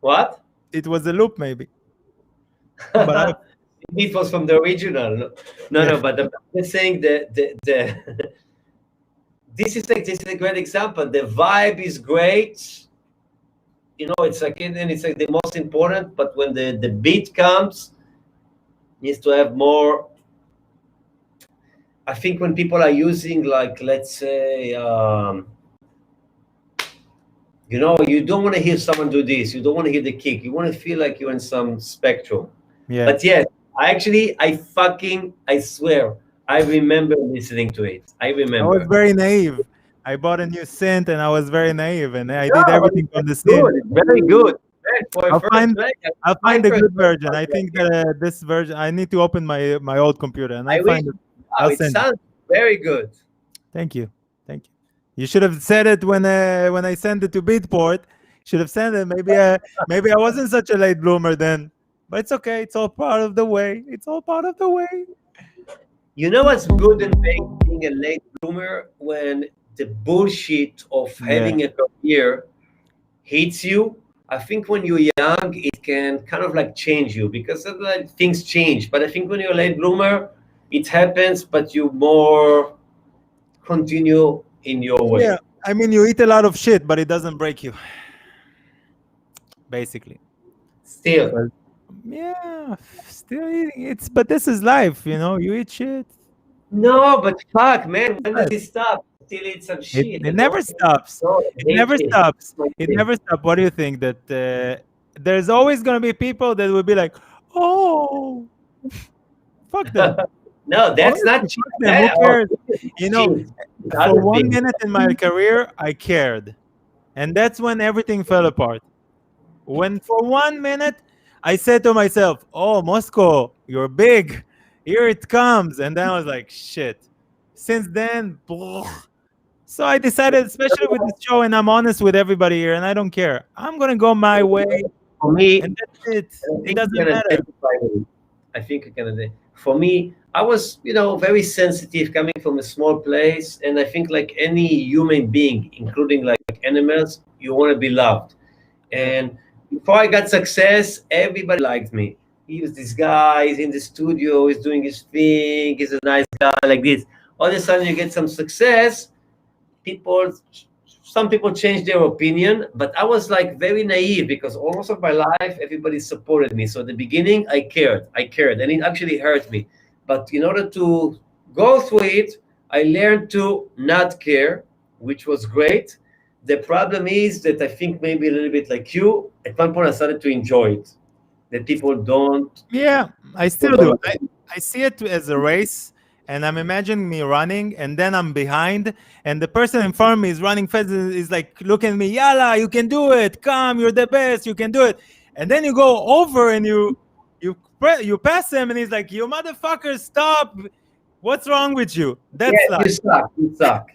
what? It was a loop, maybe. But It was from the original. No, but I'm saying the this is a great example. The vibe is great. It's like and it's like the most important. But when the beat comes, needs to have more. I think when people are using like, let's say, you don't want to hear someone do this. You don't want to hear the kick. You want to feel like you're in some spectrum. yeah. But yes, I swear, I remember listening to it. I I remember. was very naive. I bought a new synth, and I was very naive, and I No, did but everything on the it's synth. good. It's very good. Man, for a I'll first find track, I'll my find the first good version. I project. think that this version. I need to open my old computer, and I I'll wish. find it. Wow, I'll it send it. sounds very good. Thank you, thank you. You should have said it when I sent it to Beatport. Should have sent it. Maybe I wasn't such a late bloomer then, but it's okay. It's all part of the way. It's all part of the way. You know what's good and bad being a late bloomer when the bullshit of Yeah. having a career hits you. I think when you're young, it can kind of like change you because of, like, things change. But I think when you're a late bloomer, it happens, but you more continue in your way. Yeah. I mean, you eat a lot of shit, but it doesn't break you. Basically. Still, But yeah, still eating. But this is life, you know. You eat shit. no, but fuck, man, when does Life. it stop? Still eat some It, shit. I it never don't stops. know. It never It. stops. It never stops. What do you think? That there's always gonna be people that will be like, "Oh, fuck them." No, that's Honestly, not cheap. fuck them. Who cares? You know, Cheap. It's for other 1 things. minute in my career, I cared, and that's when everything fell apart. When for 1 minute, I said to myself, "Oh, Moscow, you're big. Here it comes," and then I was like, "Shit." Since then, so I decided, especially with this show, and I'm honest with everybody here, and I don't care. I'm gonna go my way, For me, and that's it. I It think you doesn't can matter. identify with it. I think you can identify. For me, I was, very sensitive coming from a small place, and I think like any human being, including like animals, you want to be loved. And before I got success, everybody liked me. He was this guy, he's in the studio, he's doing his thing, he's a nice guy, like this. All of a sudden, you get some success, people some people change their opinion, but I was like very naive because almost of my life everybody supported me. So at the beginning I cared and it actually hurt me, but in order to go through it, I learned to not care, which was great. The problem is that I think maybe a little bit like you, at one point I started to enjoy it, that people don't Yeah, I still do. don't- I see it as a race, and I'm imagining me running, and then I'm behind, and the person in front of me is running fast, is like looking at me, Yalla, you can do it. Come, you're the best. You can do it. And then you go over and you pass him, and he's like, you motherfucker, stop. What's wrong with you? That's yeah, like,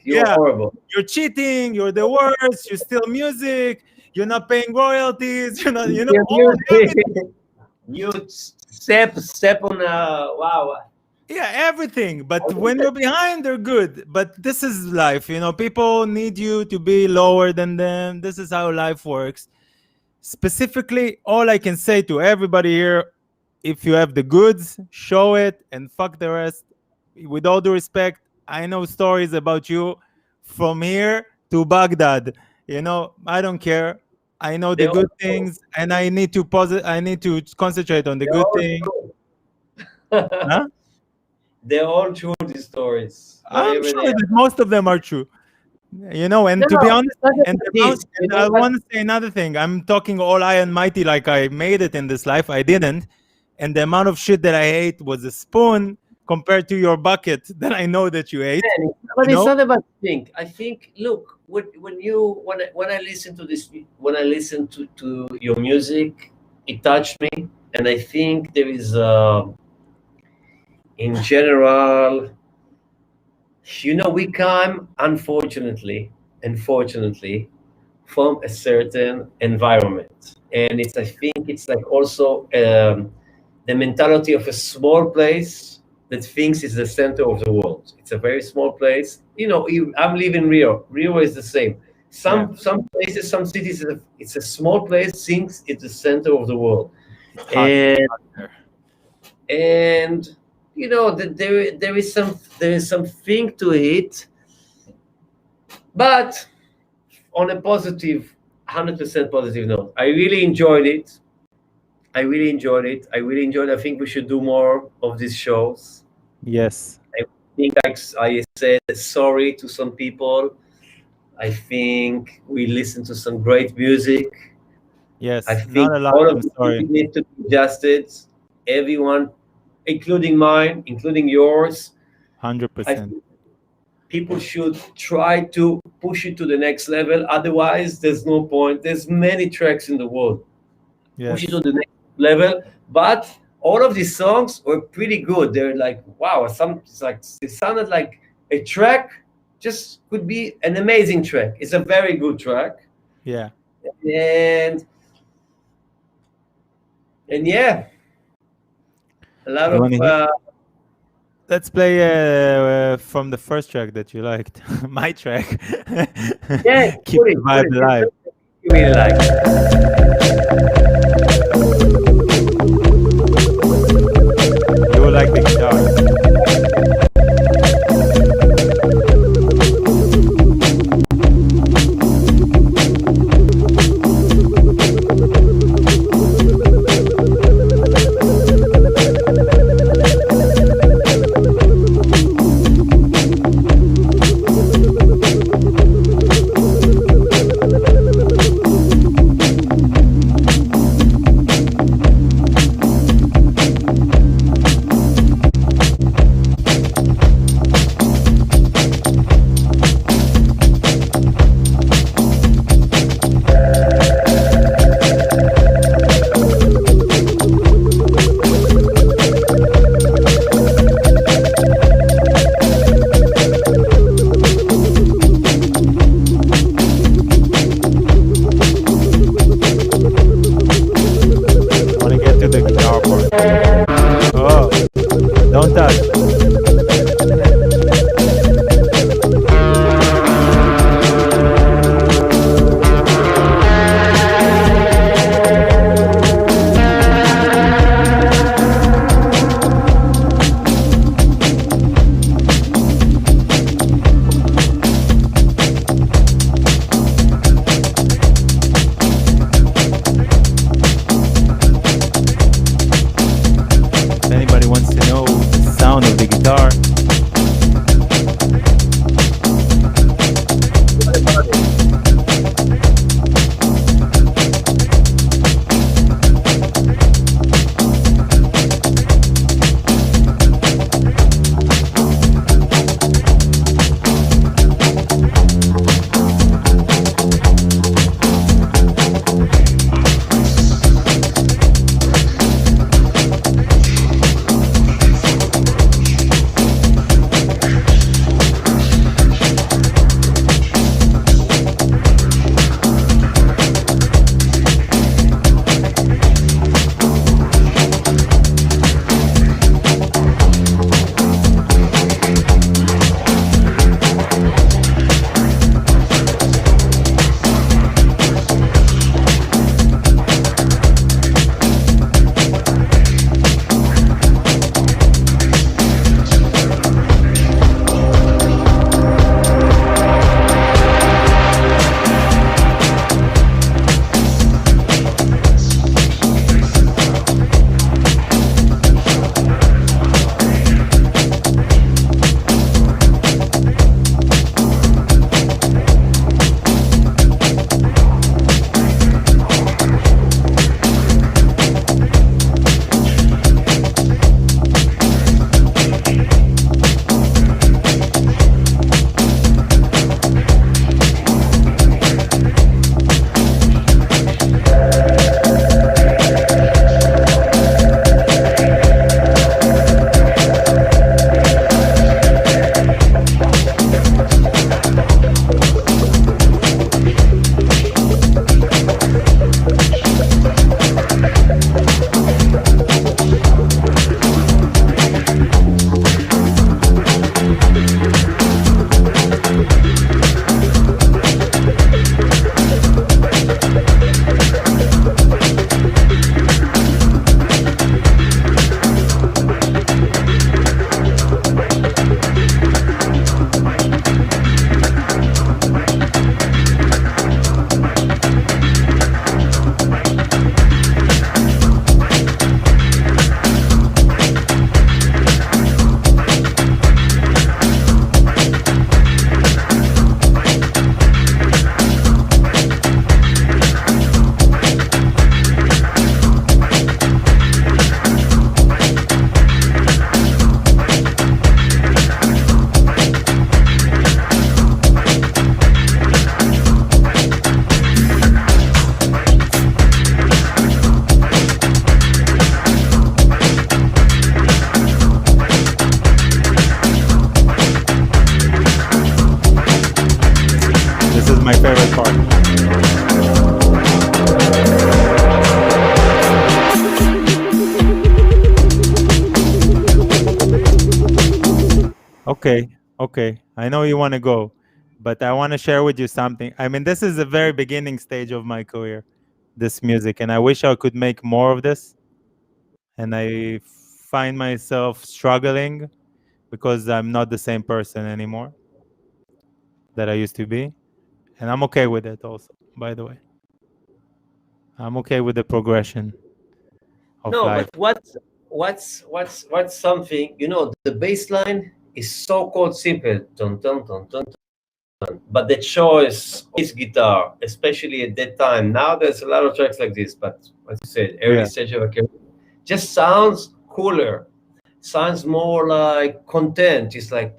you're yeah, horrible. you're cheating. You're the worst. You steal music. You're not paying royalties. You're not, You're all music. You step on wow. yeah, everything. But when you're behind, they're good. But this is life, People need you to be lower than them. This is how life works. Specifically, all I can say to everybody here, if you have the goods, show it and fuck the rest. With all due respect, I know stories about you from here to Baghdad. I don't care. I know the They're good all things, and I need to I need to concentrate on the They're good all thing. true. Huh? They're all true, these stories. I'm Whatever sure they are. that most of them are true. And No, to be honest, it's not and, about the amount- this. and I want to say another thing. I'm talking all high and mighty like I made it in this life. I didn't. And the amount of shit that I ate was a spoon compared to your bucket that I know that you ate. But You it's know? not about think. I think, look, when I listen to this, when I listen to your music, it touched me, and I think there is, in general, we come, unfortunately, from a certain environment, and I think it's like also, the mentality of a small place that thinks it's the center of the world. It's a very small place. I'm living Rio. Rio is the same. Some places, some cities, it's a small place, thinks it's the center of the world, It's hot. and There. and that there is something to it, but on a positive, 100% positive note, I really enjoyed it. I think we should do more of these shows. Yes. I think I said sorry to some people. I think we listen to some great music. Yes. I Not think a lot. all of I'm the sorry. music need to be adjusted. Everyone, including mine, including yours. I 100%. think people should try to push it to the next level. Otherwise, there's no point. There's many tracks in the world. Push it Yes. to the next level. But all of these songs were pretty good. They're like, wow, it's like it sounded like a track just could be an amazing track. It's a very good track. Yeah. And yeah, a lot You wanna of hear- Let's play from the first track that you liked. My track. yeah, Keep the vibe alive. You really like. You will like the guitar. Okay. I know you want to go, but I want to share with you something. I mean, this is the very beginning stage of my career, this music, and I wish I could make more of this. And I find myself struggling because I'm not the same person anymore that I used to be. And I'm okay with it also, by the way. I'm okay with the progression of No, life. but what's something, the bass line is so called simple. Dun, dun, dun, dun, dun. But the choice is guitar, especially at that time. Now there's a lot of tracks like this, but as you said, early Yeah. stage of a career, just sounds cooler. Sounds more like content. It's like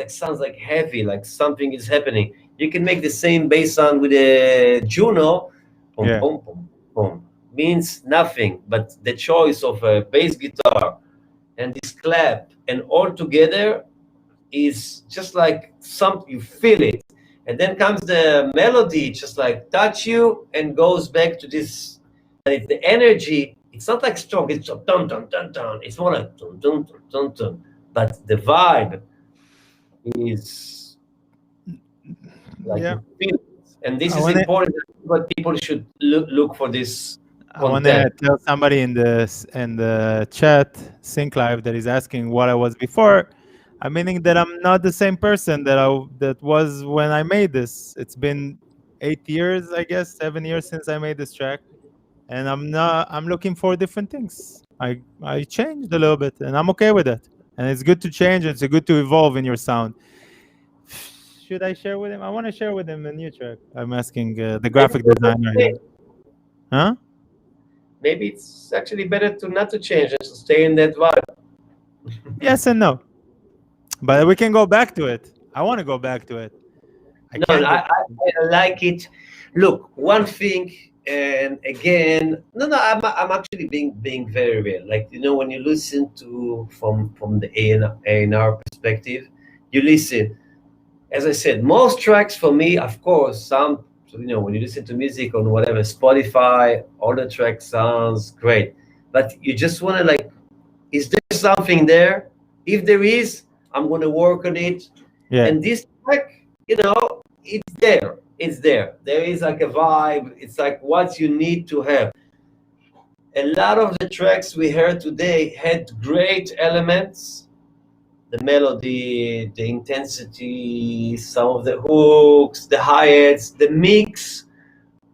sounds like heavy, like something is happening. You can make the same bass sound with a Juno, boom, Yeah. boom, boom, boom. Means nothing, but the choice of a bass guitar and this clap and all together is just like something you feel it, and then comes the melody, just like touch you and goes back to this. The energy, it's not like strong, it's a dun dun dun dun, it's more like dun dun dun dun dun, but the vibe is like Yeah. you feel it. And this I is want to important, but people should look for this I want to content. tell somebody in the chat sync live that is asking what I was before. I'm meaning that I'm not the same person that was when I made this. It's been 8 years, I guess, 7 years since I made this track, and I'm looking for different things. I changed a little bit, and I'm okay with it. And it's good to change. It's good to evolve in your sound. Should I share with him? I want to share with him a new track. I'm asking the Maybe graphic it's not designer okay. here. Huh? Maybe it's actually better to not to change and to stay in that vibe. Yes and no. But we can go back to it. I want to go back to it. I No, can't go. I like it. Look, one thing, and again, no, I'm actually being very real. Like, when you listen to from the A&R perspective, you listen. As I said, most tracks for me, of course, some, when you listen to music on whatever Spotify, all the track sounds great, but you just want to like, is there something there? If there is, I'm going to work on it. Yeah. And this track, it's there. It's there. There is like a vibe. It's like what you need to have. A lot of the tracks we heard today had great elements. The melody, the intensity, some of the hooks, the hi-hats, the mix,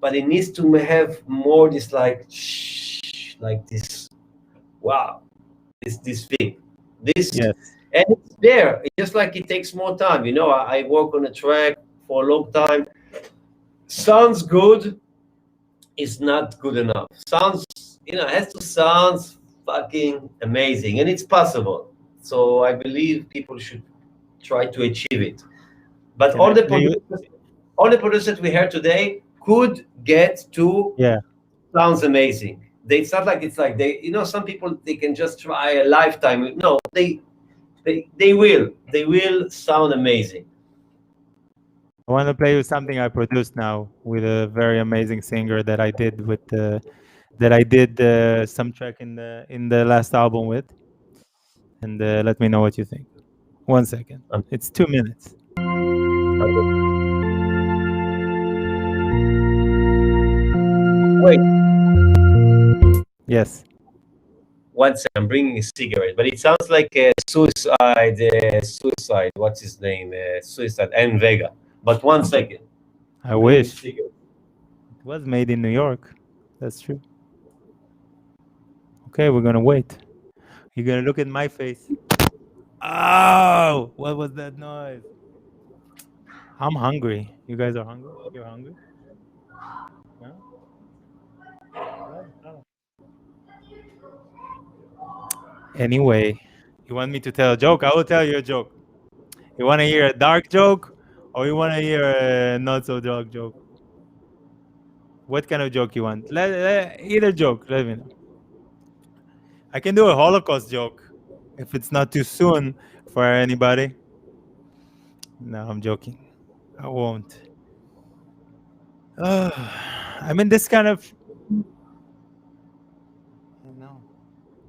but it needs to have more this like shh, like this, wow, this thing. This, Yes. and it's there. It's just like it takes more time. I work on a track for a long time. Sounds good is not good enough. Sounds, has to sound fucking amazing, and it's possible. So I believe people should try to achieve it. But Can I play you? all the producers we heard today could get to Yeah. sounds amazing. It's not like it's like they, some people they can just try a lifetime. No, they will sound amazing. I want to play you something I produced now with a very amazing singer that I did some track in the last album with, and let me know what you think. 1 second. Um, It's 2 minutes. Wait, Yes. one second. I'm bringing a cigarette, but it sounds like a suicide. Suicide. What's his name? Suicide and Vega. But 1 second. I Bringing wish cigarette. it was made in New York. That's true. Okay, we're gonna wait. You're gonna look at my face. Oh, what was that noise? I'm hungry. You guys are hungry? You're hungry? No? Oh. Anyway, you want me to tell a joke? I will tell you a joke. You want to hear a dark joke or you want to hear a not so dark joke? What kind of joke you want? Either joke, let me know. I can do a Holocaust joke if it's not too soon for anybody. No, I'm joking. I won't. I mean, this kind of.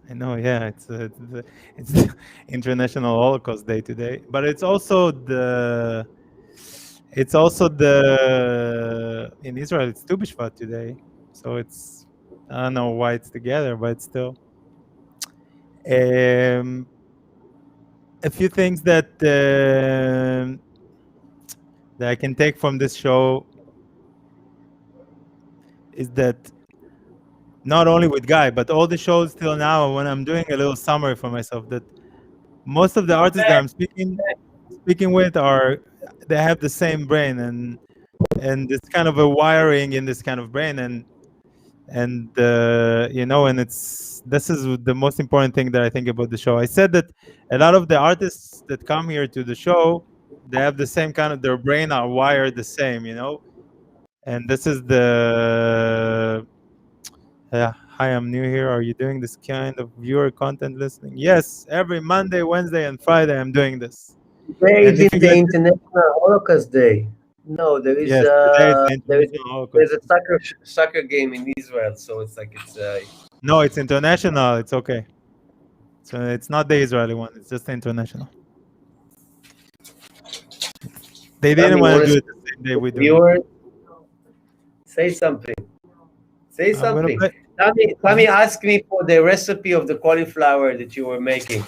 I I know, yeah, it's the International Holocaust Day today, but it's also the in Israel it's Tu B'Shvat today, so it's I don't know why it's together, but it's still a few things that I can take from this show is that not only with Guy, but all the shows till now, when I'm doing a little summary for myself, that most of the artists that I'm speaking with they have the same brain and it's kind of a wiring in this kind of brain and you know, and this is the most important thing that I think about the show. I said that a lot of the artists that come here to the show, they have the same kind of, their brain are wired the same, you know, and this is the hi, I'm new here. Are you doing this kind of viewer content listening? Yes, every Monday, Wednesday, and Friday I'm doing this. Today And is if you the guys- International Holocaust Day. No, there is Yes, today is the there is International Holocaust. there's a soccer game in Israel, so it's like it's No, it's international. It's okay. So it's not the Israeli one. It's just the international. They didn't want to do it the same day we do it. viewers. Say something. Say I'm gonna something. play- Tommy asked me for the recipe of the cauliflower that you were making.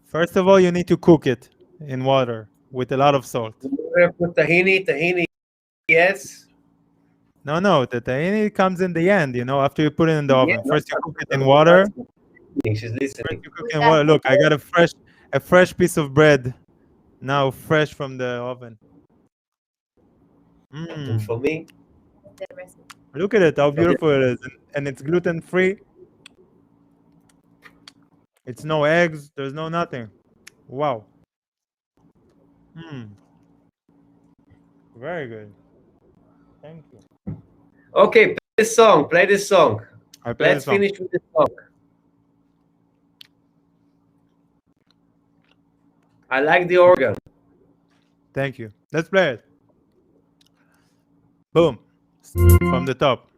First of all, you need to cook it in water with a lot of salt. You ever put tahini, yes. No, the tahini comes in the end, you know, after you put it in the oven. Yeah, First you cook it in water. She's First listening. you cook it in water. Look, I got a fresh piece of bread now, fresh from the oven. And for me, Look at it, how beautiful it is. And it's gluten-free. It's no eggs. There's no nothing. Wow. Very good. Thank you. okay, play this song. Play this song. I play Let's this song. finish with this song. I like the organ. Thank you. Let's play it. Boom. From the top.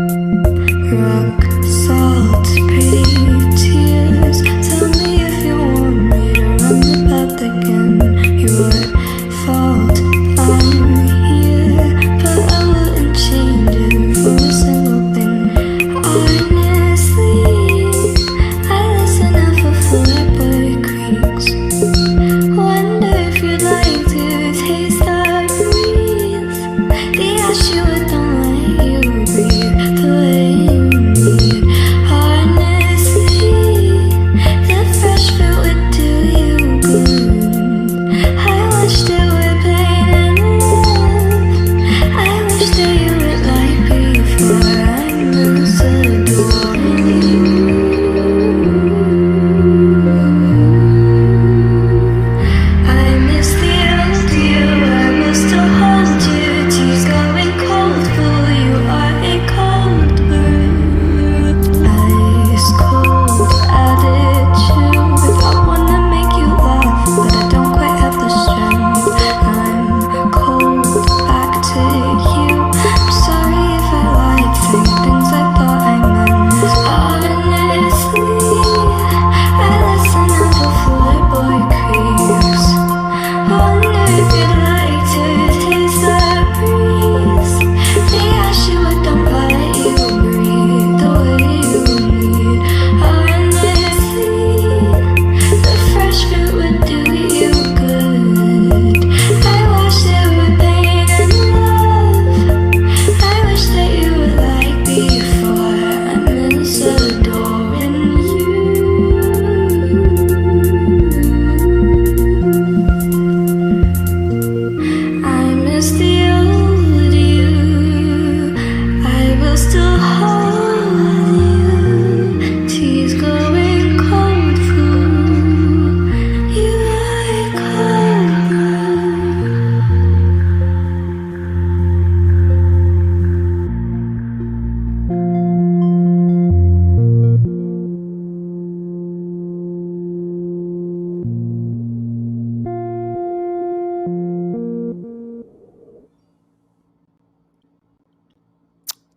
Rock salt, pretty tears. Tell me if you want me to run the path again. Your fault, I'm here, but I wouldn't change it for a single thing. I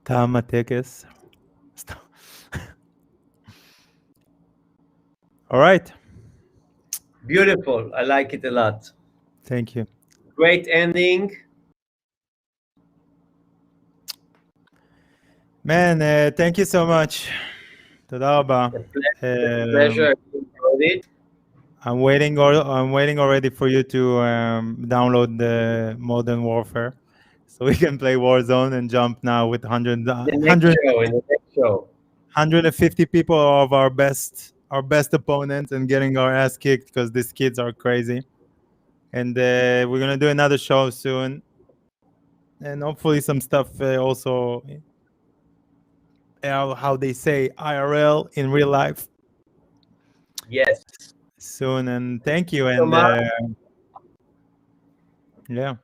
תם הטקס. All right. Beautiful. I like it a lot. Thank you. Great ending. Man, thank you so much. תודה רבה. Pleasure. Enjoyed it. I'm waiting already for you to download the Modern Warfare so we can play Warzone and jump now with 100, In the 100 next show. 150 people of our best opponents and getting our ass kicked because these kids are crazy. And we're gonna do another show soon, and hopefully some stuff also how they say IRL in real life Yes. soon. And thank you. So And much. yeah,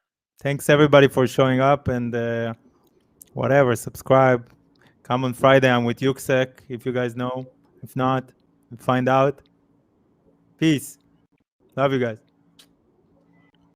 thanks everybody for showing up and whatever. Subscribe. Come on Friday. I'm with Yuksek. If you guys know. If not, find out. Peace. Love you guys.